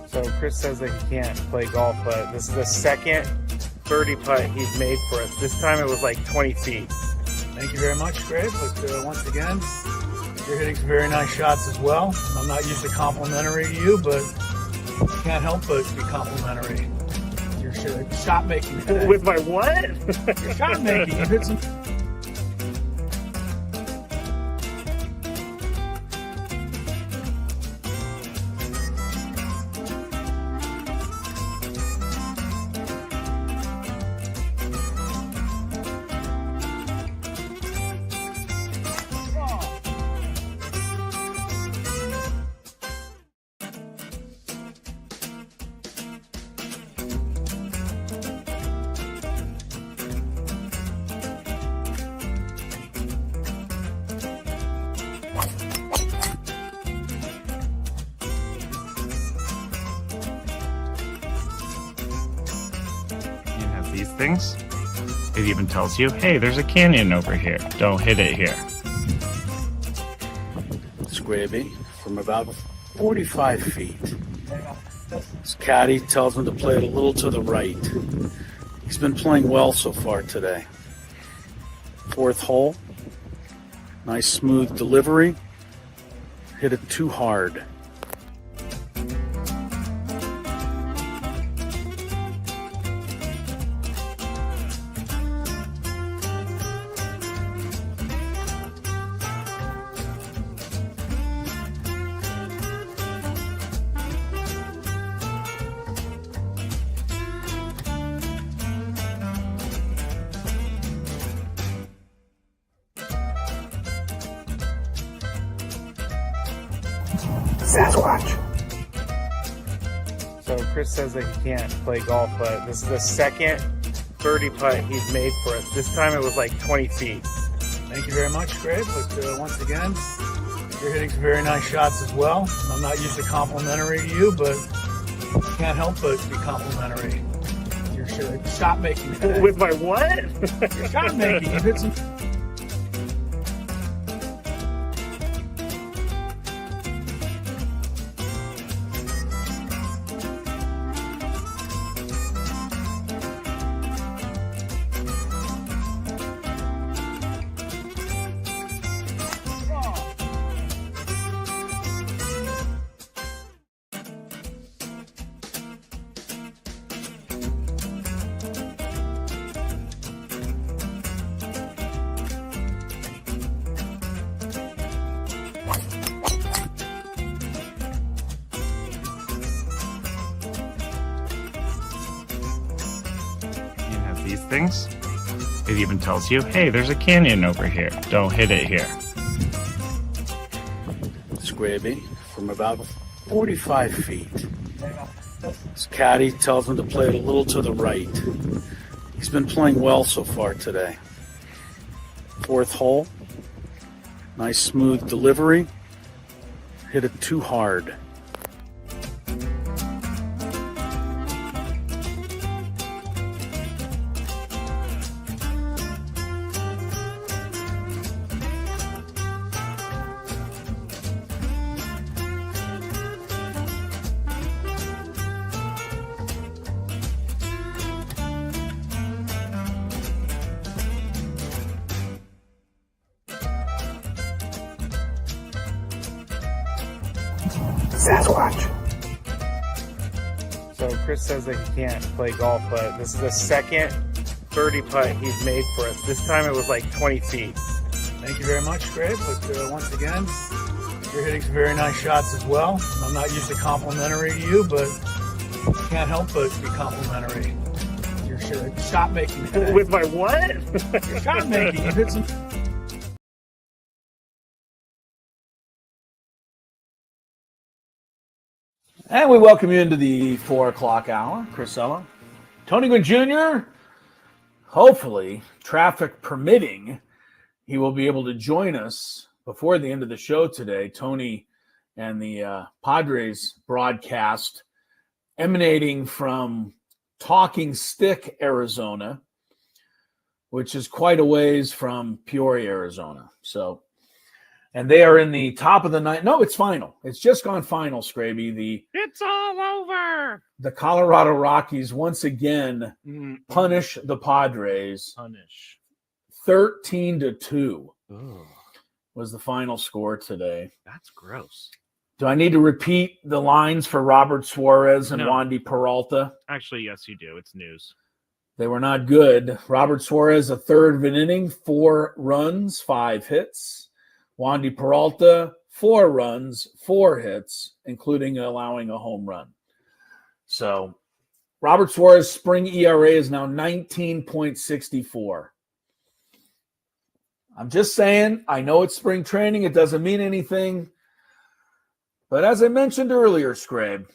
So Chris says that he can't play golf, but this is the second birdie putt he's made for us. This time it was like 20 feet. Thank you very much, Greg. But once again, you're hitting some very nice shots as well. I'm not usually complimentary to you, but can't help but be complimentary. Your shot making today. With my what? Your shot making. You hit some. These things. It even tells you, hey, there's a canyon over here. Don't hit it here. Skraby from about 45 feet. His caddy tells him to play it a little to the right. He's been playing well so far today. Fourth hole. Nice smooth delivery. Hit it too hard. Sasquatch. So Chris says that he can't play golf, but this is the second birdie putt he's made for us. This time it was like 20 feet. Thank you very much, Greg. But once again, you're hitting some very nice shots as well. I'm not usually complimentary to you, but can't help but be complimentary. Your shot making today. With my what? Your shot making. You hit some. These things. It even tells you, hey, there's a canyon over here. Don't hit it here. Skraby from about 45 feet. His caddy tells him to play it a little to the right. He's been playing well so far today. Fourth hole. Nice smooth delivery. Hit it too hard. Sasquatch. So Chris says that he can't play golf, but this is the second birdie putt he's made for us. This time it was like 20 feet. Thank you very much, Greg. But once again, You're hitting some very nice shots as well. I'm not usually complimentary to you, but I can't help but be complimentary. Your shot making. With my what? Your shot making. You hit some. And we welcome you into the 4 o'clock hour. Chris Ella, Tony Gwynn Jr. Hopefully, traffic permitting, he will be able to join us before the end of the show today. Tony and the Padres broadcast emanating from Talking Stick, Arizona, which is quite a ways from Peoria, Arizona. So, and they are in the top of the night. No, it's final. It's just gone final, Skraby. It's all over. The Colorado Rockies once again punish the Padres. 13-2 was the final score today. That's gross. Do I need to repeat the lines for Robert Suarez and Wandy Peralta? Actually, yes, you do. It's news. They were not good. Robert Suarez, a third of an inning, 4 runs, 5 hits. Wandy Peralta, 4 runs, 4 hits, including allowing a home run. So Robert Suarez' spring ERA is now 19.64. I'm just saying, I know it's spring training. It doesn't mean anything. But as I mentioned earlier, Scrabe,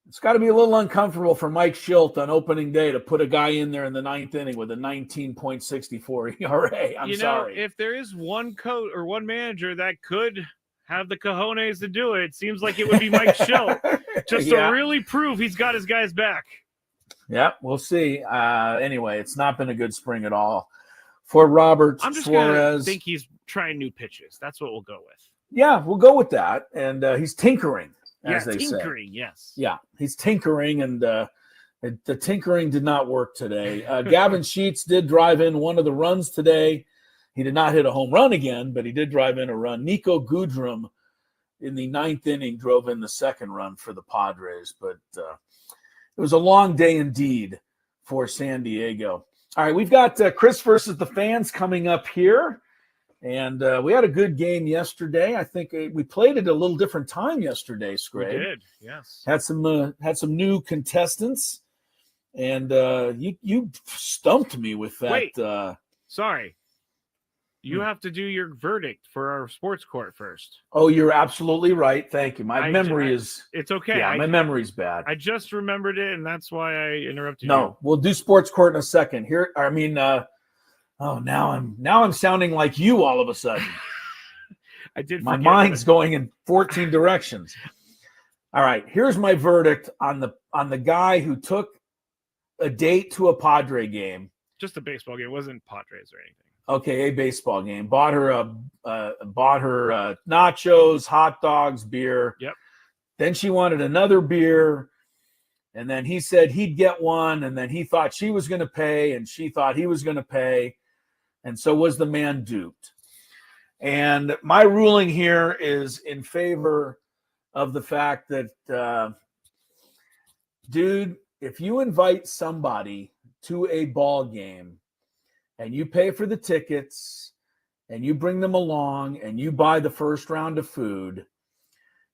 it's got to be a little uncomfortable for Mike Schilt on opening day to put a guy in there in the 9th inning with a 19.64 ERA. I'm sorry. If there is one coach or one manager that could have the cojones to do it, it seems like it would be Mike Schilt, just to really prove he's got his guys back. Yeah, we'll see. Anyway, it's not been a good spring at all for Robert I'm just Suarez. I think he's trying new pitches. That's what we'll go with. Yeah, we'll go with that. And he's tinkering, as they tinkering, say. Yes. Yeah, he's tinkering, and the tinkering did not work today. Gavin Sheets did drive in one of the runs today. He did not hit a home run again, but he did drive in a run. Nico Goodrum in the 9th inning drove in the second run for the Padres, but it was a long day indeed for San Diego. All right, we've got Chris versus the fans coming up here. And we had a good game yesterday. I think we played at a little different time yesterday, Scrape. We did, yes. Had some new contestants, and you stumped me with that. Wait, sorry. You have to do your verdict for our sports court first. Oh, you're absolutely right. Thank you. My memory is... It's okay. Yeah, my memory's bad. I just remembered it, and that's why I interrupted you. No, we'll do sports court in a second. Here, I mean... Oh, now I'm sounding like you all of a sudden. I did. My mind's going in 14 directions. All right, here's my verdict on the guy who took a date to a Padre game. Just a baseball game. It wasn't Padres or anything. Okay, a baseball game. Bought her nachos, hot dogs, beer. Yep. Then she wanted another beer. And then he said he'd get one. And then he thought she was going to pay, and she thought he was going to pay. And so was the man duped. And my ruling here is in favor of the fact that, dude, if you invite somebody to a ball game and you pay for the tickets and you bring them along and you buy the first round of food,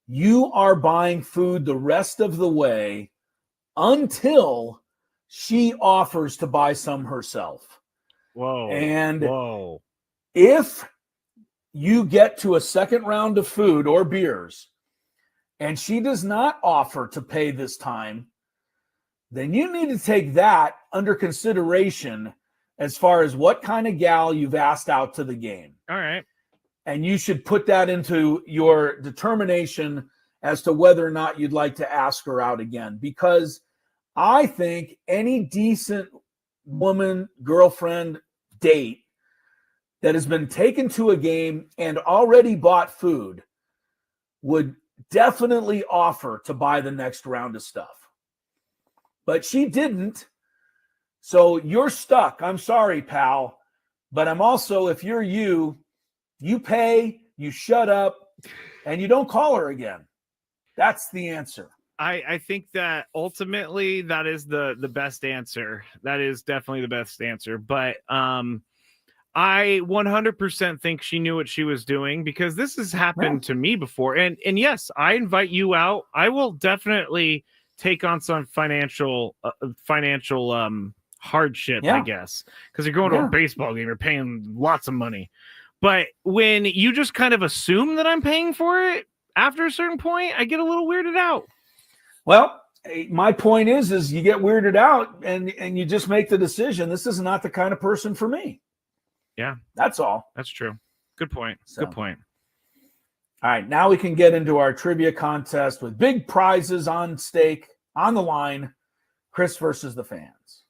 you are buying food the rest of the way until she offers to buy some herself. Whoa. And if you get to a second round of food or beers and she does not offer to pay this time, then you need to take that under consideration as far as what kind of gal you've asked out to the game. All right. And you should put that into your determination as to whether or not you'd like to ask her out again. Because I think any decent woman, girlfriend, date that has been taken to a game and already bought food would definitely offer to buy the next round of stuff. But she didn't. So you're stuck. I'm sorry, pal. But I'm also, if you're you pay, you shut up, and you don't call her again. That's the answer. I think that ultimately that is the best answer. That is definitely the best answer. But I 100% think she knew what she was doing because this has happened to me before. And yes, I invite you out. I will definitely take on some financial hardship, I guess, because you're going to a baseball game, you're paying lots of money. But when you just kind of assume that I'm paying for it, after a certain point, I get a little weirded out. Well, my point is you get weirded out and you just make the decision. This is not the kind of person for me. Yeah. That's all. That's true. Good point. Good point. All right. Now we can get into our trivia contest with big prizes on stake, on the line. Chris versus the fans.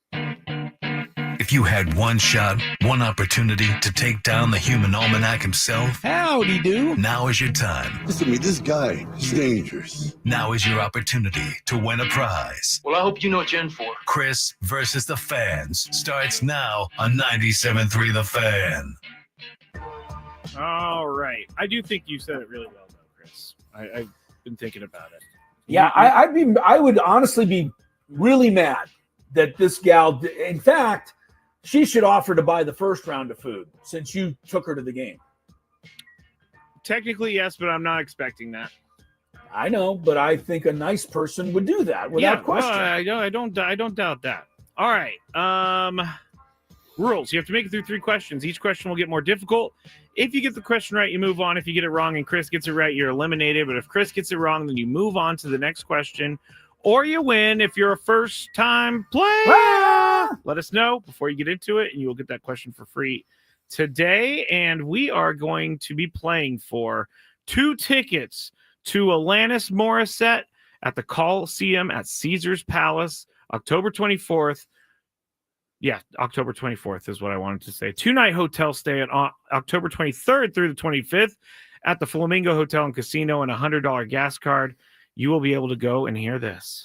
If you had one shot, one opportunity to take down the human almanac himself, howdy do. Now is your time. Listen to me, this guy is dangerous. Now is your opportunity to win a prize. Well, I hope you know what you're in for. Chris versus the fans starts now on 97.3 The Fan. All right. I do think you said it really well, though, Chris. I've been thinking about it. Yeah, I would honestly be really mad that this gal, in fact, she should offer to buy the first round of food since you took her to the game. Technically, yes, but I'm not expecting that. I know, but I think a nice person would do that without question. Well, I don't doubt that. All right. Rules. You have to make it through 3 questions. Each question will get more difficult. If you get the question right, you move on. If you get it wrong and Chris gets it right, you're eliminated. But if Chris gets it wrong, then you move on to the next question. Or you win if you're a first-time player. Let us know before you get into it, and you will get that question for free today. And we are going to be playing for 2 tickets to Alanis Morissette at the Coliseum at Caesar's Palace, October 24th. Yeah, October 24th is what I wanted to say. 2-night hotel stay on October 23rd through the 25th at the Flamingo Hotel and Casino and a $100 gas card. You will be able to go and hear this.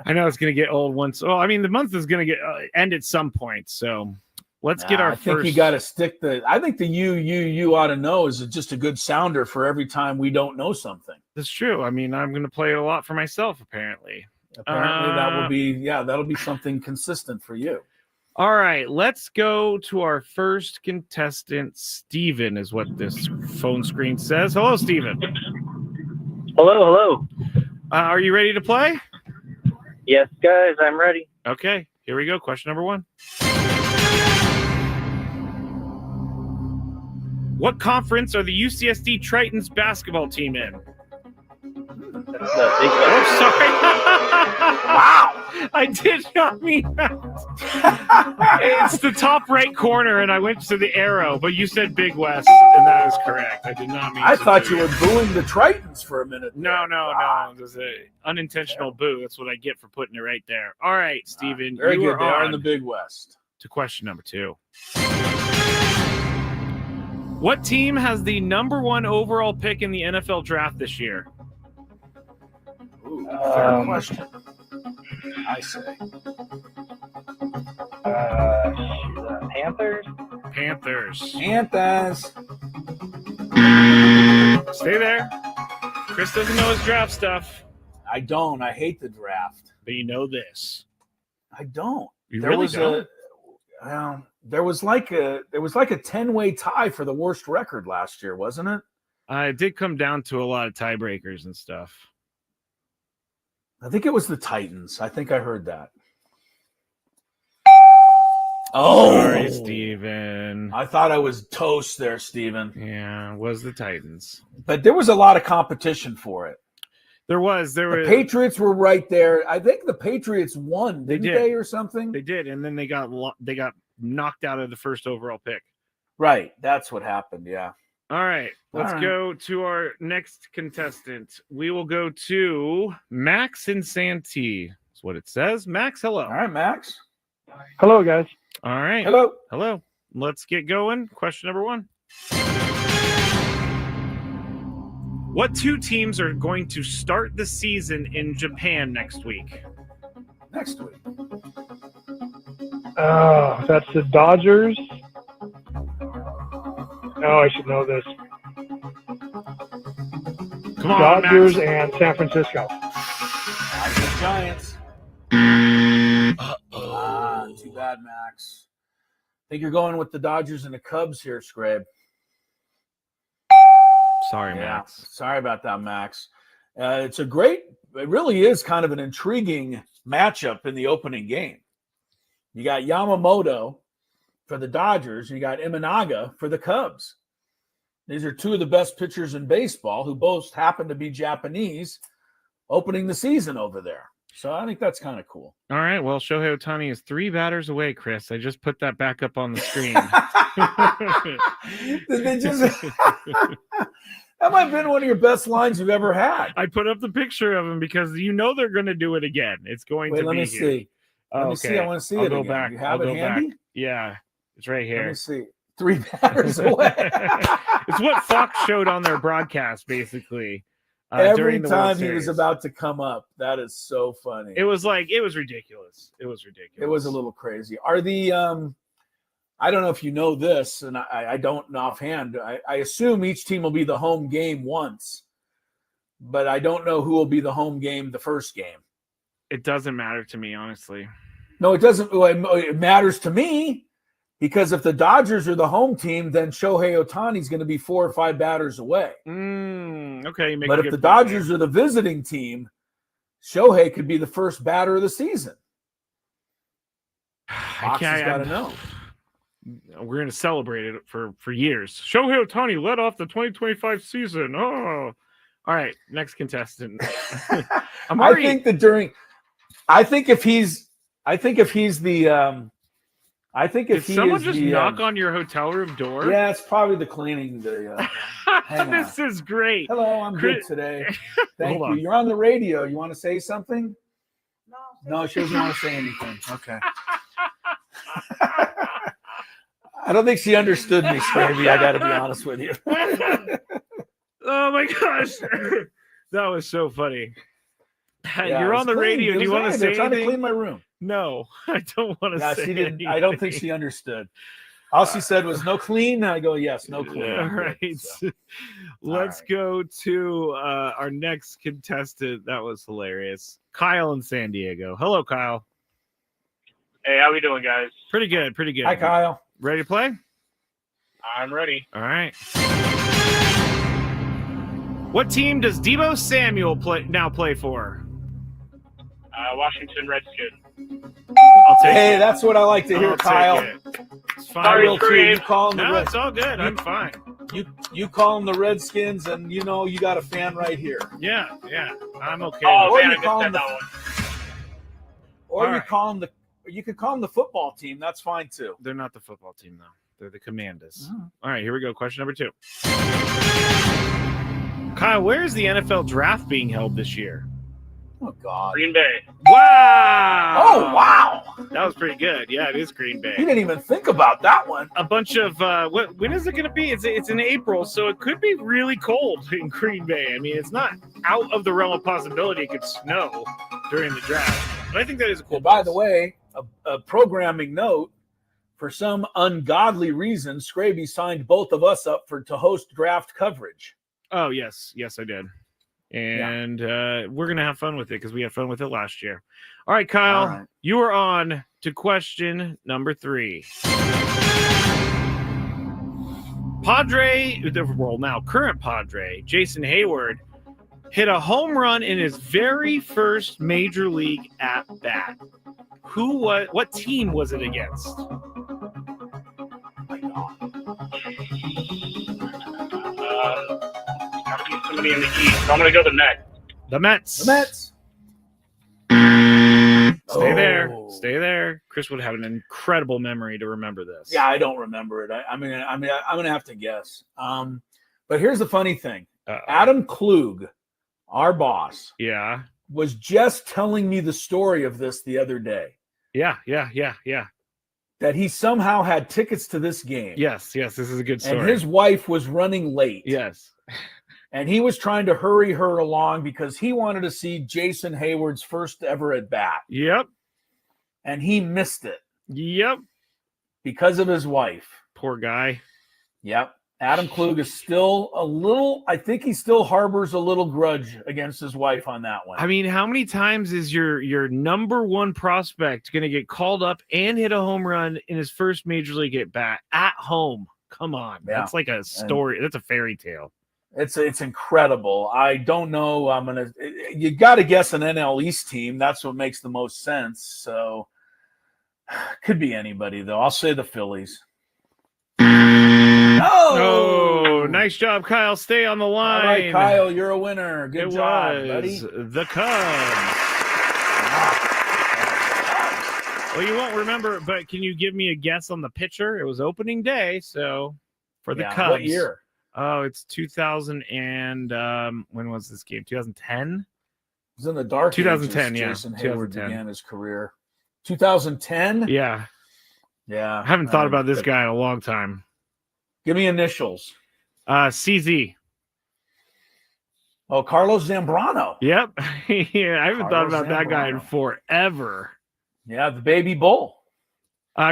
I know it's going to get old once. Well, I mean, the month is going to end at some point. So let's get our I think first. you got to stick I think the you ought to know is just a good sounder for every time we don't know something. That's true. I mean, I'm going to play it a lot for myself, apparently. Apparently that'll be something consistent for you. All right, let's go to our first contestant. Steven is what this phone screen says. Hello, Steven. Hello. Are you ready to play? Yes, guys, I'm ready. Okay, here we go. Question number 1. What conference are the UCSD Tritons basketball team in? Oh, sorry. Wow. I did not mean that. It's the top right corner, and I went to the arrow, but you said Big West, and that is correct. I did not mean I thought you were booing the Tritons for a minute. No. It was an unintentional boo. That's what I get for putting it right there. All right, Steven. Very you good. They are are on in the Big West. to question number 2. What team has the number 1 overall pick in the NFL draft this year? Ooh, fair question. I say. Panthers. Stay there. Chris doesn't know his draft stuff. I don't. I hate the draft. But you know this. I don't. You really don't? There was like a 10-way tie for the worst record last year, wasn't it? It did come down to a lot of tiebreakers and stuff. I think it was the Titans. I think I heard that. Oh, sorry, Steven. I thought I was toast there, Steven. Yeah, it was the Titans. But there was a lot of competition for it. The Patriots were right there. I think the Patriots won, didn't they, or something? They did, and then they got knocked out of the first overall pick. Right, that's what happened, yeah. All right, let's go to our next contestant. We will go to Max in Santee. That's what it says. Max, hello. All right, Max. Hello, guys. All right. Hello. Let's get going. Question number 1. What 2 teams are going to start the season in Japan next week? Next week. That's the Dodgers. Oh, I should know this. Come on, Dodgers Max. and San Francisco. The Giants. Too bad. think you're going with the Dodgers and the Cubs here, Skrabe. Sorry, Max. Sorry about that, Max. It really is kind of an intriguing matchup in the opening game. You got Yamamoto for the Dodgers. You got Imanaga for the Cubs. These are two of the best pitchers in baseball who both happen to be Japanese opening the season over there. So I think that's kind of cool. All right. Well, Shohei Ohtani is 3 batters away, Chris. I just put that back up on the screen. Did they just... That might have been one of your best lines you've ever had. I put up the picture of him because they're going to do it again. It's going to be let me here. See. Let me see. I want to see it go again. Back. You have it handy? Back. Yeah, it's right here. Let me see. 3 batters away. It's what Fox showed on their broadcast, basically. Every time he was about to come up. That is so funny. It was ridiculous. It was a little crazy. Are the I don't know if you know this, and I don't know offhand. I assume each team will be the home game once, but I don't know who will be the home game the first game. It doesn't matter to me, honestly. No, it doesn't. It matters to me because if the Dodgers are the home team, then Shohei Ohtani is going to be 4 or 5 batters away. Okay, but if the Dodgers are the visiting team, Shohei could be the first batter of the season. Fox has got to know. We're going to celebrate it for years. Shohei Ohtani led off the 2025 season. Oh, all right. Next contestant. I think if he's someone just knock on your hotel room door? Yeah, it's probably the cleaning. This is great. Hello, I'm good today. Thank you. You're on the radio. You want to say something? No, she doesn't want to say anything. Okay. I don't think she understood me, Skraby. I got to be honest with you. Oh my gosh, that was so funny. Yeah, you're on the radio. Do you want to say anything? Trying to clean my room. No, I don't want to say anything. I don't think she understood. All she said was no clean. I go, yes, no clean. All right. So. Let's go to our next contestant. That was hilarious. Kyle in San Diego. Hello, Kyle. Hey, how we doing, guys? Pretty good. Pretty good. Hi, Kyle. Ready to play? I'm ready. All right. What team does Deebo Samuel play for? Washington Redskins. I'll take it. Hey, that's what I like to hear, Kyle. It's fine. Sorry, It's all good. I'm fine. You call them the Redskins, and you got a fan right here. Yeah. I'm okay. Oh, man, you call them that one. You could call them the football team. That's fine too. They're not the football team though. They're the Commanders. Oh. All right, here we go. Question number 2. Kyle, where is the NFL draft being held this year? Oh God, Green Bay. Wow! Oh wow, that was pretty good. Yeah, it is Green Bay. You didn't even think about that one. A bunch of when is it going to be? It's in April, so it could be really cold in Green Bay. I mean, it's not out of the realm of possibility it could snow during the draft. But I think that is a cool. By the way, a programming note: for some ungodly reason, Skraby signed both of us up to host draft coverage. Oh yes, I did. And we're going to have fun with it because we had fun with it last year. All right, Kyle, you are on to question number 3. Current Padre, Jason Hayward, hit a home run in his very first major league at bat. What team was it against? Somebody in the East. I'm going to go the Mets. The Mets. Stay there. Chris would have an incredible memory to remember this. Yeah, I don't remember it. I'm going to have to guess. But here's the funny thing. Adam Klug, our boss, was just telling me the story of this the other day. Yeah. That he somehow had tickets to this game. Yes, this is a good story. And his wife was running late. Yes. And he was trying to hurry her along because he wanted to see Jason Hayward's first ever at bat. Yep. And he missed it. Yep. Because of his wife. Poor guy. Yep. Adam Klug is still I think he still harbors a little grudge against his wife on that one. I mean, how many times is your number one prospect going to get called up and hit a home run in his first major league at bat at home? Come on. Yeah. That's like a story. That's a fairy tale. It's incredible. I don't know. You got to guess an NL East team. That's what makes the most sense. So could be anybody though. I'll say the Phillies. Oh, nice job, Kyle. Stay on the line. All right, Kyle, you're a winner. Good job, buddy. The Cubs. Well, you won't remember, but can you give me a guess on the pitcher? It was opening day, so for the Cubs. What year? Oh, it's 2000 and when was this game? 2010? It was in the dark 2010, ages. yeah. Jason Hayward began his career. 2010? Yeah. Yeah. I haven't thought about this guy in a long time. Give me initials. CZ. Oh, Carlos Zambrano. Yep. Yeah, I haven't thought about that guy in Zambrano. forever. Yeah, the baby bull.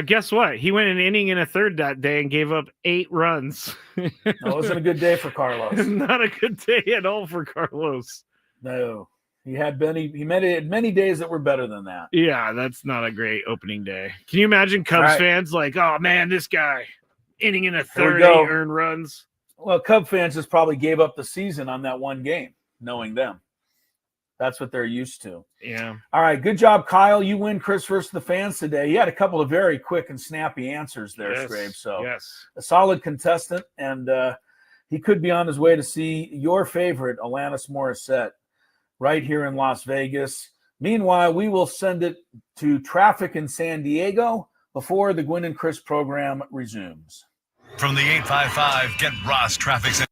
Guess what? He went an inning and a third that day and gave up 8 runs. That wasn't a good day for Carlos. Not a good day at all for Carlos. No. He had many days that were better than that. Yeah, that's not a great opening day. Can you imagine Cubs fans like, oh man, this guy inning in a third, 8 earned runs? Well, Cub fans just probably gave up the season on that one game, knowing them. That's what they're used to. Yeah. All right. Good job, Kyle. You win Chris versus the fans today. You had a couple of very quick and snappy answers there, Skrabe. So a solid contestant, and he could be on his way to see your favorite, Alanis Morissette, right here in Las Vegas. Meanwhile, we will send it to traffic in San Diego before the Gwynn and Chris program resumes. From the 855, get Ross Traffic's.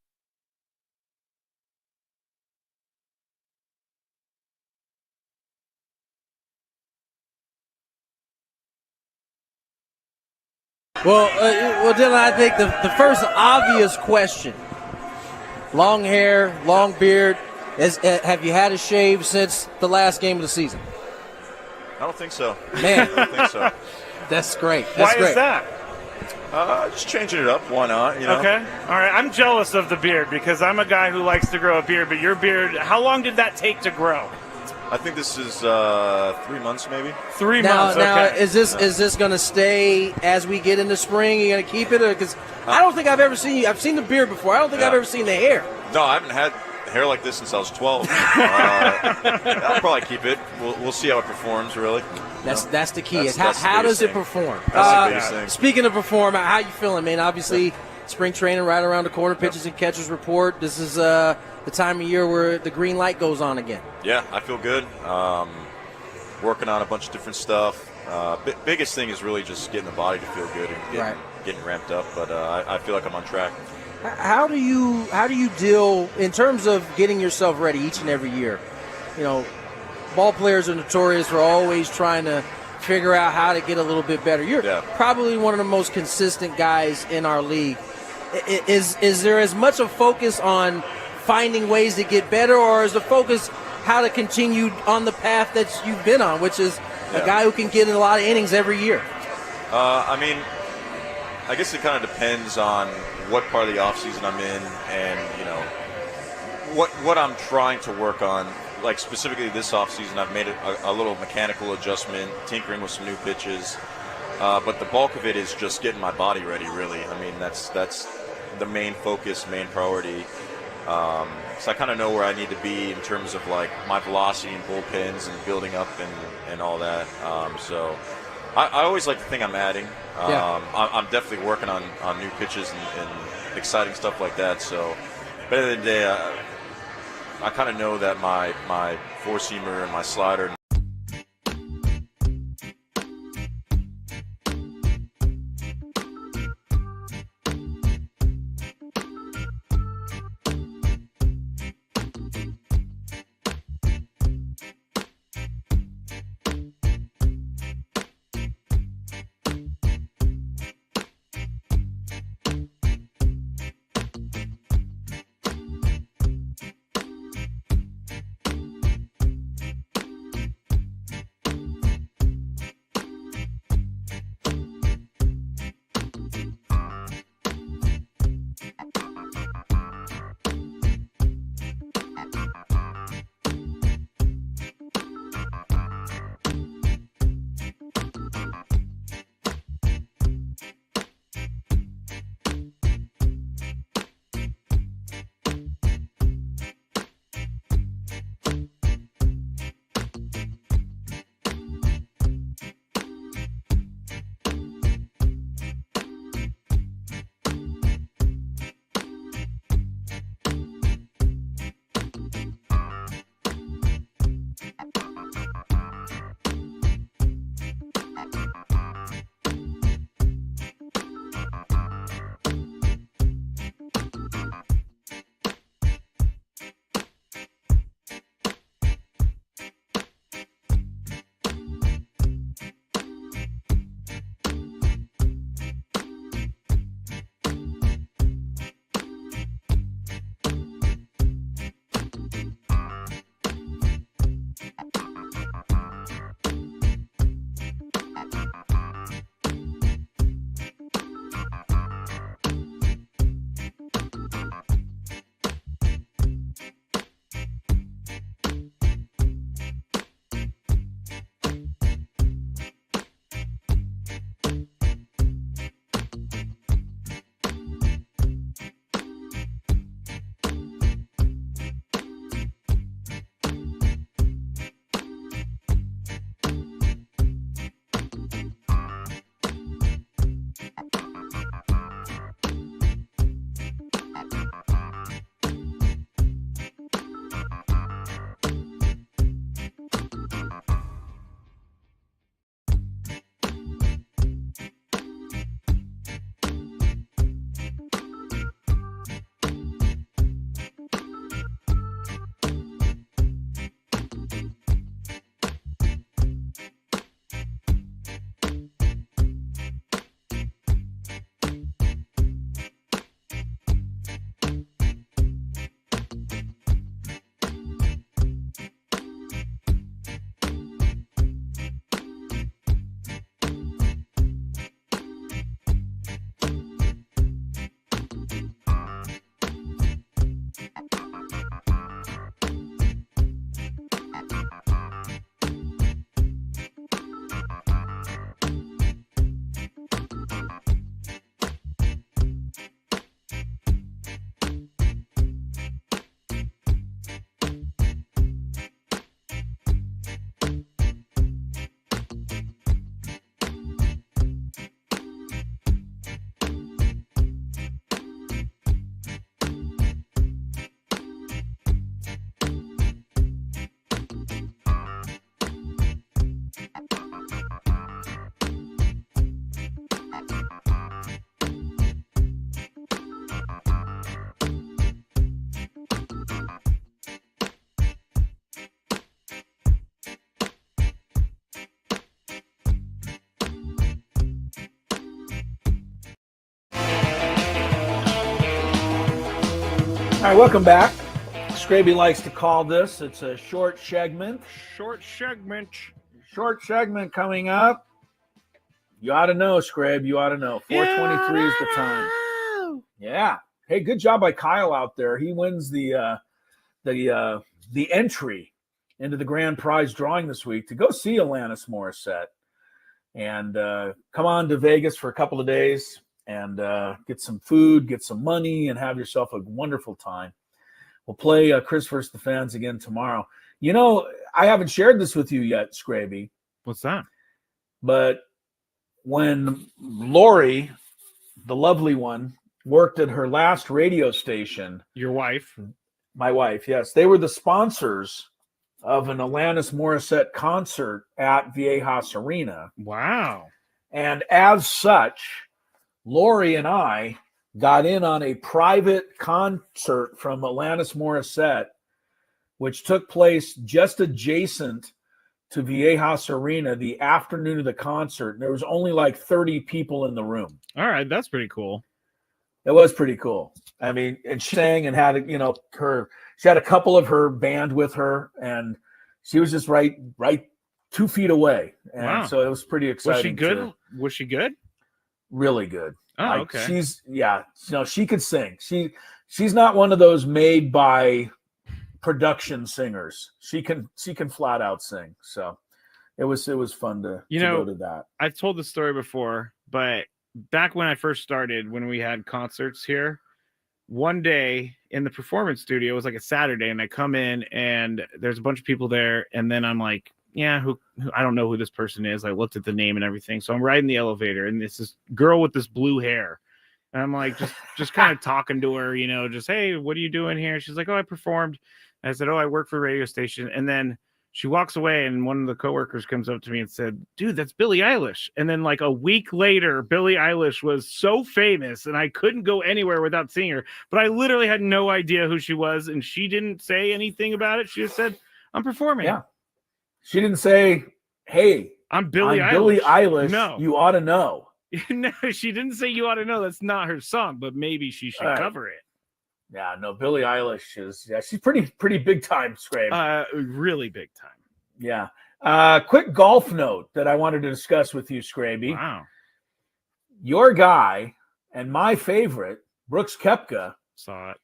Well, Dylan, I think the first obvious question, long hair, long beard, have you had a shave since the last game of the season? I don't think so. Man. I don't think so. That's great. Why is that? Just changing it up. Why not? You know? Okay. All right. I'm jealous of the beard because I'm a guy who likes to grow a beard, but your beard, how long did that take to grow? I think this is 3 months, maybe. 3 months. Now, okay. is this going to stay as we get into spring? Are you going to keep it? Because I don't think I've ever seen you. I've seen the beard before. I don't think I've ever seen the hair. No, I haven't had hair like this since I was 12. I'll probably keep it. We'll see how it performs, really. That's the key. That's How the does it thing. perform? That's the biggest thing. Speaking of perform, how you feeling, man? Obviously, spring training right around the corner. Pitchers and catchers report. This is the time of year where the green light goes on again. Yeah, I feel good. Working on a bunch of different stuff. Biggest thing is really just getting the body to feel good and getting ramped up. But I feel like I'm on track. How do you deal in terms of getting yourself ready each and every year? You know, ball players are notorious for always trying to figure out how to get a little bit better. You're probably one of the most consistent guys in our league. Is there as much a focus on finding ways to get better, or is the focus how to continue on the path that you've been on, which is a guy who can get in a lot of innings every year? I mean, I guess it kind of depends on what part of the offseason I'm in and, you know, what I'm trying to work on. Like specifically this offseason, I've made a little mechanical adjustment, tinkering with some new pitches. But the bulk of it is just getting my body ready, really. I mean, that's the main focus, main priority. So I kind of know where I need to be in terms of like my velocity and bullpens and building up and all that. So I always like to think I'm adding. I'm definitely working on new pitches and exciting stuff like that. So, but at the end of the day, I kind of know that my four-seamer and my slider. All right, welcome back. Skraby likes to call this. It's a short segment. Short segment. Short segment coming up. You ought to know, Skrabe. You ought to know. 4:23 is the time. Yeah. Hey, good job by Kyle out there. He wins the entry into the grand prize drawing this week to go see Alanis Morissette and come on to Vegas for a couple of days and get some food, get some money, and have yourself a wonderful time. We'll play Chris vs. the Fans again tomorrow. You know, I haven't shared this with you yet, Skraby. What's that? But when Lori, the lovely one, worked at her last radio station. Your wife? My wife, yes. They were the sponsors of an Alanis Morissette concert at Viejas Arena. Wow. And as such, Lori and I got in on a private concert from Alanis Morissette, which took place just adjacent to Viejas Arena the afternoon of the concert. And there was only like 30 people in the room. All right, that's pretty cool. It was pretty cool. I mean, and she sang and had, she had a couple of her band with her, and she was just right 2 feet away. And wow. So it was pretty exciting. Was she good? Was she good? Really good. Oh, okay. She could sing. She's not one of those made by production singers. She can flat out sing. So it was fun to go to that. I've told the story before, but back when I first started, when we had concerts here, one day in the performance studio, it was like a Saturday, and I come in and there's a bunch of people there, and then I'm like, yeah, who I don't know who this person is. I looked at the name and everything. So I'm riding the elevator, and it's this girl with this blue hair. And I'm like, just kind of talking to her, just, hey, what are you doing here? She's like, oh, I performed. And I said, oh, I work for a radio station. And then she walks away, and one of the coworkers comes up to me and said, dude, that's Billie Eilish. And then like a week later, Billie Eilish was so famous, and I couldn't go anywhere without seeing her. But I literally had no idea who she was, and she didn't say anything about it. She just said, I'm performing. Yeah. She didn't say, hey, I'm Billie Eilish. No. You ought to know. No, she didn't say you ought to know. That's not her song, but maybe she should cover it. Yeah, no, Billie Eilish she's pretty big time, Skrabe. Really big time. Yeah. Quick golf note that I wanted to discuss with you, Skraby. Wow. Your guy and my favorite, Brooks Koepka, saw it,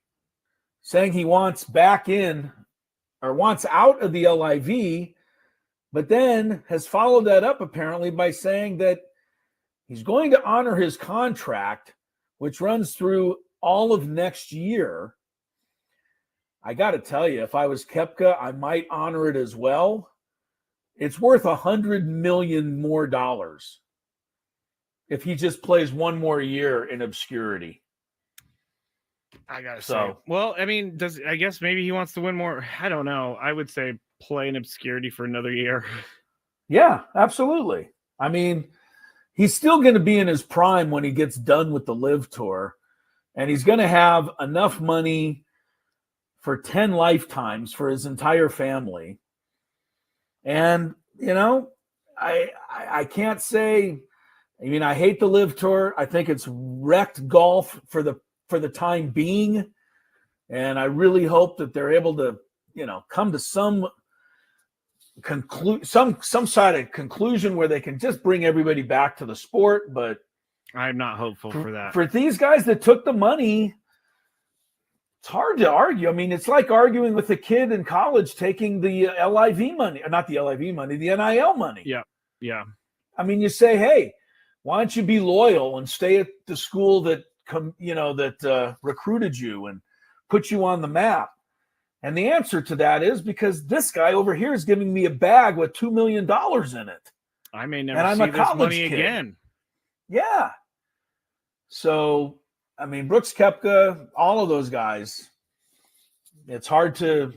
saying he wants out of the LIV, but then has followed that up apparently by saying that he's going to honor his contract, which runs through all of next year. I got to tell you, if I was Koepka, I might honor it as well. It's worth $100 million more if he just plays one more year in obscurity. I gotta say, well, I mean, I guess maybe he wants to win more. I don't know. I would say play in obscurity for another year. Yeah, absolutely. I mean, he's still going to be in his prime when he gets done with the LIV Tour, and he's going to have enough money for 10 lifetimes for his entire family. And, I can't say, I hate the LIV Tour. I think it's wrecked golf for the time being. And I really hope that they're able to, come to some side of conclusion where they can just bring everybody back to the sport. But I'm not hopeful for that. For these guys that took the money, it's hard to argue. I mean, it's like arguing with a kid in college taking the LIV money, or not the LIV money, the NIL money. Yeah. Yeah. I mean, you say, hey, why don't you be loyal and stay at the school that recruited you and put you on the map? And the answer to that is because this guy over here is giving me a bag with $2 million in it. I may never see this money again. Yeah. So, Brooks Koepka, all of those guys, it's hard to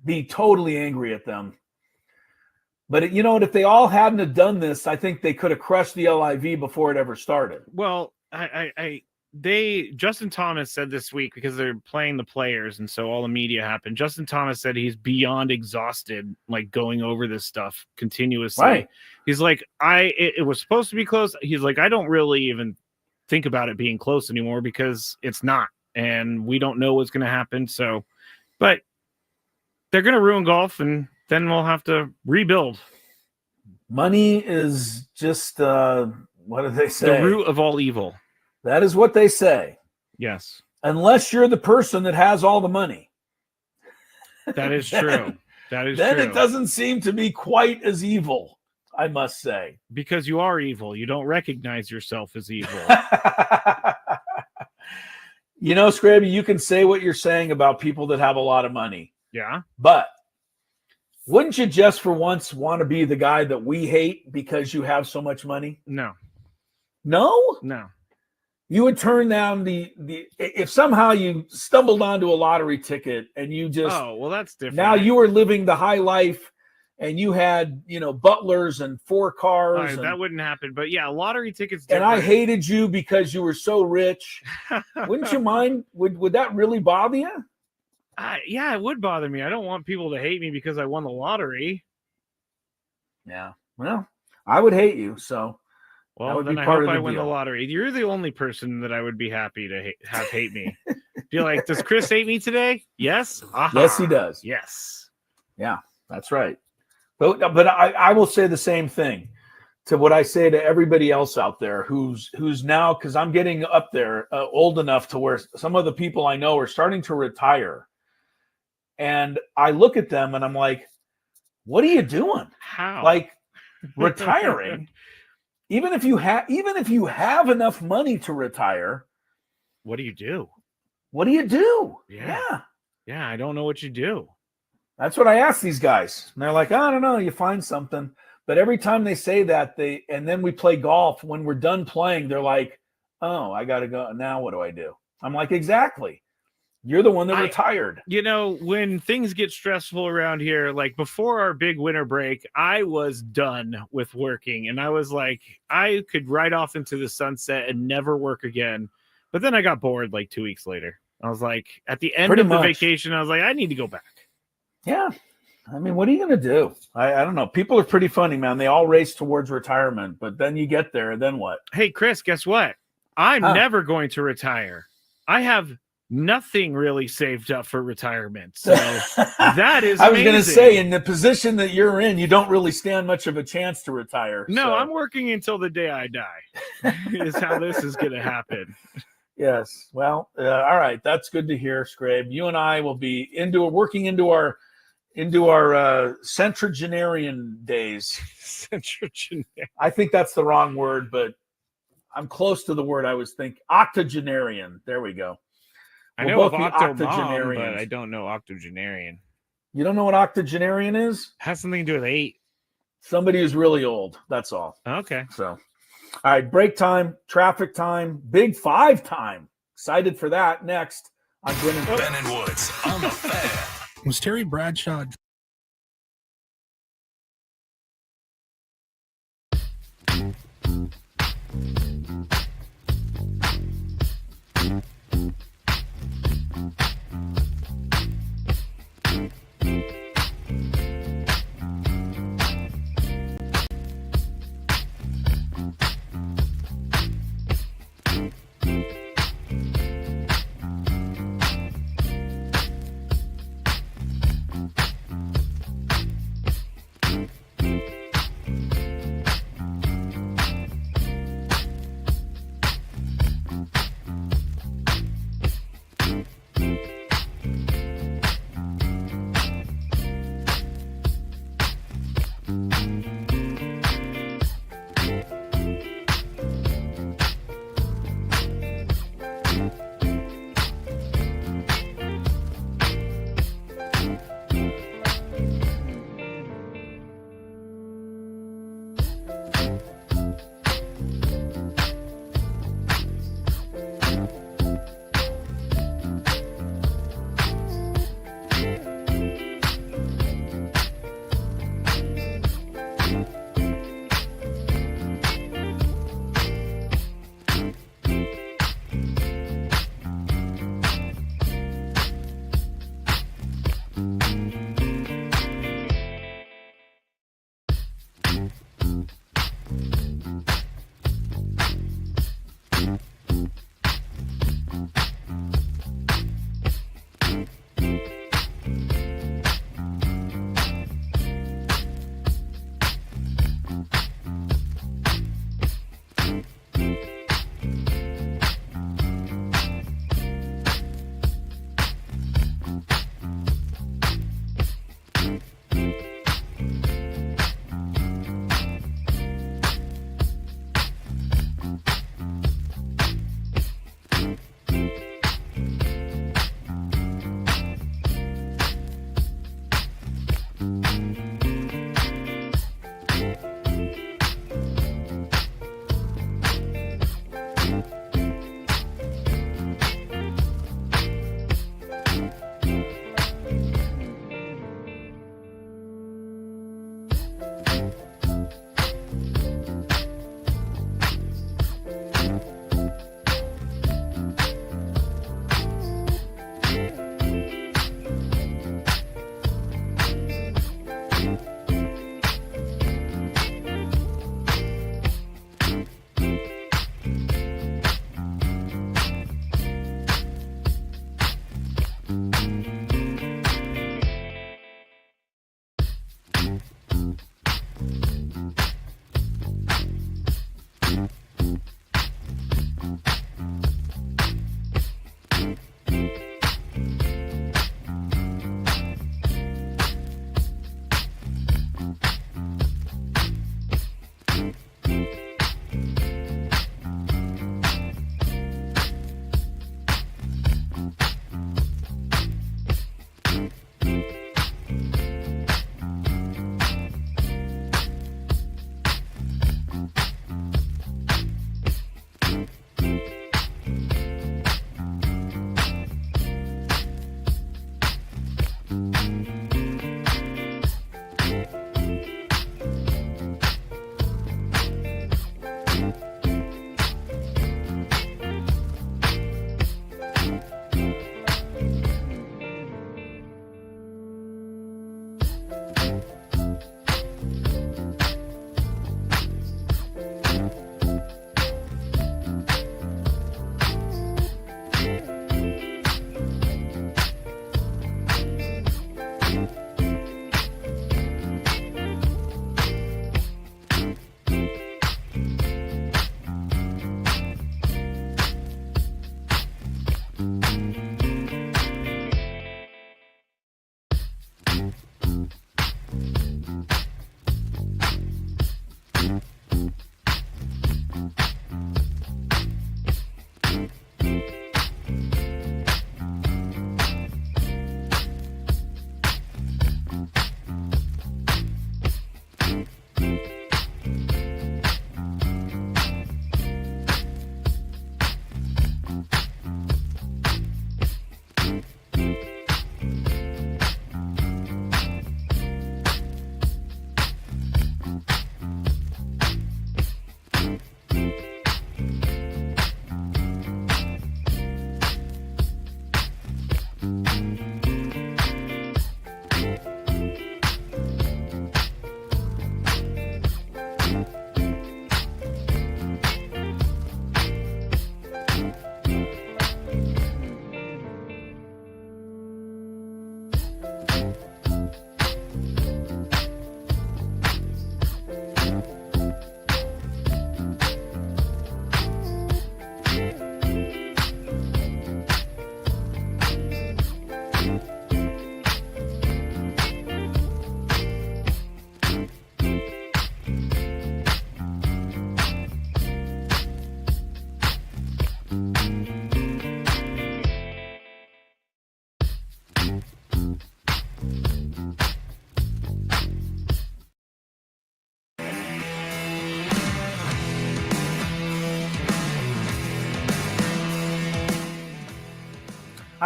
be totally angry at them. But if they all hadn't have done this, I think they could have crushed the LIV before it ever started. Well, Justin Thomas said this week, because they're playing the players, and so all the media happened. Justin Thomas said he's beyond exhausted, like going over this stuff continuously. Right. He's like, it was supposed to be close. He's like, I don't really even think about it being close anymore because it's not, and we don't know what's going to happen. So, but they're going to ruin golf, and then we'll have to rebuild. Money is just, what do they say? The root of all evil. That is what they say. Yes. Unless you're the person that has all the money. That is true. That is then true. It doesn't seem to be quite as evil, I must say. Because you are evil. You don't recognize yourself as evil. You know, Skraby, you can say what you're saying about people that have a lot of money. Yeah. But wouldn't you just for once want to be the guy that we hate because you have so much money? No. No? No. You would turn down the if somehow you stumbled onto a lottery ticket and you just, oh, well, that's different. Now you were living the high life and you had, butlers and 4 cars. That wouldn't happen. But yeah, lottery tickets. And I hated you because you were so rich. Wouldn't you mind? Would that really bother you? Yeah, it would bother me. I don't want people to hate me because I won the lottery. Yeah. Well, I would hate you. So. Well, then I hope I win the lottery. You're the only person that I would be happy to have hate me. Be like, does Chris hate me today? Yes. Yes, he does. Yes. Yeah, that's right. But I will say the same thing to what I say to everybody else out there who's now, because I'm getting up there old enough to where some of the people I know are starting to retire. And I look at them and I'm like, what are you doing? How? Like retiring? Even if you have enough money to retire, what do you do? What do you do? Yeah. Yeah, I don't know what you do. That's what I ask these guys. And they're like, I don't know, you find something. But every time they say that, and then we play golf, when we're done playing, they're like, oh, I got to go. Now what do I do? I'm like, exactly. You're the one that retired. When things get stressful around here, like before our big winter break, I was done with working. And I was like, I could ride off into the sunset and never work again. But then I got bored like 2 weeks later. I was like, at the end of the vacation, I was like, I need to go back. Yeah. I mean, what are you going to do? I don't know. People are pretty funny, man. They all race towards retirement. But then you get there. Then what? Hey, Chris, guess what? I'm never going to retire. I have nothing really saved up for retirement. So that is I was going to say, in the position that you're in, you don't really stand much of a chance to retire. No, so. I'm working until the day I die is how this is going to happen. Yes. Well, all right. That's good to hear, Skrabe. You and I will be working into our centragenarian days. Centragenarian. I think that's the wrong word, but I'm close to the word I was thinking. Octogenarian. There we go. I know of octogenarian, but I don't know octogenarian. You don't know what octogenarian is? Has something to do with 8. Somebody who's really old. That's all. Okay. So, all right, break time, traffic time, Big 5 time. Excited for that next on Gwynn and Ben and Woods on the Fan. Was Terry Bradshaw...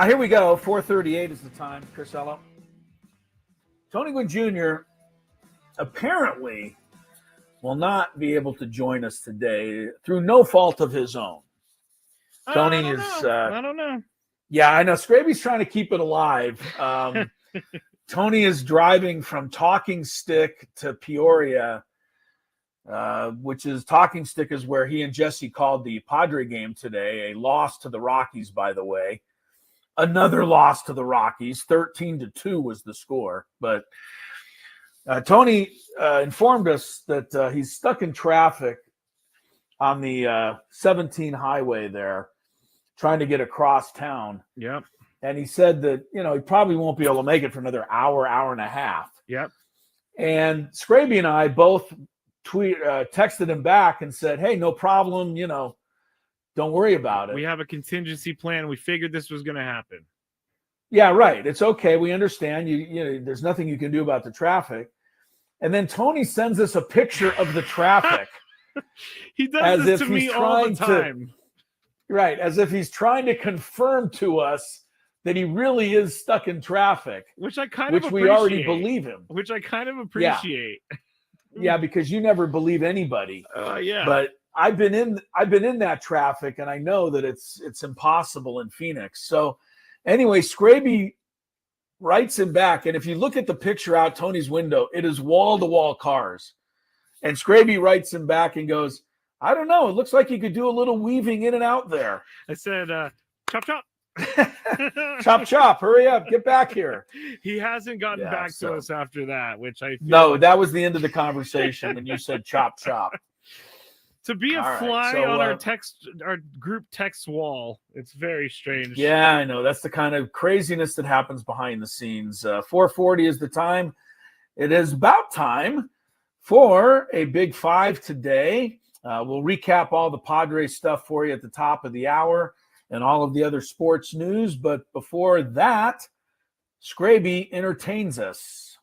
Here we go. 4:38 is the time, Chris Ello. Tony Gwynn Jr. apparently will not be able to join us today through no fault of his own. Tony is. I don't know. Yeah, I know. Skraby's trying to keep it alive. Tony is driving from Talking Stick to Peoria, which is Talking Stick is where he and Jesse called the Padre game today. A loss to the Rockies, by the way. Another loss to the Rockies. 13-2 was the score. But Tony informed us that he's stuck in traffic on the 17 highway there, trying to get across town. Yep. And he said that, he probably won't be able to make it for another hour, hour and a half. Yep. And Skraby and I both texted him back and said, hey, no problem, don't worry about it. We have a contingency plan. We figured this was going to happen. Yeah, right. It's okay. We understand. There's nothing you can do about the traffic. And then Tony sends us a picture of the traffic. He does this to me all the time. Right, as if he's trying to confirm to us that he really is stuck in traffic. Which I kind of appreciate. We already believe him. Which I kind of appreciate. Yeah, because you never believe anybody. Yeah. But I've been in that traffic, and I know that it's impossible in Phoenix. So anyway, Skraby writes him back, and if you look at the picture out Tony's window, it is wall-to-wall cars. And Skraby writes him back and goes, I don't know. It looks like you could do a little weaving in and out there. I said, chop, chop. Chop, chop. Hurry up. Get back here. He hasn't gotten back to us after that, which I feel No, that was the end of the conversation when you said chop, chop. To be a fly on our group text wall, it's very strange. Yeah, I know. That's the kind of craziness that happens behind the scenes. 4:40 is the time. It is about time for a Big Five today. We'll recap all the Padres stuff for you at the top of the hour and all of the other sports news. But before that, Skraby entertains us.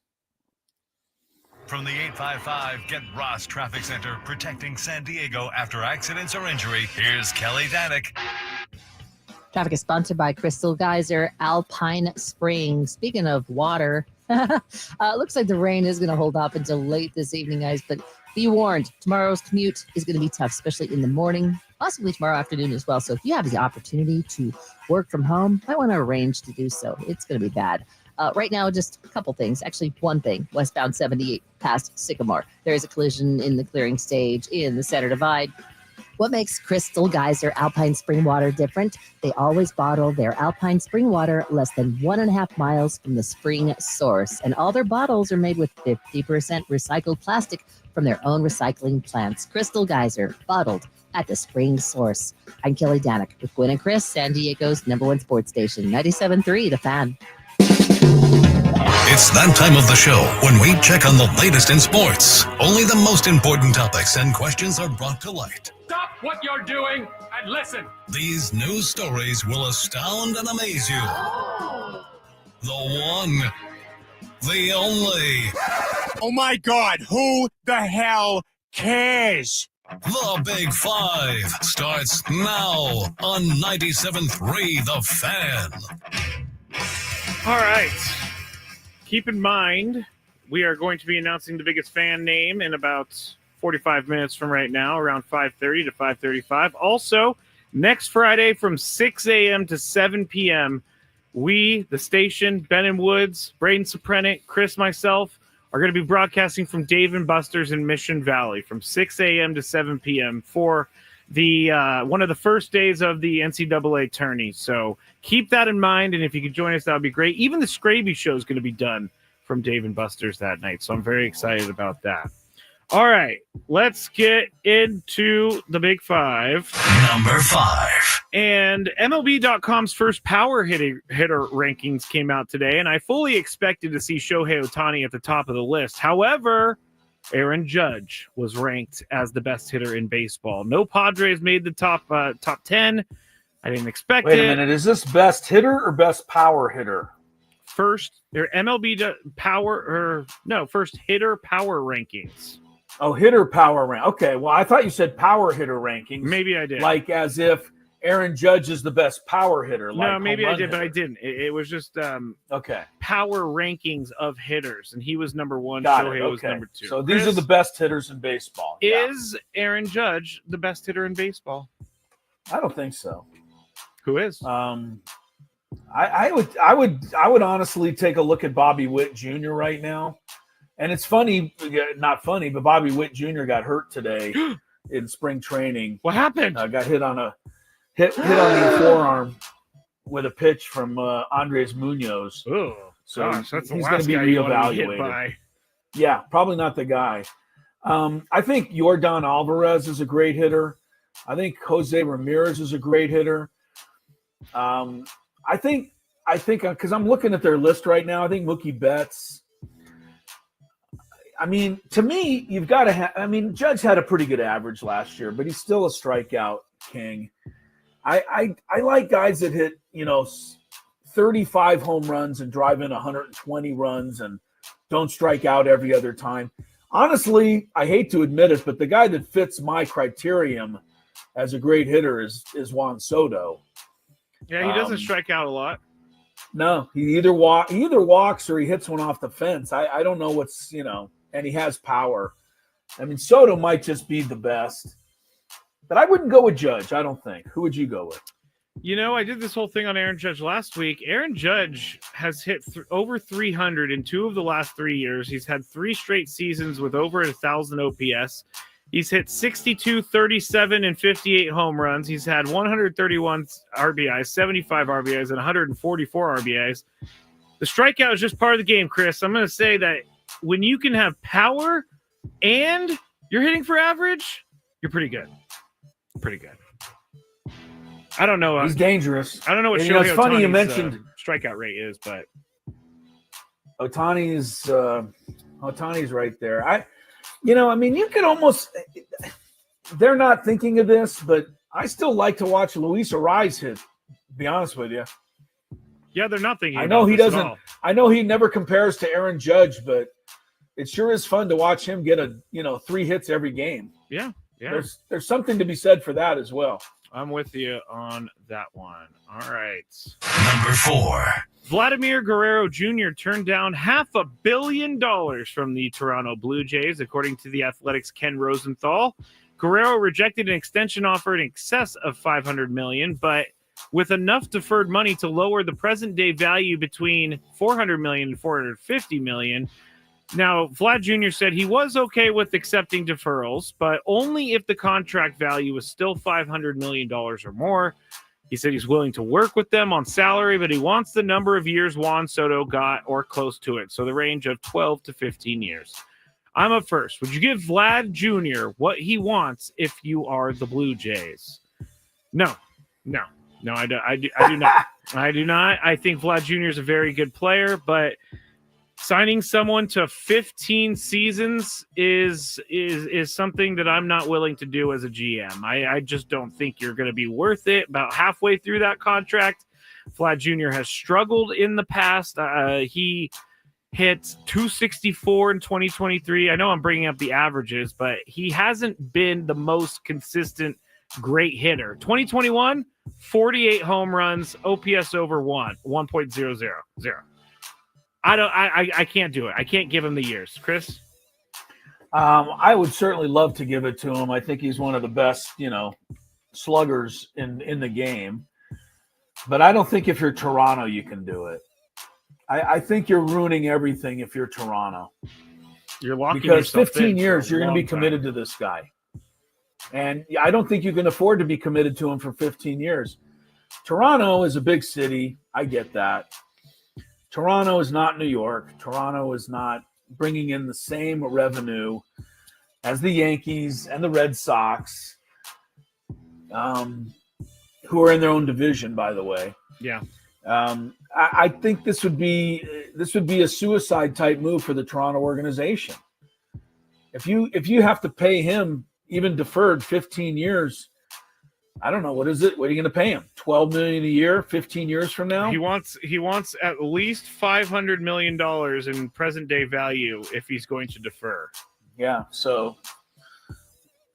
From the 855 Get Ross Traffic Center, protecting San Diego after accidents or injury, here's Kelly Danick. Traffic is sponsored by Crystal Geyser Alpine Springs. Speaking of water, looks like the rain is going to hold off until late this evening, guys, but be warned, tomorrow's commute is going to be tough, especially in the morning, possibly tomorrow afternoon as well. So if you have the opportunity to work from home, I want to arrange to do so. It's going to be bad. Right now, just a couple things. Actually, one thing, westbound 78 past Sycamore. There is a collision in the clearing stage in the center divide. What makes Crystal Geyser Alpine Spring Water different? They always bottle their Alpine Spring Water less than 1.5 miles from the spring source. And all their bottles are made with 50% recycled plastic from their own recycling plants. Crystal Geyser, bottled at the spring source. I'm Kelly Danick with Gwynn and Chris, San Diego's #1 sports station, 97.3 The Fan. It's that time of the show when we check on the latest in sports. Only the most important topics and questions are brought to light. Stop what you're doing and listen. These news stories will astound and amaze you. The one, the only. Oh my God, who the hell cares? The Big Five starts now on 97.3 The Fan. All right. Keep in mind, we are going to be announcing the biggest fan name in about 45 minutes from right now, around 5:30 to 5:35. Also, next Friday from 6 a.m. to 7 p.m., we, the station, Ben and Woods, Braden Soprenik, Chris, myself, are going to be broadcasting from Dave & Buster's in Mission Valley from 6 a.m. to 7 p.m. for the one of the first days of the NCAA tourney. So keep that in mind, and if you could join us, that would be great. Even the Skraby show is going to be done from Dave & Buster's that night, so I'm very excited about that. All right, let's get into the Big Five. Number 5. And MLB.com's first power hitter rankings came out today, and I fully expected to see Shohei Ohtani at the top of the list. However, Aaron Judge was ranked as the best hitter in baseball. No Padres made the top 10. I didn't expect it. Wait a minute, is this best hitter or best power hitter? First, their first hitter power rankings. Oh, hitter power rank. Okay, well, I thought you said power hitter rankings. Maybe I did. Like as if Aaron Judge is the best power hitter. No, maybe I did, but I didn't. It was just okay. Power rankings of hitters, and he was number 1. Got Shohei it. Okay. was number 2. So these are the best hitters in baseball. Is Aaron Judge the best hitter in baseball? I don't think so. Who is? I would honestly take a look at Bobby Witt Jr. right now. And it's funny, not funny, but Bobby Witt Jr. got hurt today in spring training. What happened? Got hit on hit on the forearm with a pitch from Andres Munoz. Oh, so gosh, that's he's the going to last be guy you want to be hit reevaluated. by. Yeah, probably not the guy. I think Yordan Alvarez is a great hitter. I think Jose Ramirez is a great hitter. I think because I'm looking at their list right now, I think Mookie Betts. I mean, to me, you've got to have – I mean, Judge had a pretty good average last year, but he's still a strikeout king. I like guys that hit, 35 home runs and drive in 120 runs and don't strike out every other time. Honestly, I hate to admit it, but the guy that fits my criterion as a great hitter is Juan Soto. Yeah, he doesn't strike out a lot. No, he either walks or he hits one off the fence. I don't know what's, and he has power. I mean, Soto might just be the best. But I wouldn't go with Judge, I don't think. Who would you go with? I did this whole thing on Aaron Judge last week. Aaron Judge has hit over 300 in 2 of the last 3 years. He's had 3 straight seasons with over 1,000 OPS. He's hit 62, 37, and 58 home runs. He's had 131 RBIs, 75 RBIs, and 144 RBIs. The strikeout is just part of the game, Chris. I'm going to say that when you can have power and you're hitting for average, you're pretty good. Pretty good. I don't know. He's dangerous. I don't know what Shohei Ohtani's funny you mentioned strikeout rate is, but Ohtani's right there. I mean, you could almost – they're not thinking of this, but I still like to watch Luis Arise hit, to be honest with you. Yeah, they're not thinking I know about he this at doesn't all. I know he never compares to Aaron Judge, but it sure is fun to watch him get 3 hits every game. Yeah, yeah. There's something to be said for that as well. I'm with you on that one. All right. Number 4. Vladimir Guerrero Jr. turned down $500 million from the Toronto Blue Jays, according to the Athletics' Ken Rosenthal. Guerrero rejected an extension offer in excess of $500 million, but with enough deferred money to lower the present-day value between $400 million and $450 million. Now, Vlad Jr. said he was okay with accepting deferrals, but only if the contract value was still $500 million or more. He said he's willing to work with them on salary, but he wants the number of years Juan Soto got or close to it, so the range of 12 to 15 years. I'm up first. Would you give Vlad Jr. what he wants if you are the Blue Jays? No, I do not. I do not. I think Vlad Jr. is a very good player, but signing someone to 15 seasons is something that I'm not willing to do as a GM. I just don't think you're going to be worth it. About halfway through that contract, Vlad Jr. has struggled in the past. He hit 264 in 2023. I know I'm bringing up the averages, but he hasn't been the most consistent great hitter. 2021, 48 home runs, OPS over 1.000. I can't do it. I can't give him the years. Chris? I would certainly love to give it to him. I think he's one of the best, sluggers in the game. But I don't think if you're Toronto, you can do it. I think you're ruining everything if you're Toronto. You're locking because yourself 15 in years, for a you're going to be long committed to this guy. And I don't think you can afford to be committed to him for 15 years. Toronto is a big city. I get that. Toronto is not New York. Toronto is not bringing in the same revenue as the Yankees and the Red Sox, who are in their own division, by the way. Yeah. I think this would be a suicide type move for the Toronto organization. If you have to pay him even deferred 15 years, I don't know, what is it? What are you going to pay him? $12 million a year, 15 years from now? He wants at least $500 million in present day value if he's going to defer. Yeah, so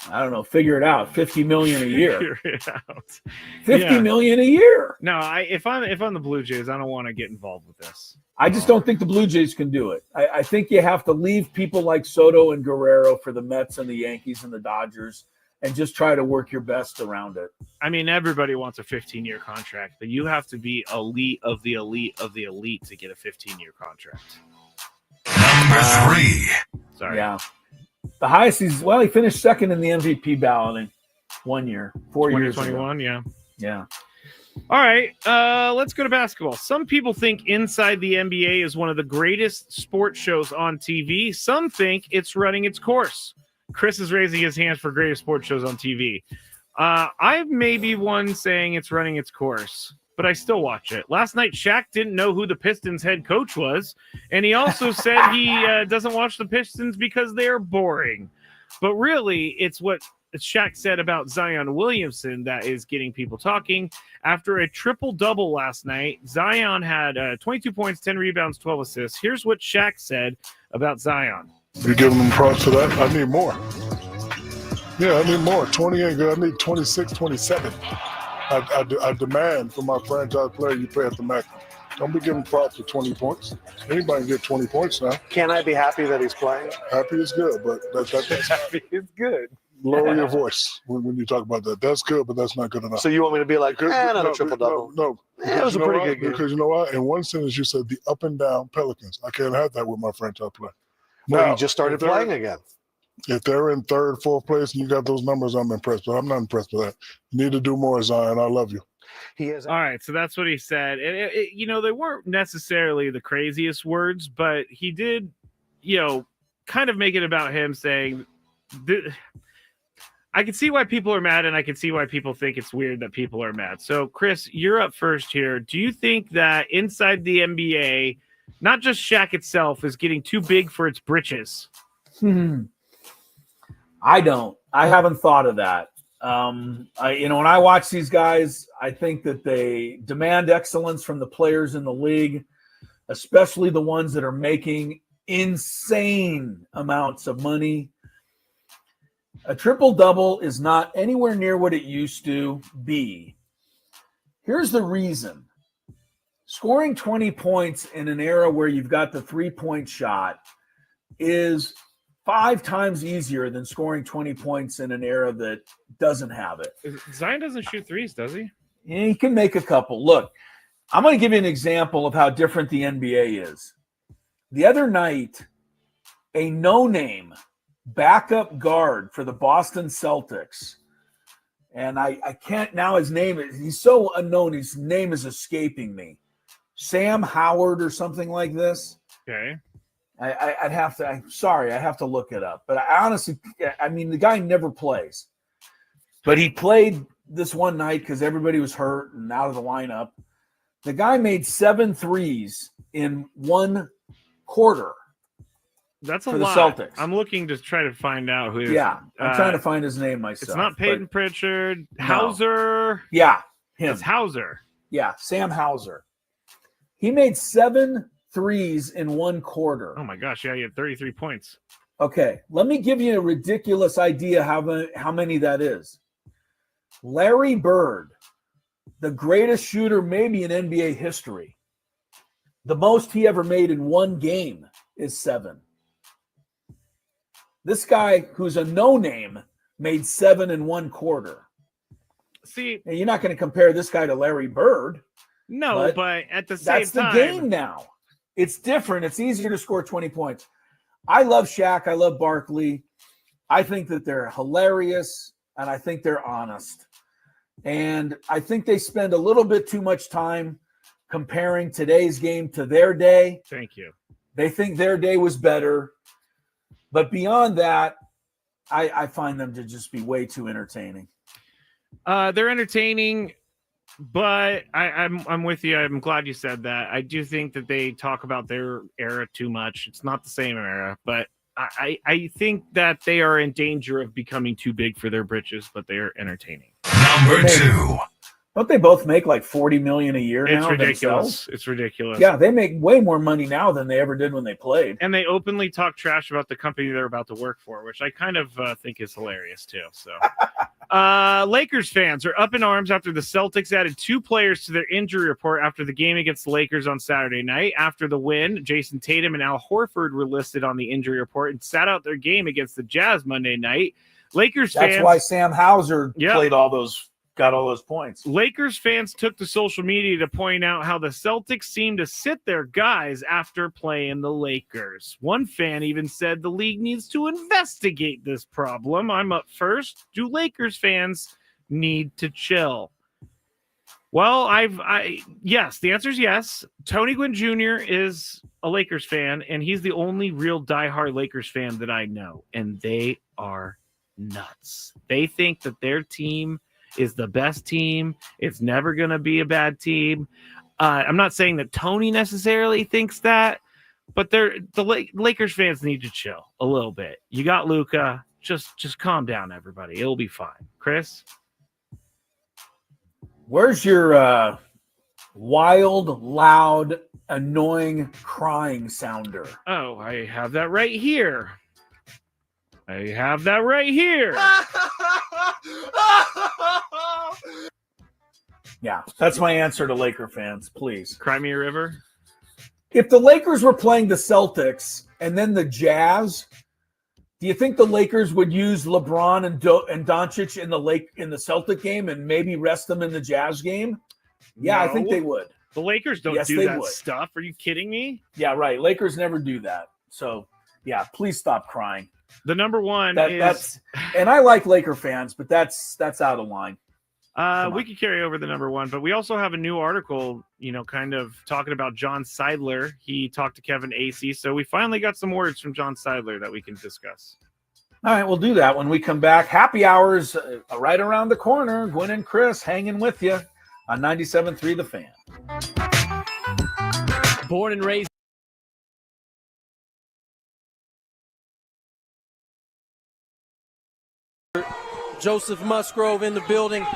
I don't know, figure it out. $50 million a year. Figure it out. $50 million a year. No, if I'm the Blue Jays, I don't want to get involved with this. I just don't think the Blue Jays can do it. I think you have to leave people like Soto and Guerrero for the Mets and the Yankees and the Dodgers and just try to work your best around it. I mean, everybody wants a 15-year contract, but you have to be elite of the elite of the elite to get a 15-year contract. Number 3. Sorry. Yeah. The highest he finished second in the MVP balloting 1 year, 4 years ago. 2021, yeah. Yeah. All right, let's go to basketball. Some people think Inside the NBA is one of the greatest sports shows on TV. Some think it's running its course. Chris is raising his hand for greatest sports shows on TV. I may be one saying it's running its course, but I still watch it. Last night, Shaq didn't know who the Pistons head coach was, and he also said he doesn't watch the Pistons because they're boring. But really, it's what Shaq said about Zion Williamson that is getting people talking. After a triple-double last night, Zion had 22 points, 10 rebounds, 12 assists. Here's what Shaq said about Zion. You're giving them props for that? I need more. Yeah, I need more. 20 ain't good. I need 26, 27. I demand from my franchise player you play at the max. Don't be giving props for 20 points. Anybody can get 20 points now. Can I be happy that he's playing? Happy is good, but that's happy is good. Lower your voice when you talk about that. That's good, but that's not good enough. So you want me to be like, not a triple-double? No. It was a pretty good game. Because you know what? In one sentence, you said the up and down Pelicans. I can't have that with my franchise player. Well, he just started playing again. If they're in third, fourth place, and you got those numbers, I'm impressed. But I'm not impressed with that. You need to do more, Zion. I love you. He is. All right, so that's what he said. And they weren't necessarily the craziest words, but he did, kind of make it about him saying, I can see why people are mad, and I can see why people think it's weird that people are mad. So, Chris, you're up first here. Do you think that inside the NBA, not just Shaq itself, is getting too big for its britches? I don't. I haven't thought of that. When I watch these guys, I think that they demand excellence from the players in the league, especially the ones that are making insane amounts of money. A triple-double is not anywhere near what it used to be. Here's the reason. Scoring 20 points in an era where you've got the three-point shot is 5 times easier than scoring 20 points in an era that doesn't have it. Zion doesn't shoot threes, does he? Yeah, he can make a couple. Look, I'm going to give you an example of how different the NBA is. The other night, a no-name backup guard for the Boston Celtics, and I can't now, he's so unknown, his name is escaping me. Sam Howard or something like this. Okay. I'd have to, I'm sorry, I have to look it up. But I honestly, the guy never plays. But he played this one night because everybody was hurt and out of the lineup. The guy made 7 threes in 1 quarter. That's a for lot. The Celtics. I'm looking to try to find out who. Yeah, I'm trying to find his name myself. It's not Peyton Pritchard. Hauser. Yeah, him. It's Hauser. Yeah, Sam Hauser. He made 7 threes in 1 quarter. Oh my gosh! Yeah, he had 33 points. Okay, let me give you a ridiculous idea how many that is. Larry Bird, the greatest shooter maybe in NBA history. The most he ever made in 1 game is 7. This guy, who's a no-name, made 7 in 1 quarter. See, now, you're not going to compare this guy to Larry Bird. No, but at the same time, that's the game now. It's different. It's easier to score 20 points. I love Shaq. I love Barkley. I think that they're hilarious, and I think they're honest. And I think they spend a little bit too much time comparing today's game to their day. Thank you. They think their day was better. But beyond that, I find them to just be way too entertaining. They're entertaining, but I'm with you. I'm glad you said that. I do think that they talk about their era too much. It's not the same era, but I think that they are in danger of becoming too big for their britches, but they are entertaining. Number 2. Don't they both make like $40 million a year now? It's ridiculous. Themselves? It's ridiculous. Yeah, they make way more money now than they ever did when they played. And they openly talk trash about the company they're about to work for, which I kind of think is hilarious too. So, Lakers fans are up in arms after the Celtics added 2 players to their injury report after the game against the Lakers on Saturday night. After the win, Jason Tatum and Al Horford were listed on the injury report and sat out their game against the Jazz Monday night. Lakers fans. That's why Sam Hauser got all those points. Lakers fans took to social media to point out how the Celtics seem to sit their guys after playing the Lakers. One fan even said the league needs to investigate this problem. I'm up first. Do Lakers fans need to chill? Well, yes, the answer is yes. Tony Gwynn Jr. is a Lakers fan, and he's the only real diehard Lakers fan that I know, and they are nuts. They think that their team is the best team. It's never going to be a bad team. I'm not saying that Tony necessarily thinks that, but the Lakers fans need to chill a little bit. You got Luka. Just calm down, everybody. It'll be fine. Chris? Where's your wild, loud, annoying crying sounder? Oh, I have that right here. Yeah, that's my answer to Laker fans, please. Cry me a river. If the Lakers were playing the Celtics and then the Jazz, do you think the Lakers would use LeBron and Doncic in the Celtic game and maybe rest them in the Jazz game? Yeah, No. I think they would. The Lakers don't Yes, do they that would. stuff. Are you kidding me? Yeah, right. Lakers never do that. So, yeah, please stop crying. The number one That's and I like Laker fans, but that's out of line. We could carry over the number one, but we also have a new article, kind of talking about John Seidler. He talked to Kevin Acee, so we finally got some words from John Seidler that we can discuss. All right, we'll do that when we come back. Happy hours right around the corner. Gwynn and Chris hanging with you on 97.3 The Fan. Born and raised Joseph Musgrove in the building.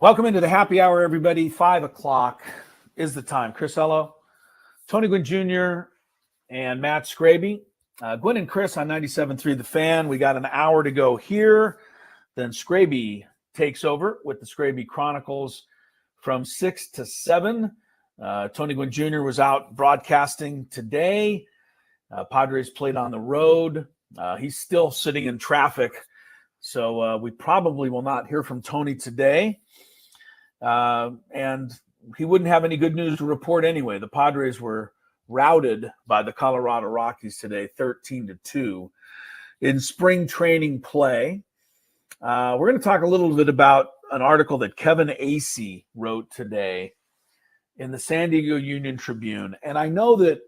Welcome into the happy hour, everybody. 5 o'clock is the time. Chris Ello, Tony Gwynn Jr., and Matt Skraby. Gwynn and Chris on 97.3 The Fan. We got an hour to go here. Then Skraby takes over with the Skraby Chronicles from 6 to 7. Tony Gwynn Jr. was out broadcasting today. Padres played on the road. He's still sitting in traffic, so we probably will not hear from Tony today. And he wouldn't have any good news to report anyway. The Padres were routed by the Colorado Rockies today, 13-2 in spring training play. We're going to talk a little bit about an article that Kevin Acee wrote today in the San Diego Union Tribune. And I know that,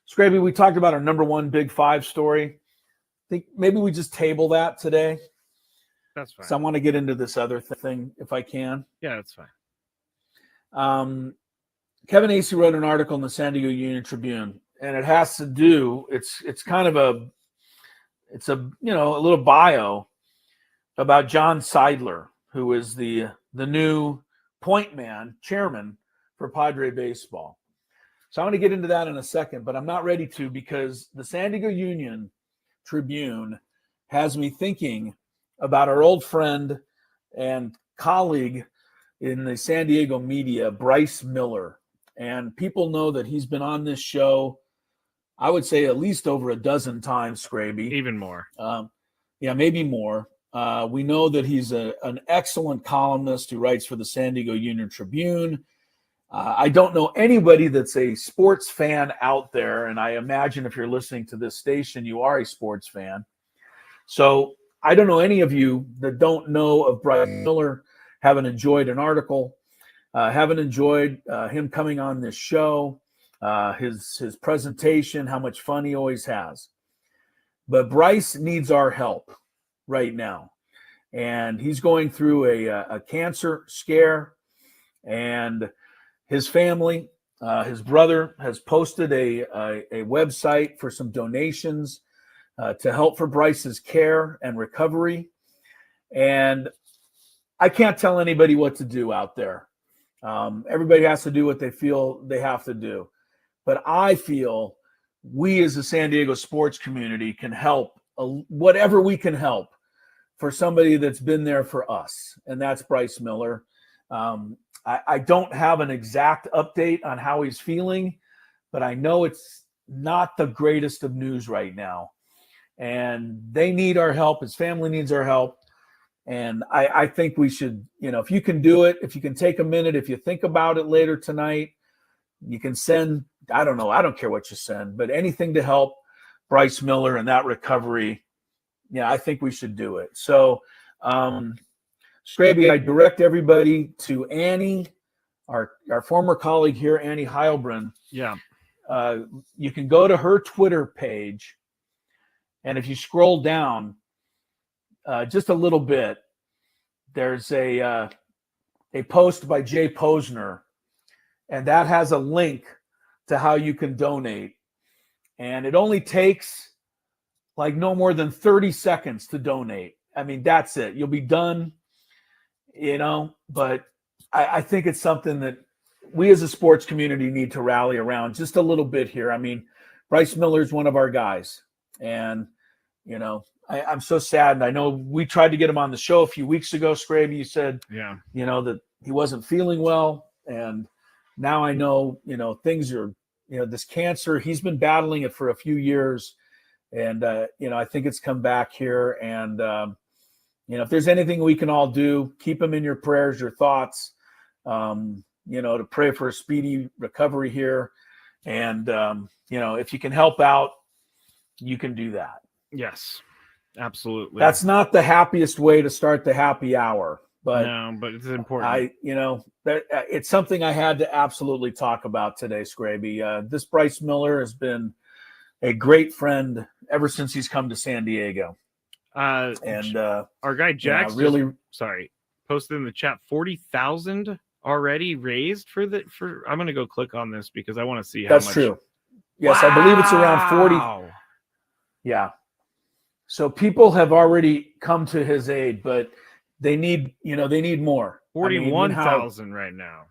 Skraby, we talked about our number one Big Five story. I think maybe we just table that today. That's fine. So I want to get into this other thing if I can. Yeah, that's fine. Kevin Acee wrote an article in the San Diego Union Tribune, and it has to do, it's kind of a little bio about John Seidler, who is the new point man, chairman for Padre baseball. So I'm going to get into that in a second, but I'm not ready to because the San Diego Union Tribune has me thinking about our old friend and colleague in the San Diego media, Bryce Miller. And people know that he's been on this show, I would say at least over a dozen times, Skraby. Even more. Yeah, maybe more. We know that he's an excellent columnist who writes for the San Diego Union Tribune. I don't know anybody that's a sports fan out there, and I imagine if you're listening to this station, you are a sports fan. So I don't know any of you that don't know of Bryce Miller, haven't enjoyed an article, haven't enjoyed him coming on this show, his presentation, how much fun he always has. But Bryce needs our help right now. And he's going through a cancer scare, and his family, his brother has posted a website for some donations to help for Bryce's care and recovery. And I can't tell anybody what to do out there. Everybody has to do what they feel they have to do. But I feel we as a San Diego sports community can help whatever we can help for somebody that's been there for us, and that's Bryce Miller. I don't have an exact update on how he's feeling, but I know it's not the greatest of news right now. And they need our help. His family needs our help. And I think we should, if you can do it, if you can take a minute, if you think about it later tonight, you can send, I don't know, I don't care what you send, but anything to help Bryce Miller and that recovery. Yeah, I think we should do it. So, Skraby, I direct everybody to Annie, our former colleague here, Annie Heilbrunn. Yeah. You can go to her Twitter page, and if you scroll down just a little bit, there's a post by Jay Posner, and that has a link to how you can donate. And it only takes like no more than 30 seconds to donate. I mean, that's it. You'll be done, but I think it's something that we as a sports community need to rally around just a little bit here. I mean, Bryce Miller is one of our guys, and, I'm so sad. And I know we tried to get him on the show a few weeks ago, Skraby. You said, that he wasn't feeling well. And now I know, things are, this cancer, he's been battling it for a few years. And, I think it's come back here. And, if there's anything we can all do, keep him in your prayers, your thoughts, to pray for a speedy recovery here. And, if you can help out, you can do that. Yes, absolutely. That's not the happiest way to start the happy hour, but no, but it's important. It's something I had to absolutely talk about today, Skraby. This Bryce Miller has been a great friend ever since he's come to San Diego. And our guy Jax posted in the chat 40,000 already raised for I'm going to go click on this because I want to see how much. That's true. Yes, wow. I believe it's around 40. Yeah. So people have already come to his aid, but they need more. 41,000 right now.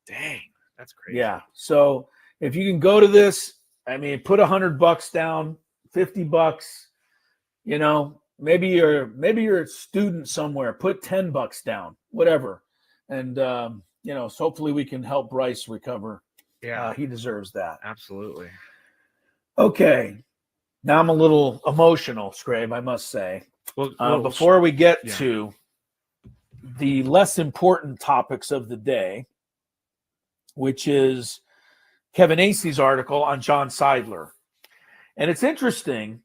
Dang, that's crazy. Yeah. So if you can go to this, I mean, put $100 down, $50. Maybe you're a student somewhere. Put $10 down, whatever, and so hopefully we can help Bryce recover. Yeah, he deserves that. Absolutely. Okay, now I'm a little emotional, Skrabe, I must say. Well, before we get to the less important topics of the day, which is Kevin Acey's article on John Seidler. And it's interesting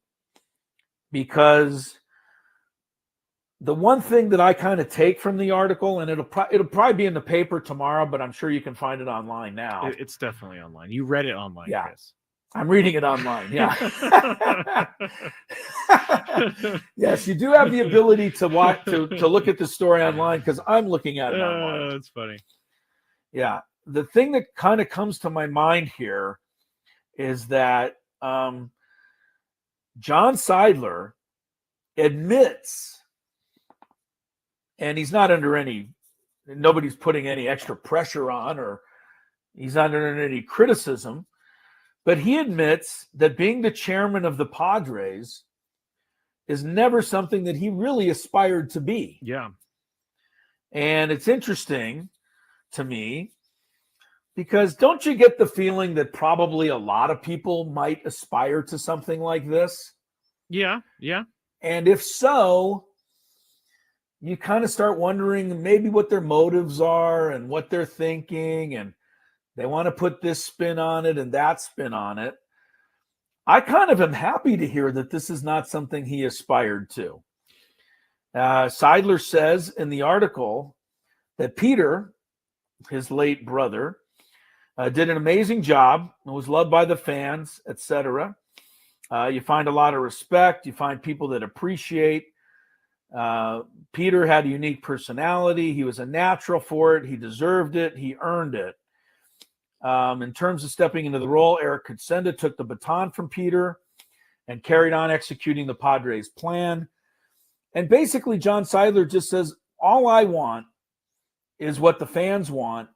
because the one thing that I kind of take from the article, and it'll probably be in the paper tomorrow, but I'm sure you can find it online now. It's definitely online. You read it online, yeah. Chris. I'm reading it online, yeah. Yes, you do have the ability to watch to look at the story online because I'm looking at it online. That's funny. Yeah. The thing that kind of comes to my mind here is that John Seidler admits, and he's not under nobody's putting any extra pressure on, or he's not under any criticism, but he admits that being the chairman of the Padres is never something that he really aspired to be. Yeah. And it's interesting to me because don't you get the feeling that probably a lot of people might aspire to something like this? Yeah, yeah. And if so, you kind of start wondering maybe what their motives are and what they're thinking, and they want to put this spin on it and that spin on it. I kind of am happy to hear that this is not something he aspired to. Seidler says in the article that Peter, his late brother, did an amazing job and was loved by the fans, etc. You find a lot of respect. You find people that appreciate. Peter had a unique personality. He was a natural for it. He deserved it. He earned it. In terms of stepping into the role, Eric Kutsenda took the baton from Peter and carried on executing the Padres' plan. And basically, John Seidler just says, all I want is what the fans want.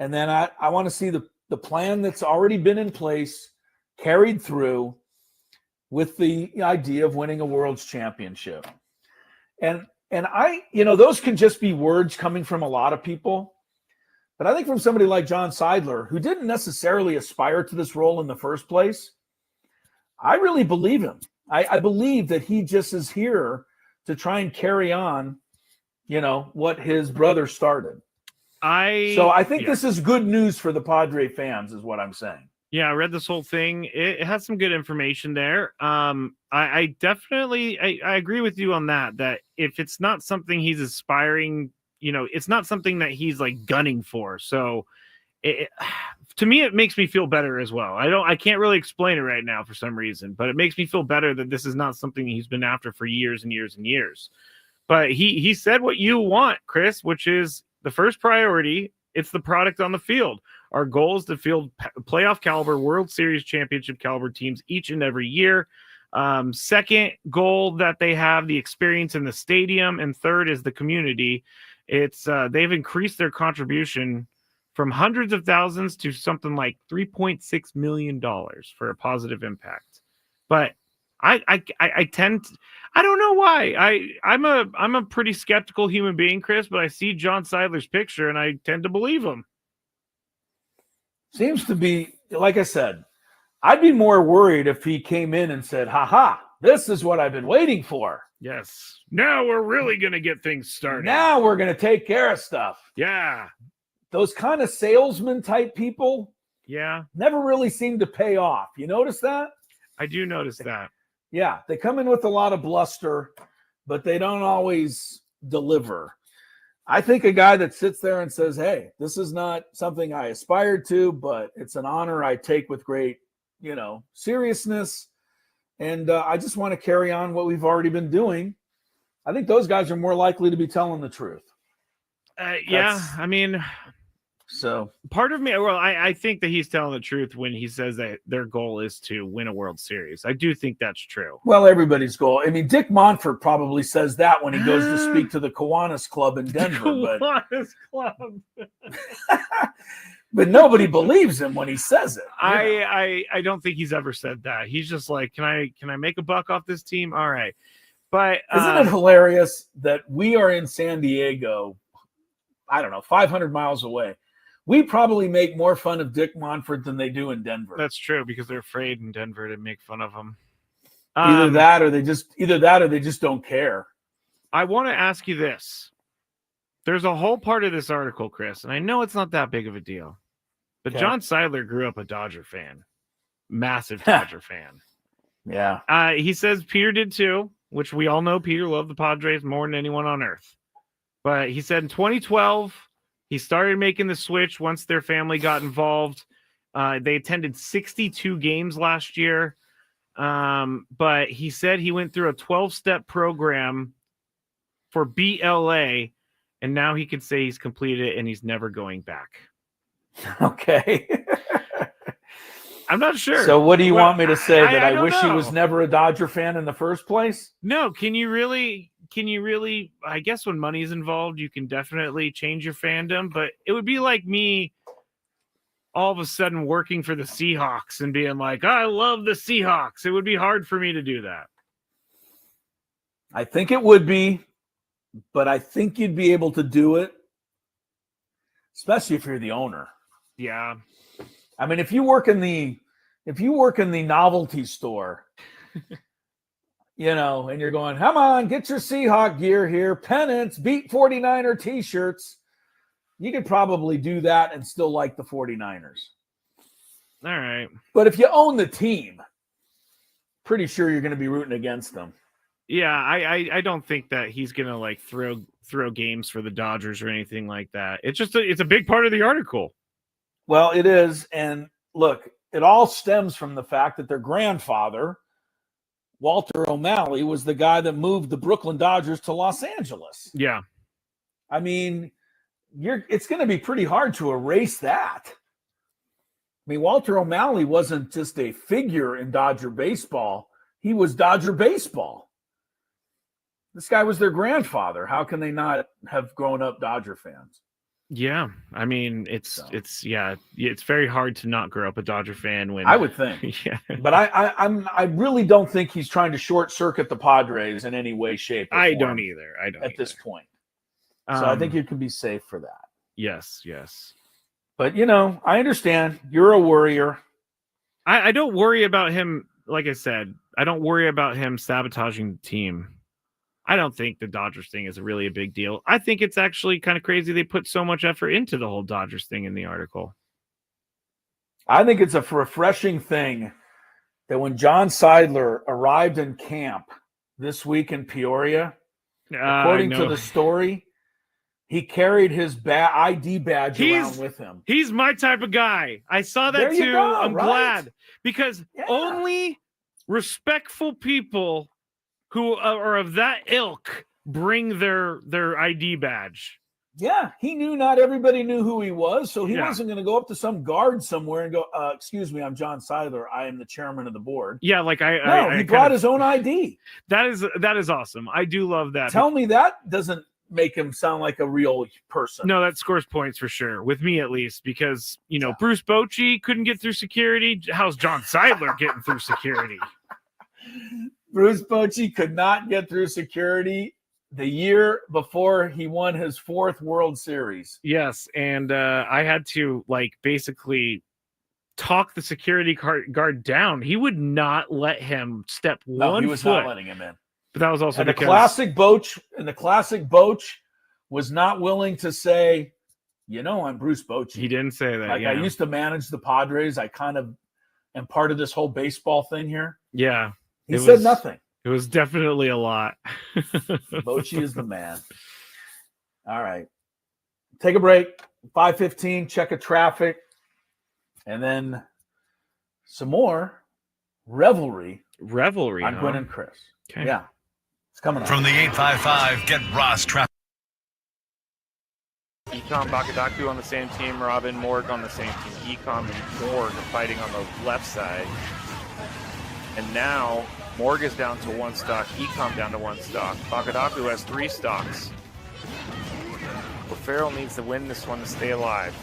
And then I want to see the plan that's already been in place carried through with the idea of winning a world's championship. And those can just be words coming from a lot of people. But I think from somebody like John Seidler, who didn't necessarily aspire to this role in the first place, I really believe him. I believe that he just is here to try and carry on, what his brother started. So I think this is good news for the Padre fans, is what I'm saying. Yeah, I read this whole thing. It has some good information there. I definitely agree with you on that if it's not something he's aspiring, it's not something that he's like gunning for. So to me, it makes me feel better as well. I can't really explain it right now for some reason, but it makes me feel better that this is not something he's been after for years and years and years. But he said what you want, Chris, which is the first priority. It's the product on the field. Our goal is to field playoff caliber, World Series championship caliber teams each and every year. Second goal that they have, the experience in the stadium. And third is the community. It's they've increased their contribution from hundreds of thousands to something like $3.6 million for a positive impact. But I don't know why. I'm a pretty skeptical human being, Chris, but I see John Seidler's picture and I tend to believe him. Seems to be, like I said, I'd be more worried if he came in and said, this is what I've been waiting for. Yes. Now we're really going to get things started. Now we're going to take care of stuff. Yeah. Those kind of salesman type people. Yeah. Never really seem to pay off. You notice that? I do notice that. Yeah. They come in with a lot of bluster, but they don't always deliver. I think a guy that sits there and says, hey, this is not something I aspired to, but it's an honor I take with great, seriousness. And I just want to carry on what we've already been doing. I think those guys are more likely to be telling the truth. Yeah. I mean, So part of me, well, I think that he's telling the truth when he says that their goal is to win a World Series. I do think that's true. Well, everybody's goal. I mean, Dick Monfort probably says that when he goes to speak to the Kiwanis Club in Denver. Kiwanis Club. But nobody believes him when he says it. I don't think he's ever said that. He's just like, can I make a buck off this team? All right. But isn't it hilarious that we are in San Diego, I don't know, 500 miles away. We probably make more fun of Dick Monfort than they do in Denver. That's true because they're afraid in Denver to make fun of him. Either that or they just don't care. I want to ask you this. There's a whole part of this article, Chris, and I know it's not that big of a deal, but Okay. John Seidler grew up a Dodger fan, massive Dodger fan. Yeah. He says Peter did too, which we all know Peter loved the Padres more than anyone on earth. But he said in 2012, he started making the switch once their family got involved. They attended 62 games last year. But he said he went through a 12-step program for BLA, and now he could say he's completed it and he's never going back. Okay. I'm not sure. So what do you want me to say? That I don't wish he know. was never a Dodger fan in the first place? No, can you really, I guess when money's involved, you can definitely change your fandom, but it would be like me all of a sudden working for the Seahawks and being like, I love the Seahawks. It would be hard for me to do that. I think it would be, but I think you'd be able to do it, especially if you're the owner. Yeah. I mean, if you work in the novelty store, you know, and you're going, come on, get your Seahawk gear here, pennants, beat 49er t-shirts. You could probably do that and still like the 49ers. All right. But if you own the team, pretty sure you're going to be rooting against them. Yeah, I don't think that he's going to like throw games for the Dodgers or anything like that. It's just it's a big part of the article. Well, it is. And look, it all stems from the fact that their grandfather, Walter O'Malley, was the guy that moved the Brooklyn Dodgers to Los Angeles. Yeah. I mean, it's going to be pretty hard to erase that. I mean, Walter O'Malley wasn't just a figure in Dodger baseball. He was Dodger baseball. This guy was their grandfather. How can they not have grown up Dodger fans? Yeah. I mean, it's very hard to not grow up a Dodger fan when I would think. Yeah. But I really don't think he's trying to short circuit the Padres in any way, shape, or I form don't either. I don't at either. this point. So I think you can be safe for that. Yes, yes. But, you know, I understand. You're a worrier. I don't worry about him. Like I said, I don't worry about him sabotaging the team. I don't think the Dodgers thing is really a big deal. I think it's actually kind of crazy they put so much effort into the whole Dodgers thing in the article. I think it's a refreshing thing that when John Seidler arrived in camp this week in Peoria, according to the story, he carried his ID badge around with him. He's my type of guy. I saw that There you too. go, I'm right? glad because only respectful people who are of that ilk bring their ID badge. Yeah, he knew not everybody knew who he was, so he wasn't going to go up to some guard somewhere and go, excuse me, I'm John Seidler. I am the chairman of the board. Yeah, like he brought his own ID. That is awesome. I do love that. Tell me that doesn't make him sound like a real person. No, that scores points for sure, with me at least, because, you know, Bruce Bochy couldn't get through security. How's John Seidler getting through security? Bruce Bochy could not get through security the year before he won his 4th World Series. Yes, and I had to, like, basically talk the security guard down. He would not let him step one foot. No, he was not letting him in. But that was also and because... the classic Boch was not willing to say, you know, I'm Bruce Bochy. He didn't say that. Like, yeah. I used to manage the Padres. I kind of am part of this whole baseball thing here. Yeah. He said nothing. It was definitely a lot. Bochy is the man. All right. Take a break. 5:15, check of traffic. And then some more revelry on Gwynn and Chris. Okay. Yeah. It's coming up. From the 855, get Ross traffic. Ecom, Bakadaku on the same team, Robin, Morg on the same team. Ecom and Morg are fighting on the left side. And now Morg is down to 1 stock, Ecom down to 1 stock. Bakadaku has 3 stocks. O'Farrell needs to win this one to stay alive.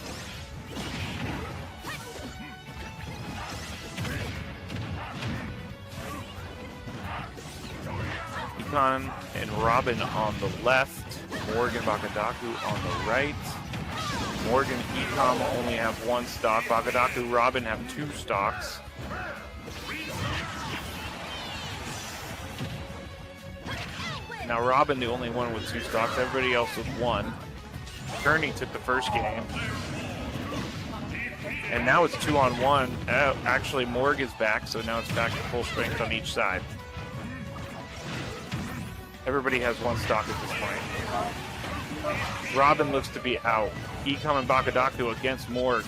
Econ and Robin on the left. Morgan Bakadaku on the right. Morgan, Ecom only have 1 stock. Bakadaku, Robin have 2 stocks. Now Robin, the only one with 2 stocks. Everybody else with 1. Kearney took the first game. And now it's 2-on-1. Actually, Morg is back, so now it's back to full strength on each side. Everybody has 1 stock at this point. Robin looks to be out. Ecom and Bakadaku against Morg.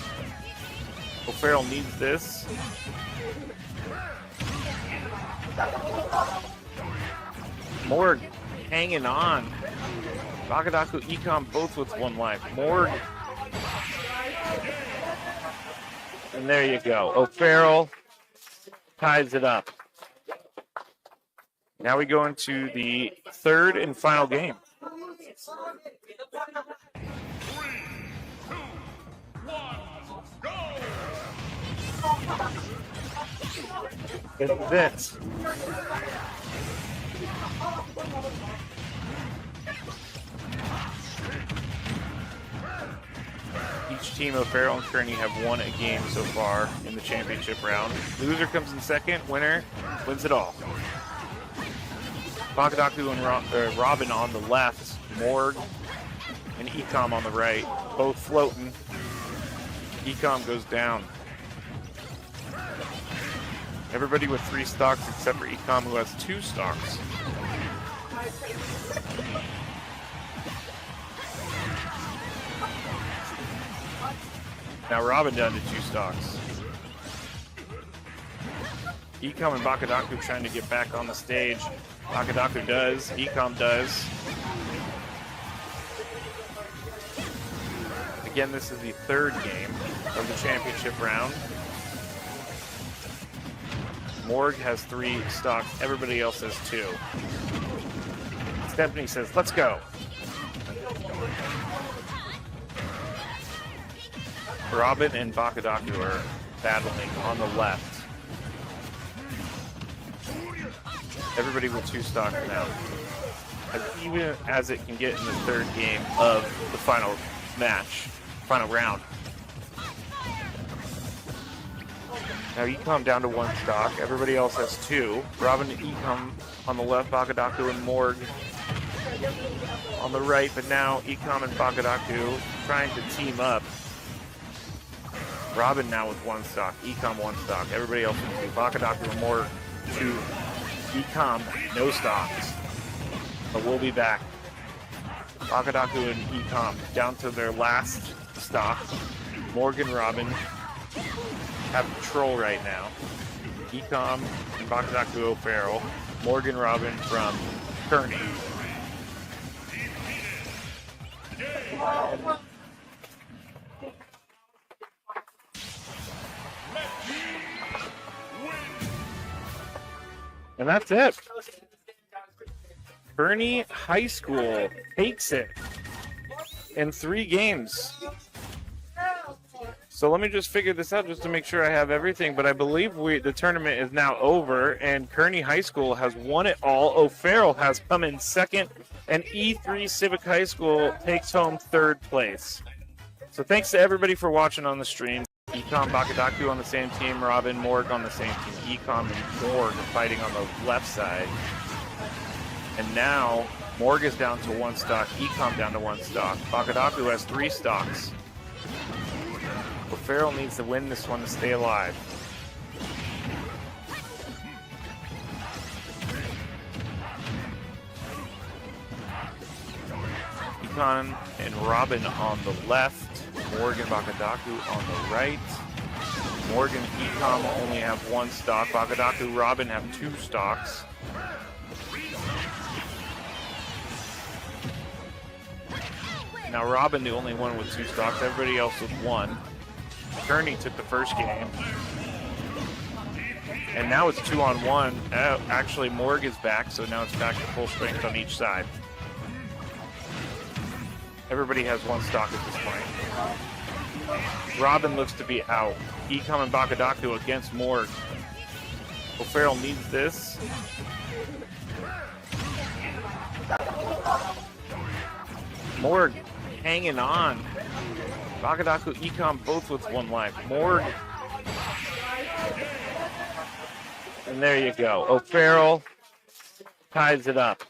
O'Farrell needs this. Morg hanging on. Bakadaku, Ecom both with 1 life. Morg. And there you go. O'Farrell ties it up. Now we go into the 3rd and final game. 3, 2, 1, go! It's this. Each team, O'Farrell and Kearney, have won a game so far in the championship round. Loser comes in second. Winner wins it all. Bakadaku and Robin on the left. Morg and Ecom on the right. Both floating. Ecom goes down. Everybody with 3 stocks except for Ecom, who has 2 stocks. Now Robin down to 2 stocks. Ecom and Bakadaku trying to get back on the stage. Bakadaku does. Ecom does. Again, this is the 3rd game of the championship round. Morg has 3 stocks. Everybody else has 2. Stephanie says, let's go. Robin and Bakadaku are battling on the left. Everybody with 2 stocks now. Even as it can get in the 3rd game of the final match, final round. Now Ecom down to 1 stock. Everybody else has 2. Robin and Ecom on the left, Bakadaku and Morg on the right, but now Ecom and Bakadaku trying to team up. Robin now with 1 stock, Ecom 1 stock. Everybody else with 2. Bakadaku and Morg 2. Ecom no stocks. But we'll be back. Bakadaku and Ecom down to their last stock. Morg and Robin have control right now. Ecom and Bakadaku O'Farrell. Morgan Robin from Kearney. And that's it. Kearney High School takes it in 3 games. So let me just figure this out just to make sure I have everything. But I believe the tournament is now over, and Kearney High School has won it all. O'Farrell has come in 2nd, and E3 Civic High School takes home 3rd place. So thanks to everybody for watching on the stream. Ecom, Bakadaku on the same team, Robin, Morg on the same team. Ecom and Morg are fighting on the left side. And now Morg is down to 1 stock, Ecom down to 1 stock. Bakadaku has 3 stocks. O'Farrell needs to win this one to stay alive. Econ and Robin on the left. Morgan Bakadaku on the right. Morgan, Ecom only have 1 stock. Bakadaku, Robin have 2 stocks. Now Now Robin, the only one with 2 stocks. Everybody else with 1. Kearney took the first game. And now it's 2-on-1. Actually, Morg is back, so now it's back to full strength on each side. Everybody has 1 stock at this point. Robin looks to be out. Ecom and Bakadaku against Morg. O'Farrell needs this. Morg hanging on. Bakadaku, Ecom both with 1 life. Morg. And there you go. O'Farrell ties it up.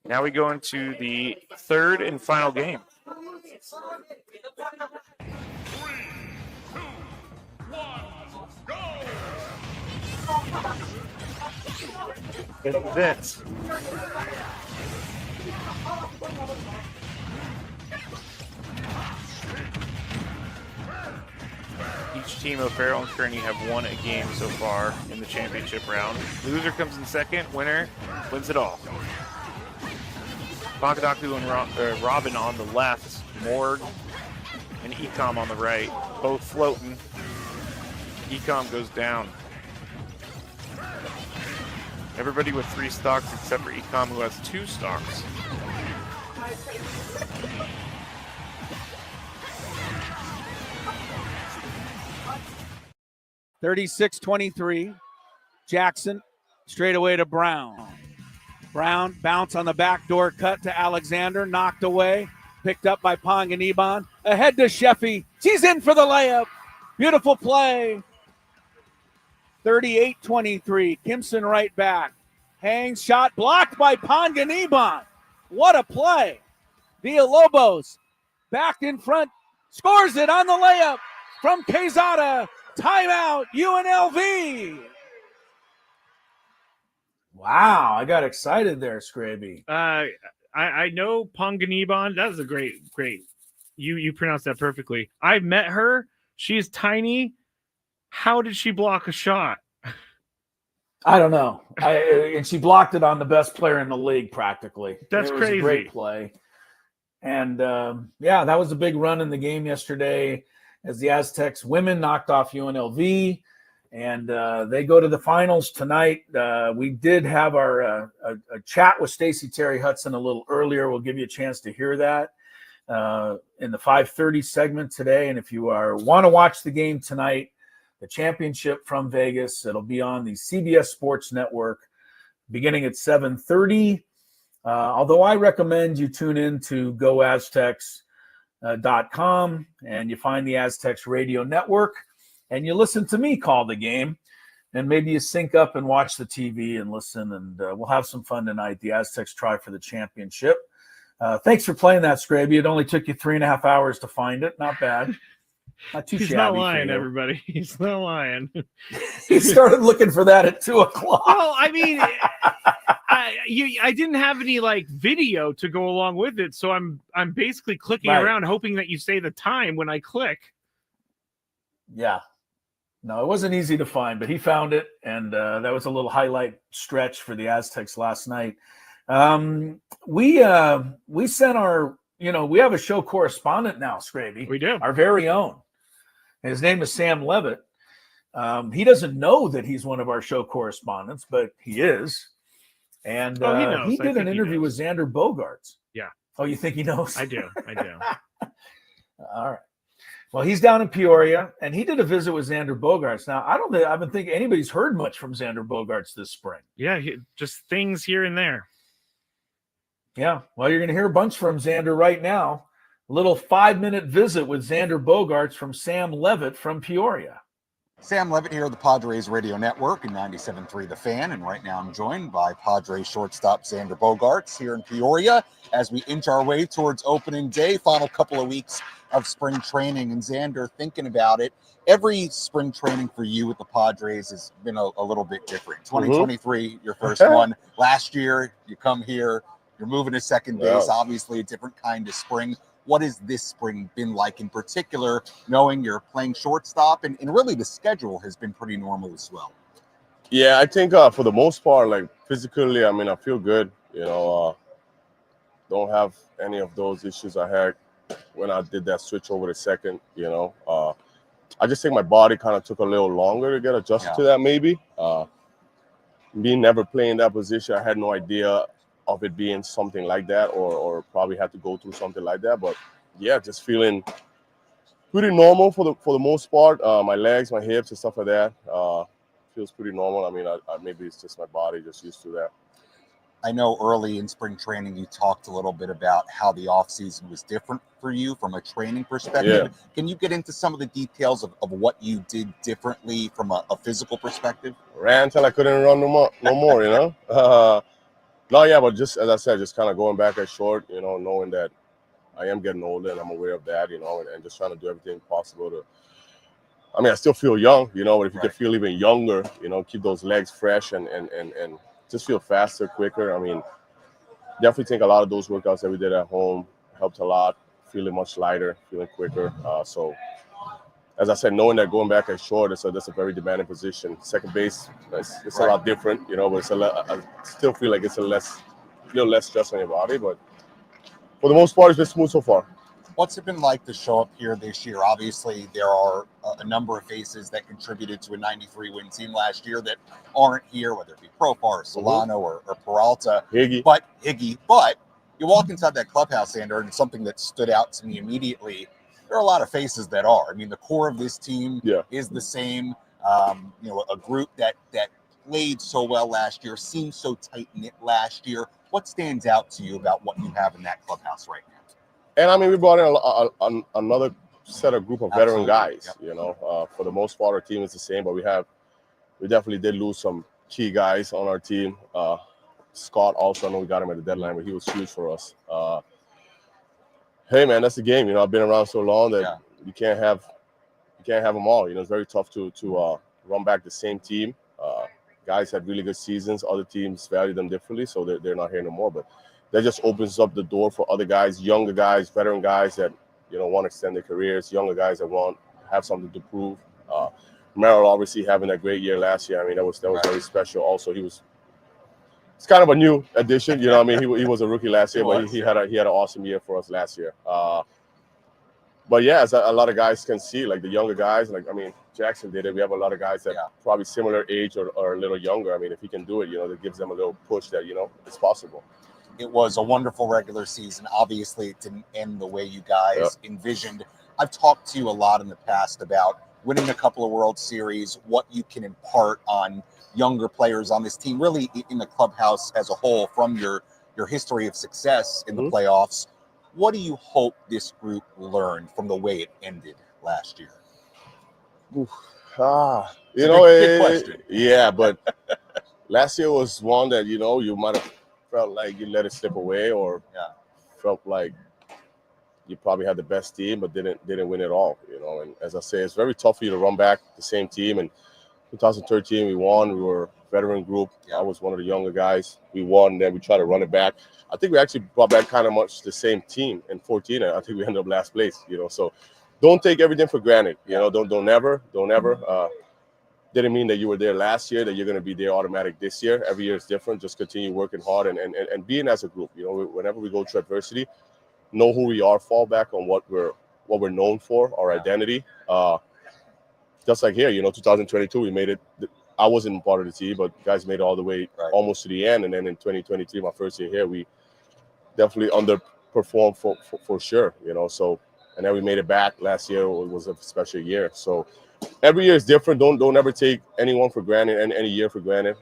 Now we go into the 3rd and final game. 3, 2, 1, go! It's this. Each team, O'Farrell and Kearney, have won a game so far in the championship round. Loser comes in second. Winner wins it all. Bakadaku and Robin on the left. Morg and Ecom on the right. Both floating. Ecom goes down. Everybody with 3 stocks except for Ecom, who has 2 stocks. (36-23). Jackson straight away to Brown. Brown bounce on the backdoor cut to Alexander, knocked away, picked up by Panganiban. Ahead to Sheffy. She's in for the layup. Beautiful play. 38-23. Kimson right back. Hangs, shot blocked by Panganiban. What a play. Villalobos back in front. Scores it on the layup from Quezada. Timeout, UNLV. Wow, I got excited there, Skraby. I know Panganiban. That was a great. You pronounced that perfectly. I met her. She's tiny. How did she block a shot? I don't know. And she blocked it on the best player in the league, practically. That's crazy. crazy. A great play. And yeah, that was a big run in the game yesterday as the Aztecs women knocked off UNLV, and they go to the finals tonight. We did have our a chat with Stacie Terry-Hutson a little earlier. We'll give you a chance to hear that in the 5:30 segment today. And if you want to watch the game tonight, the championship from Vegas, it'll be on the CBS Sports Network beginning at 7:30. Although I recommend you tune in to GoAztecs.com and you find the Aztecs Radio Network and you listen to me call the game, and maybe you sync up and watch the TV and listen, and we'll have some fun tonight. The Aztecs try for the championship. Thanks for playing that, Skraby. It only took you 3.5 hours to find it. Not bad. Not too He's shabby. not lying, everybody. He's not lying. He started looking for that at 2:00. Well, I mean, I didn't have any like video to go along with it, so I'm basically clicking around, hoping that you say the time when I click. Yeah. No, it wasn't easy to find, but he found it, and that was a little highlight stretch for the Aztecs last night. We sent our, we have a show correspondent now, Skraby. We do. Our very own. His name is Sam Levitt. He doesn't know that he's one of our show correspondents, but he is. And he knows. he did an interview with Xander Bogaerts. Yeah. Oh, you think he knows? I do. All right. Well, he's down in Peoria, and he did a visit with Xander Bogaerts. Now, I don't think anybody's heard much from Xander Bogaerts this spring. Yeah, just things here and there. Yeah, well, you're going to hear a bunch from Xander right now. A little 5-minute visit with Xander Bogaerts from Sam Levitt from Peoria. Sam Levitt here of the Padres Radio Network and 97.3 The Fan, and right now I'm joined by Padres shortstop Xander Bogaerts here in Peoria as we inch our way towards opening day, final couple of weeks of spring training. And Xander, thinking about it, every spring training for you with the Padres has been a little bit different. 2023, your first one. Last year, you come here, you're moving to second base, obviously a different kind of spring. What has this spring been like in particular, knowing you're playing shortstop and really the schedule has been pretty normal as well? Yeah, I think for the most part, like physically, I mean, I feel good. don't have any of those issues I had when I did that switch over to second. I just think my body kind of took a little longer to get adjusted to that. Maybe me never playing that position, I had no idea of it being something like that, or probably had to go through something like that. But yeah, just feeling pretty normal for the most part. My legs, my hips, and stuff like that feels pretty normal. I mean, maybe it's just my body just used to that. I know early in spring training you talked a little bit about how the offseason was different for you from a training perspective. Yeah. Can you get into some of the details of what you did differently from a physical perspective? Ran until I couldn't run no more, you know? No, yeah, but just as I said, just kind of going back at short, you know, knowing that I am getting older and I'm aware of that, you know, and just trying to do everything possible to, I mean, I still feel young, you know, but if you could feel even younger, you know, keep those legs fresh and just feel faster, quicker. I mean, definitely think a lot of those workouts that we did at home helped a lot, feeling much lighter, feeling quicker. So, as I said, knowing that going back at short, that's a very demanding position. Second base, it's a lot different, you know, but I still feel like it's a little less stress on your body. But for the most part, it's been smooth so far. What's it been like to show up here this year? Obviously, there are a number of faces that contributed to a 93-win team last year that aren't here, whether it be Profar, Solano, or Peralta. Higgy. But you walk inside that clubhouse, Xander, and something that stood out to me immediately, there are a lot of faces that are. I mean, the core of this team is the same. You know, a group that played so well last year, seemed so tight-knit last year. What stands out to you about what you have in that clubhouse right now? And I mean, we brought in another set of group of veteran guys. You know, for the most part, our team is the same, but we definitely did lose some key guys on our team. Scott also, I know we got him at the deadline, but he was huge for us. Hey man, that's the game. You know, I've been around so long that you can't have them all. You know, it's very tough to run back the same team. Guys had really good seasons. Other teams value them differently, so they're not here no more. But that just opens up the door for other guys, younger guys, veteran guys that, you know, want to extend their careers, younger guys that want to have something to prove. Merrill obviously having a great year last year. I mean, that was very special. Also, it's kind of a new addition. You know, I mean, he was a rookie last year, but he had an awesome year for us last year. But yeah, as a lot of guys can see, like the younger guys, like, I mean, Jackson did it. We have a lot of guys that probably similar age or a little younger. I mean, if he can do it, you know, that gives them a little push that, you know, it's possible. It was a wonderful regular season. Obviously, it didn't end the way you guys envisioned. I've talked to you a lot in the past about winning a couple of World Series, what you can impart on younger players on this team, really in the clubhouse as a whole, from your history of success in the playoffs. What do you hope this group learned from the way it ended last year? You know, yeah, but last year was one that, you know, you might have felt like you let it slip away, or felt like you probably had the best team but didn't win it all, you know. And as I say, it's very tough for you to run back the same team. And 2013 we won. We were a veteran group. I was one of the younger guys. We won, then we tried to run it back. I think we actually brought back kind of much the same team in 14. I think we ended up last place, you know. So don't take everything for granted, you know. Don't ever didn't mean that you were there last year that you're going to be there automatic this year. Every year is different. Just continue working hard and being as a group. You know, whenever we go through adversity, know who we are, fall back on what we're known for, our identity. Just like here, you know, 2022, we made it. I wasn't part of the team, but guys made it all the way almost to the end. And then in 2023, my first year here, we definitely underperformed for sure, you know. So, and then we made it back last year. It was a special year. So every year is different. Don't ever take anyone for granted and any year for granted.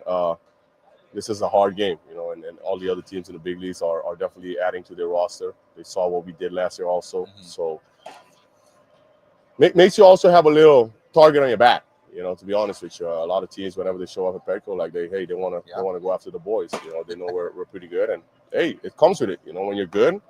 This is a hard game, you know, and all the other teams in the big leagues are definitely adding to their roster. They saw what we did last year also. So makes you also have a little target on your back, you know, to be honest with you. A lot of teams, whenever they show up at Petco, like they want to go after the boys. You know, they know we're pretty good, and hey, it comes with it. You know, when you're good,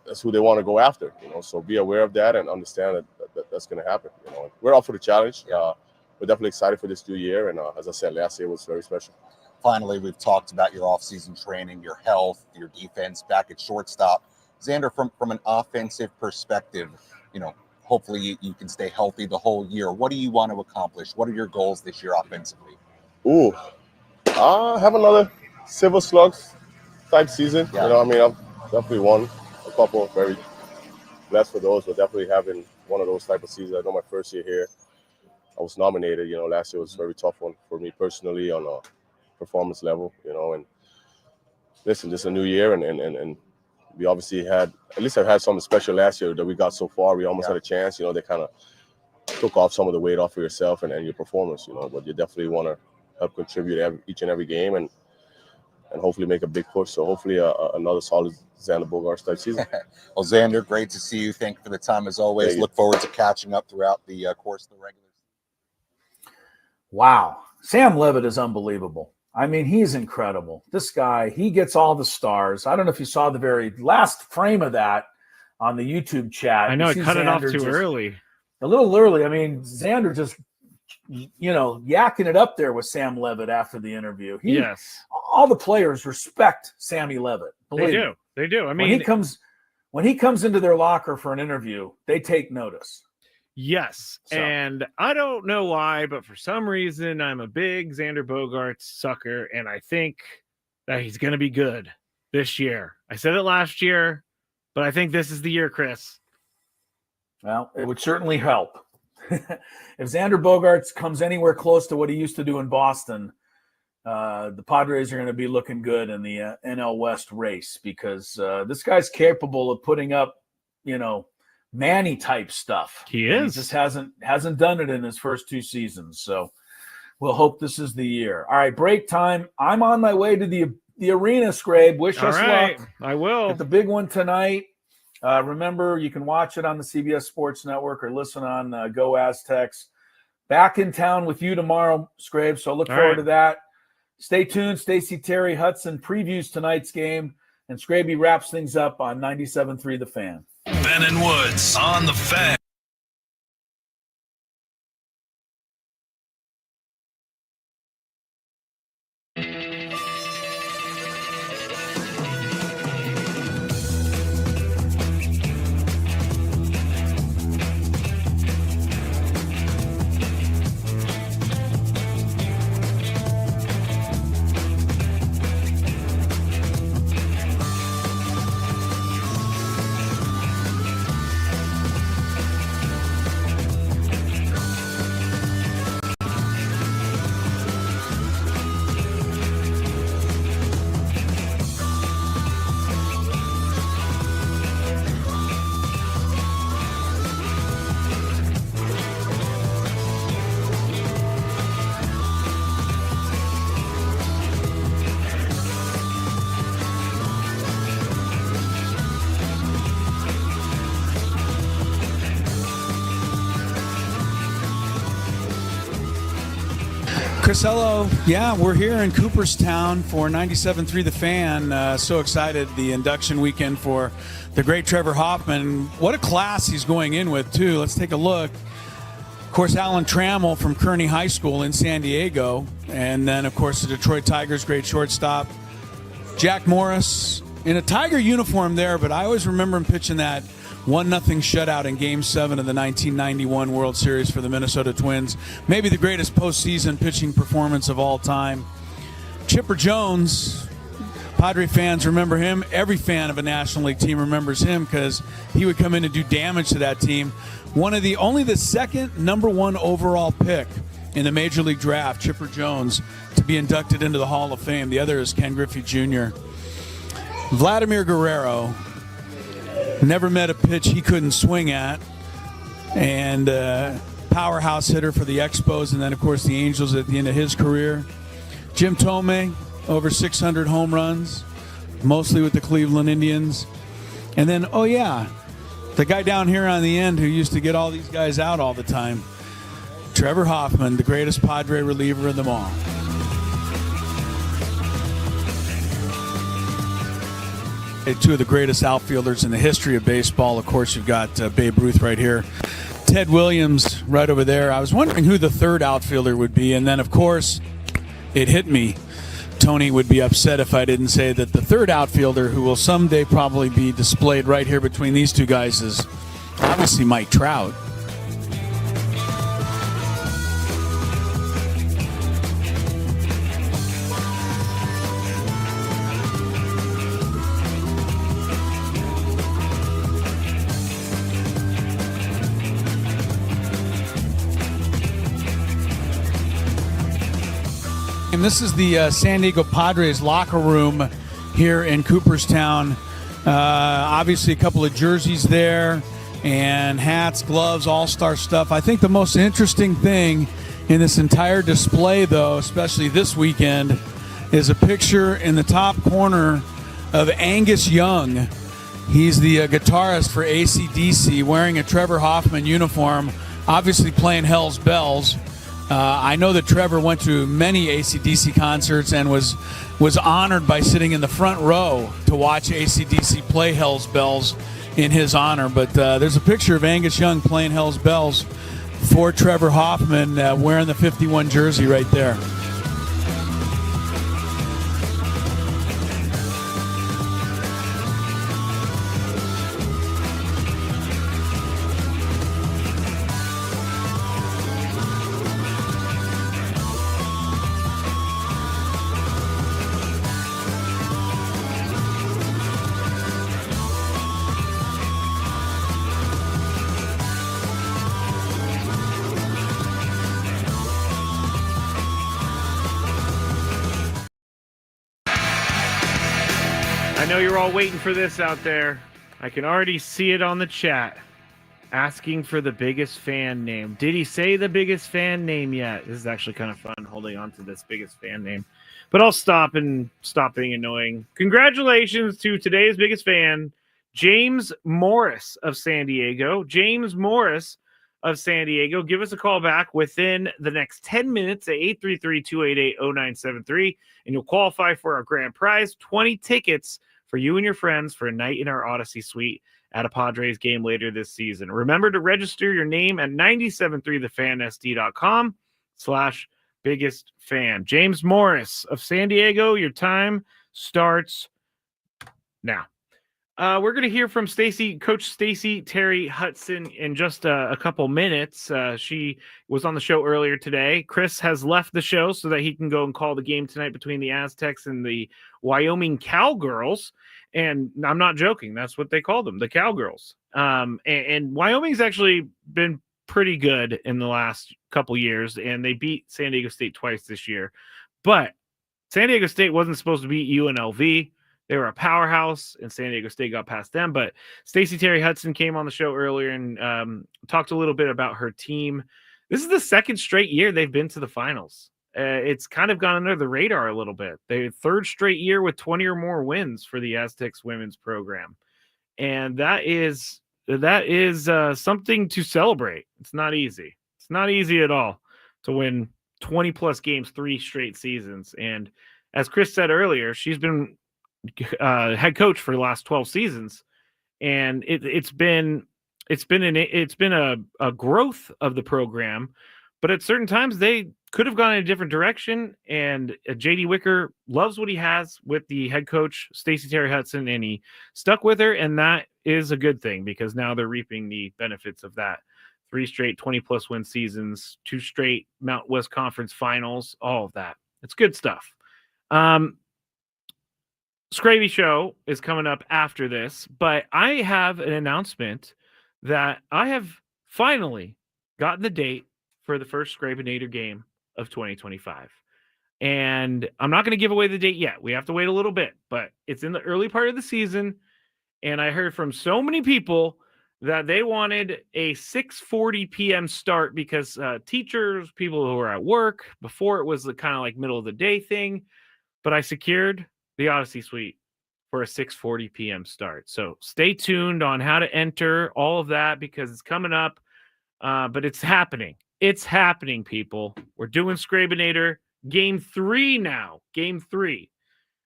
that's who they want to go after. You know, so be aware of that and understand that that's going to happen. You know, we're up for the challenge. We're definitely excited for this new year, and as I said, last year was very special. Finally, we've talked about your offseason training, your health, your defense back at shortstop. Xander, from an offensive perspective, you know, hopefully you can stay healthy the whole year. What do you want to accomplish? What are your goals this year offensively? Have another Silver Slugs type season. You know, I mean, definitely won a couple. Very blessed for those, but definitely having one of those type of seasons. I know my first year here, I was nominated. Last year was a very tough one for me personally on a performance level. And listen, this is a new year, and we obviously had, at least I've had something special last year that we got so far. We almost had a chance. They kind of took off some of the weight off of yourself and your performance. But you definitely want to help contribute each and every game and hopefully make a big push. So hopefully another solid Xander Bogaerts type season. Well, Xander, great to see you. Thank you for the time as always. Thank you. Look forward to catching up throughout the course of the regular season. Wow. Sam Levitt is unbelievable. I mean, he's incredible. This guy, he gets all the stars. I don't know if you saw the very last frame of that on the YouTube chat. I know, You it see cut it off Xander too just- early. A little early. I mean, Xander just, yakking it up there with Sam Levitt after the interview. Yes. All the players respect Sammy Levitt. They Believe do. me. They do. I When mean, he comes into their locker for an interview, they take notice. yes. So. And I don't know why, but for some reason, I'm a big Xander Bogaerts sucker, and I think that he's going to be good this year. I said it last year, but I think this is the year, Chris. Well, it would certainly help. If Xander Bogaerts comes anywhere close to what he used to do in Boston, the Padres are going to be looking good in the NL West race because this guy's capable of putting up, Manny type stuff. He And is. He just hasn't done it in his first two seasons. So we'll hope this is the year. All right, break time. I'm on my way to the arena, Skrabe. Wish All us right. luck. I will. At the big one tonight. Remember, you can watch it on the CBS Sports Network or listen on Go Aztecs. Back in town with you tomorrow, Skrabe, so look All forward right. to that. Stay tuned. Stacie Terry-Hutson previews tonight's game, and Skraby wraps things up on 97.3 The Fan. Ben and Woods on the Fan. Chris, hello. Yeah, we're here in Cooperstown for 97.3 The Fan. So excited, the induction weekend for the great Trevor Hoffman. What a class he's going in with, too. Let's take a look. Of course, Alan Trammell from Kearney High School in San Diego. And then, of course, the Detroit Tigers' great shortstop, Jack Morris, in a Tiger uniform there, but I always remember him pitching that 1-0 shutout in Game 7 of the 1991 World Series for the Minnesota Twins. Maybe the greatest postseason pitching performance of all time. Chipper Jones, Padre fans remember him. Every fan of a National League team remembers him because he would come in and do damage to that team. Only the second #1 overall pick in the Major League Draft, Chipper Jones, to be inducted into the Hall of Fame. The other is Ken Griffey Jr. Vladimir Guerrero, never met a pitch he couldn't swing at, and powerhouse hitter for the Expos, and then, of course, the Angels at the end of his career. Jim Thome, over 600 home runs, mostly with the Cleveland Indians. And then, the guy down here on the end who used to get all these guys out all the time, Trevor Hoffman, the greatest Padre reliever of them all. Two of the greatest outfielders in the history of baseball. Of course, you've got Babe Ruth right here. Ted Williams right over there. I was wondering who the third outfielder would be. And then, of course, it hit me. Tony would be upset if I didn't say that the third outfielder, who will someday probably be displayed right here between these two guys, is obviously Mike Trout. And this is the San Diego Padres locker room here in Cooperstown. Obviously, a couple of jerseys there and hats, gloves, all-star stuff. I think the most interesting thing in this entire display, though, especially this weekend, is a picture in the top corner of Angus Young. He's the guitarist for AC/DC, wearing a Trevor Hoffman uniform, obviously playing Hell's Bells. I know that Trevor went to many AC/DC concerts and was honored by sitting in the front row to watch AC/DC play Hell's Bells in his honor. But there's a picture of Angus Young playing Hell's Bells for Trevor Hoffman, wearing the 51 jersey right there. I know you're all waiting for this out there. I can already see it on the chat. Asking for the biggest fan name. Did he say the biggest fan name yet? This is actually kind of fun holding on to this biggest fan name. But I'll stop being annoying. Congratulations to today's biggest fan, James Morris of San Diego. James Morris of San Diego. Give us a call back within the next 10 minutes at 833-288-0973, and you'll qualify for our grand prize, 20 tickets for you and your friends for a night in our Odyssey suite at a Padres game later this season. Remember to register your name at 973thefansd.com/biggest fan. James Morris of San Diego, your time starts now. We're going to hear from Coach Stacie Terry-Hutson in just a couple minutes. She was on the show earlier today. Chris has left the show so that he can go and call the game tonight between the Aztecs and the Wyoming Cowgirls. And I'm not joking. That's what they call them, the Cowgirls. And Wyoming's actually been pretty good in the last couple years, and they beat San Diego State twice this year. But San Diego State wasn't supposed to beat UNLV. They were a powerhouse, and San Diego State got past them. But Stacie Terry-Hutson came on the show earlier and talked a little bit about her team. This is the second straight year they've been to the finals. It's kind of gone under the radar a little bit. Their third straight year with 20 or more wins for the Aztecs women's program. And that is something to celebrate. It's not easy. It's not easy at all to win 20-plus games 3 straight seasons. And as Chris said earlier, she's been head coach for the last 12 seasons, and it's been a growth of the program, but at certain times they could have gone in a different direction. And JD Wicker loves what he has with the head coach Stacie Terry-Hutson, and he stuck with her, and that is a good thing because now they're reaping the benefits of that. 3 straight 20-plus win seasons, 2 straight Mountain West Conference finals, all of that. It's good stuff. Skraby show is coming up after this, but I have an announcement that I have finally gotten the date for the first Skrabinator game of 2025. And I'm not going to give away the date yet. We have to wait a little bit, but it's in the early part of the season. And I heard from so many people that they wanted a 6:40 p.m. start because teachers, people who are at work, before it was the kind of like middle of the day thing. But I secured the Odyssey Suite for a 6:40 p.m. start. So stay tuned on how to enter all of that because it's coming up. But it's happening. It's happening, people. We're doing Skrabinator game 3 now. Game 3.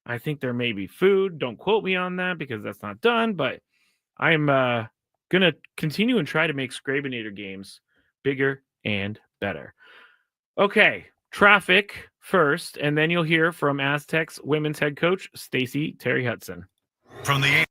I think there may be food. Don't quote me on that because that's not done. But I'm going to continue and try to make Skrabinator games bigger and better. Okay. Traffic first, and then you'll hear from Aztecs women's head coach Stacie Terry-Hutson. From the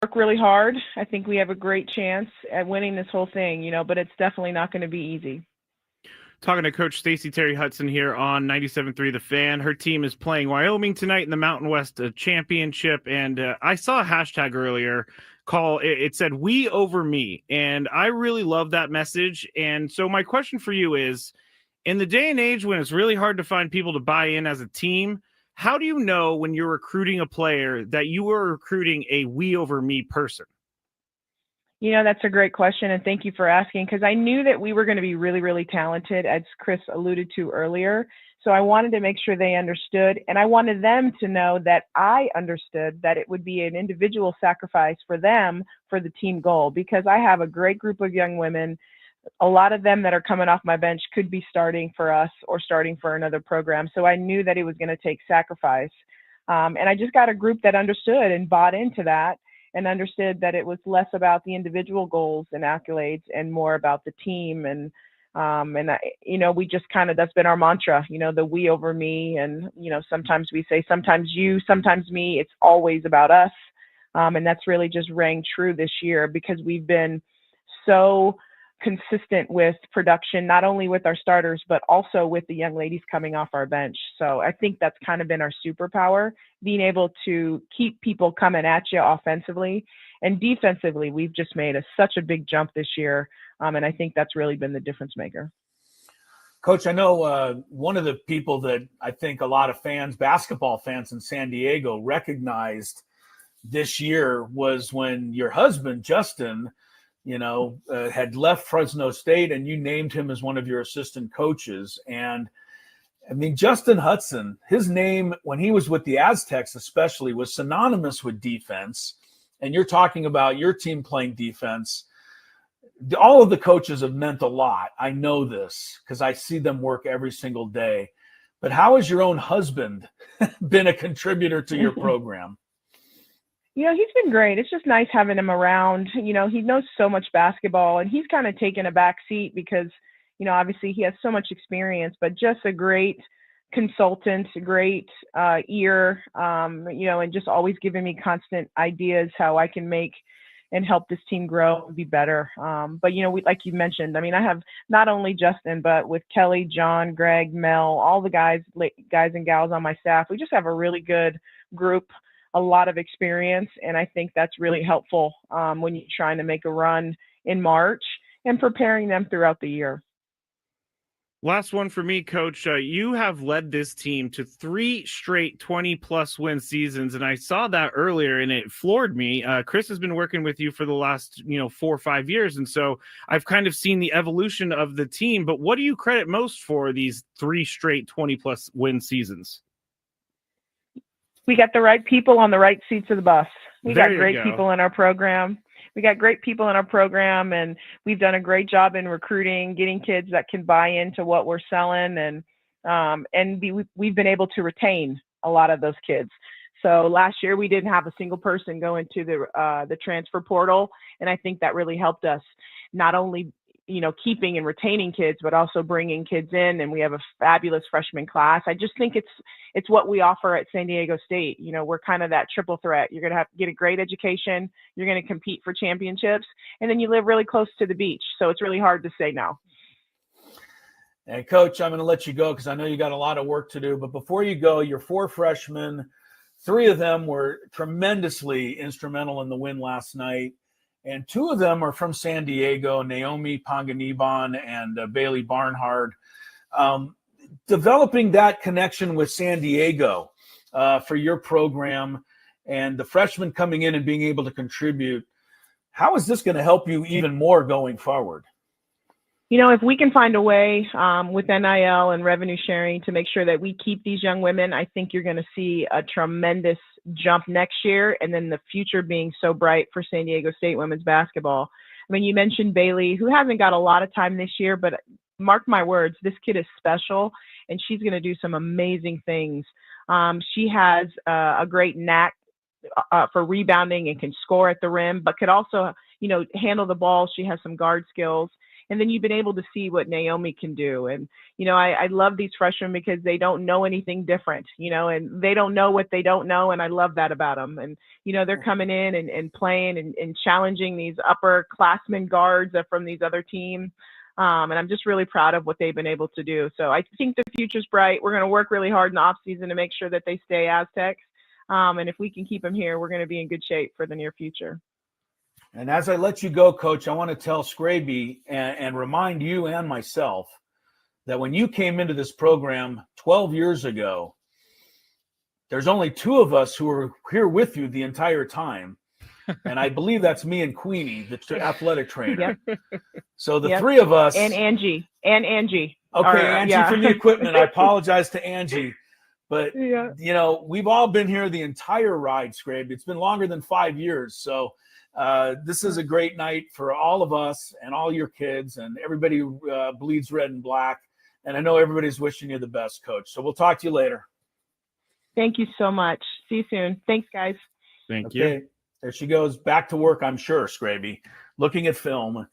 Work really hard. I think we have a great chance at winning this whole thing, but it's definitely not going to be easy. Talking to Coach Stacie Terry-Hudson here on 97.3 The Fan. Her team is playing Wyoming tonight in the Mountain West Championship, and I saw a hashtag earlier. It said "We over me," and I really love that message. And so my question for you is, in the day and age when it's really hard to find people to buy in as a team, how do you know when you're recruiting a player that you are recruiting a "we over me" person? That's a great question, and thank you for asking, because I knew that we were going to be really, really talented, as Chris alluded to earlier. So I wanted to make sure they understood, and I wanted them to know that I understood that it would be an individual sacrifice for them for the team goal, because I have a great group of young women. A lot of them that are coming off my bench could be starting for us or starting for another program. So I knew that it was going to take sacrifice. And I just got a group that understood and bought into that, and understood that it was less about the individual goals and accolades and more about the team. And we just that's been our mantra, the "we over me." And, sometimes we say, sometimes you, sometimes me. It's always about us. And that's really just rang true this year, because we've been so consistent with production, not only with our starters, but also with the young ladies coming off our bench. So I think that's kind of been our superpower, being able to keep people coming at you offensively. And defensively, we've just made such a big jump this year. And I think that's really been the difference maker. Coach, I know one of the people that I think a lot of basketball fans in San Diego recognized this year was when your husband, Justin, had left Fresno State, and you named him as one of your assistant coaches. And I mean, Justin Hudson, his name when he was with the Aztecs especially was synonymous with defense. And you're talking about your team playing defense. All of the coaches have meant a lot. I know this because I see them work every single day. But how has your own husband been a contributor to your program? He's been great. It's just nice having him around. He knows so much basketball, and he's kind of taken a back seat because, obviously he has so much experience, but just a great consultant, great ear, and just always giving me constant ideas how I can make and help this team grow and be better. But, like you mentioned, I have not only Justin, but with Kelly, John, Greg, Mel, all the guys and gals on my staff, we just have a really good group, a lot of experience. And I think that's really helpful when you're trying to make a run in March and preparing them throughout the year. Last one for me, Coach. You have led this team to 3 straight 20-plus win seasons, and I saw that earlier, and it floored me. Chris has been working with you for the last 4 or 5 years, and so I've kind of seen the evolution of the team. But what do you credit most for these 3 straight 20-plus win seasons? We got the right people on the right seats of the bus. We got great people in our program. And we've done a great job in recruiting, getting kids that can buy into what we're selling, and we've been able to retain a lot of those kids. So last year we didn't have a single person go into the transfer portal, and I think that really helped us not only keeping and retaining kids, but also bringing kids in. And we have a fabulous freshman class. I just think it's what we offer at San Diego State. We're kind of that triple threat. You're going to have to get a great education. You're going to compete for championships, and then you live really close to the beach. So it's really hard to say no. And Coach, I'm going to let you go because I know you got a lot of work to do. But before you go, your 4 freshmen, 3 of them were tremendously instrumental in the win last night. And 2 of them are from San Diego, Naomi Panganiban and Bailey Barnhart. Developing that connection with San Diego for your program and the freshmen coming in and being able to contribute, how is this going to help you even more going forward? If we can find a way with NIL and revenue sharing to make sure that we keep these young women, I think you're going to see a tremendous jump next year, and then the future being so bright for San Diego State women's basketball. You mentioned Bailey, who hasn't got a lot of time this year, but mark my words, this kid is special, and she's going to do some amazing things. She has a great knack for rebounding and can score at the rim, but could also, handle the ball. She has some guard skills. And then you've been able to see what Naomi can do. And, I love these freshmen because they don't know anything different, and they don't know what they don't know. And I love that about them. And, they're coming in and playing and challenging these upperclassmen guards from these other teams. And I'm just really proud of what they've been able to do. So I think the future's bright. We're going to work really hard in the off season to make sure that they stay Aztecs. And if we can keep them here, we're going to be in good shape for the near future. And as I let you go, Coach, I want to tell Skraby and remind you and myself that when you came into this program 12 years ago, there's only two of us who were here with you the entire time. And I believe that's me and Queenie, the athletic trainer. Yep. So the three of us. And Angie. Okay, Angie from the equipment. I apologize to Angie. But, we've all been here the entire ride, Skraby. It's been longer than 5 years. So this is a great night for all of us and all your kids and everybody who bleeds red and black. And I know everybody's wishing you the best, Coach. So we'll talk to you later. Thank you so much. See you soon. Thanks, guys. Thank you. There she goes, back to work, I'm sure, Skraby, looking at film,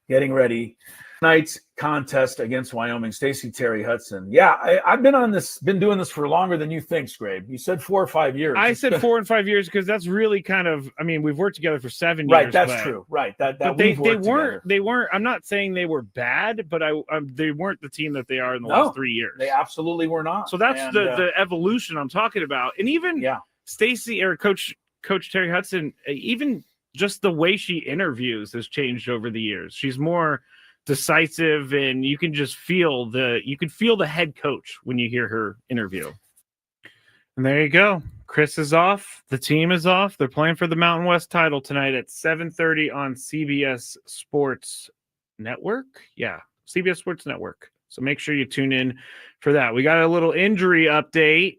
getting ready. Tonight's contest against Wyoming, Stacie Terry-Hutson. Yeah, I've been doing this for longer than you think, Skraby. You said 4 or 5 years. I said 4 and 5 years because that's really kind of, we've worked together for 7 years. Right, that's true. Right, that they weren't. I'm not saying they were bad, but they weren't the team that they are in the last 3 years. They absolutely were not. So that's the evolution I'm talking about. And even Stacie or Coach Terry-Hutson, even just the way she interviews has changed over the years. She's more decisive, and you can just feel the head coach when you hear her interview. And there you go. Chris is off. The team is off. They're playing for the Mountain West title tonight at 7:30 on CBS Sports Network. Yeah, CBS Sports Network. So make sure you tune in for that. We got a little injury update.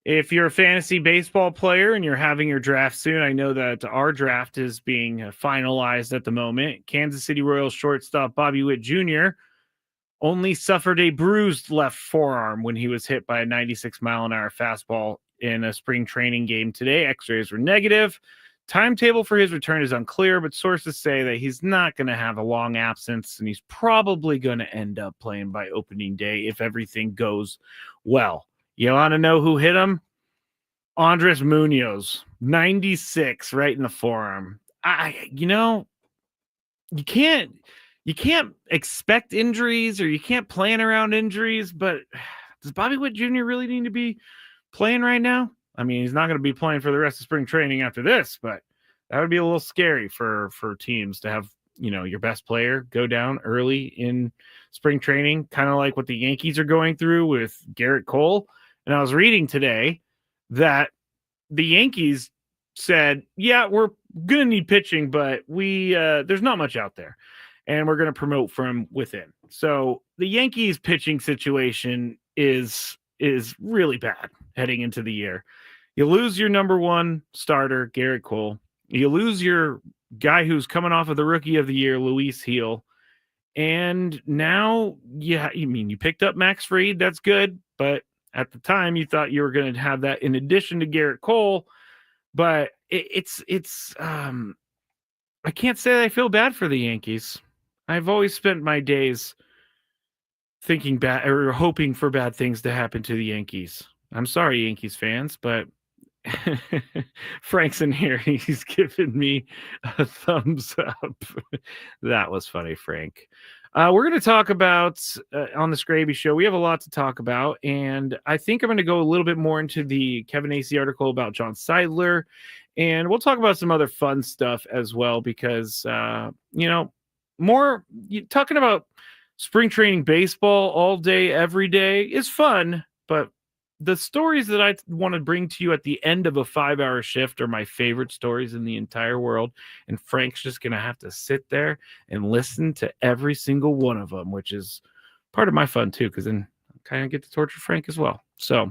If you're a fantasy baseball player and you're having your draft soon, I know that our draft is being finalized at the moment. Kansas City Royals shortstop Bobby Witt Jr. only suffered a bruised left forearm when he was hit by a 96-mile-an-hour fastball in a spring training game today. X-rays were negative. Timetable for his return is unclear, but sources say that he's not going to have a long absence, and he's probably going to end up playing by opening day if everything goes well. You want to know who hit him? Andres Munoz, 96, right in the forearm. You can't expect injuries, or you can't plan around injuries, but does Bobby Witt Jr. really need to be playing right now? He's not going to be playing for the rest of spring training after this, but that would be a little scary for teams to have, your best player go down early in spring training, kind of like what the Yankees are going through with Garrett Cole. And I was reading today that the Yankees said, yeah, we're going to need pitching, but there's not much out there, and we're going to promote from within. So the Yankees pitching situation is really bad heading into the year. You lose your number one starter, Garrett Cole. You lose your guy who's coming off of the Rookie of the Year, Luis Heel. And now, you picked up Max Fried. That's good. But at the time, you thought you were going to have that in addition to Garrett Cole. But it's I can't say I feel bad for the Yankees. I've always spent my days thinking bad or hoping for bad things to happen to the Yankees. I'm sorry, Yankees fans, but Frank's in here. He's giving me a thumbs up. That was funny, Frank. We're going to talk about on the Skraby Show. We have a lot to talk about, and I think I'm going to go a little bit more into the Kevin Acee article about John Seidler, and we'll talk about some other fun stuff as well because, talking about spring training baseball all day, every day is fun, but the stories that I want to bring to you at the end of a 5-hour shift are my favorite stories in the entire world. And Frank's just going to have to sit there and listen to every single one of them, which is part of my fun too, because then I kind of get to torture Frank as well. So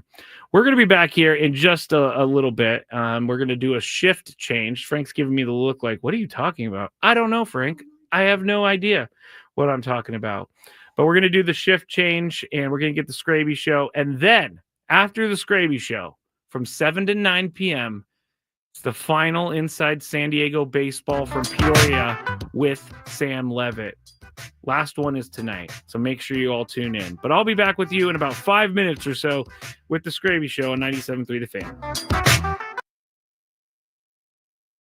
we're going to be back here in just a little bit. We're going to do a shift change. Frank's giving me the look like, what are you talking about? I don't know, Frank. I have no idea what I'm talking about. But we're going to do the shift change, and we're going to get the Skraby Show. And then after the Skraby Show, from 7 to 9 p.m., it's the final Inside San Diego Baseball from Peoria with Sam Levitt. Last one is tonight. So make sure you all tune in. But I'll be back with you in about 5 minutes or so with the Skraby Show on 97.3 The Fan.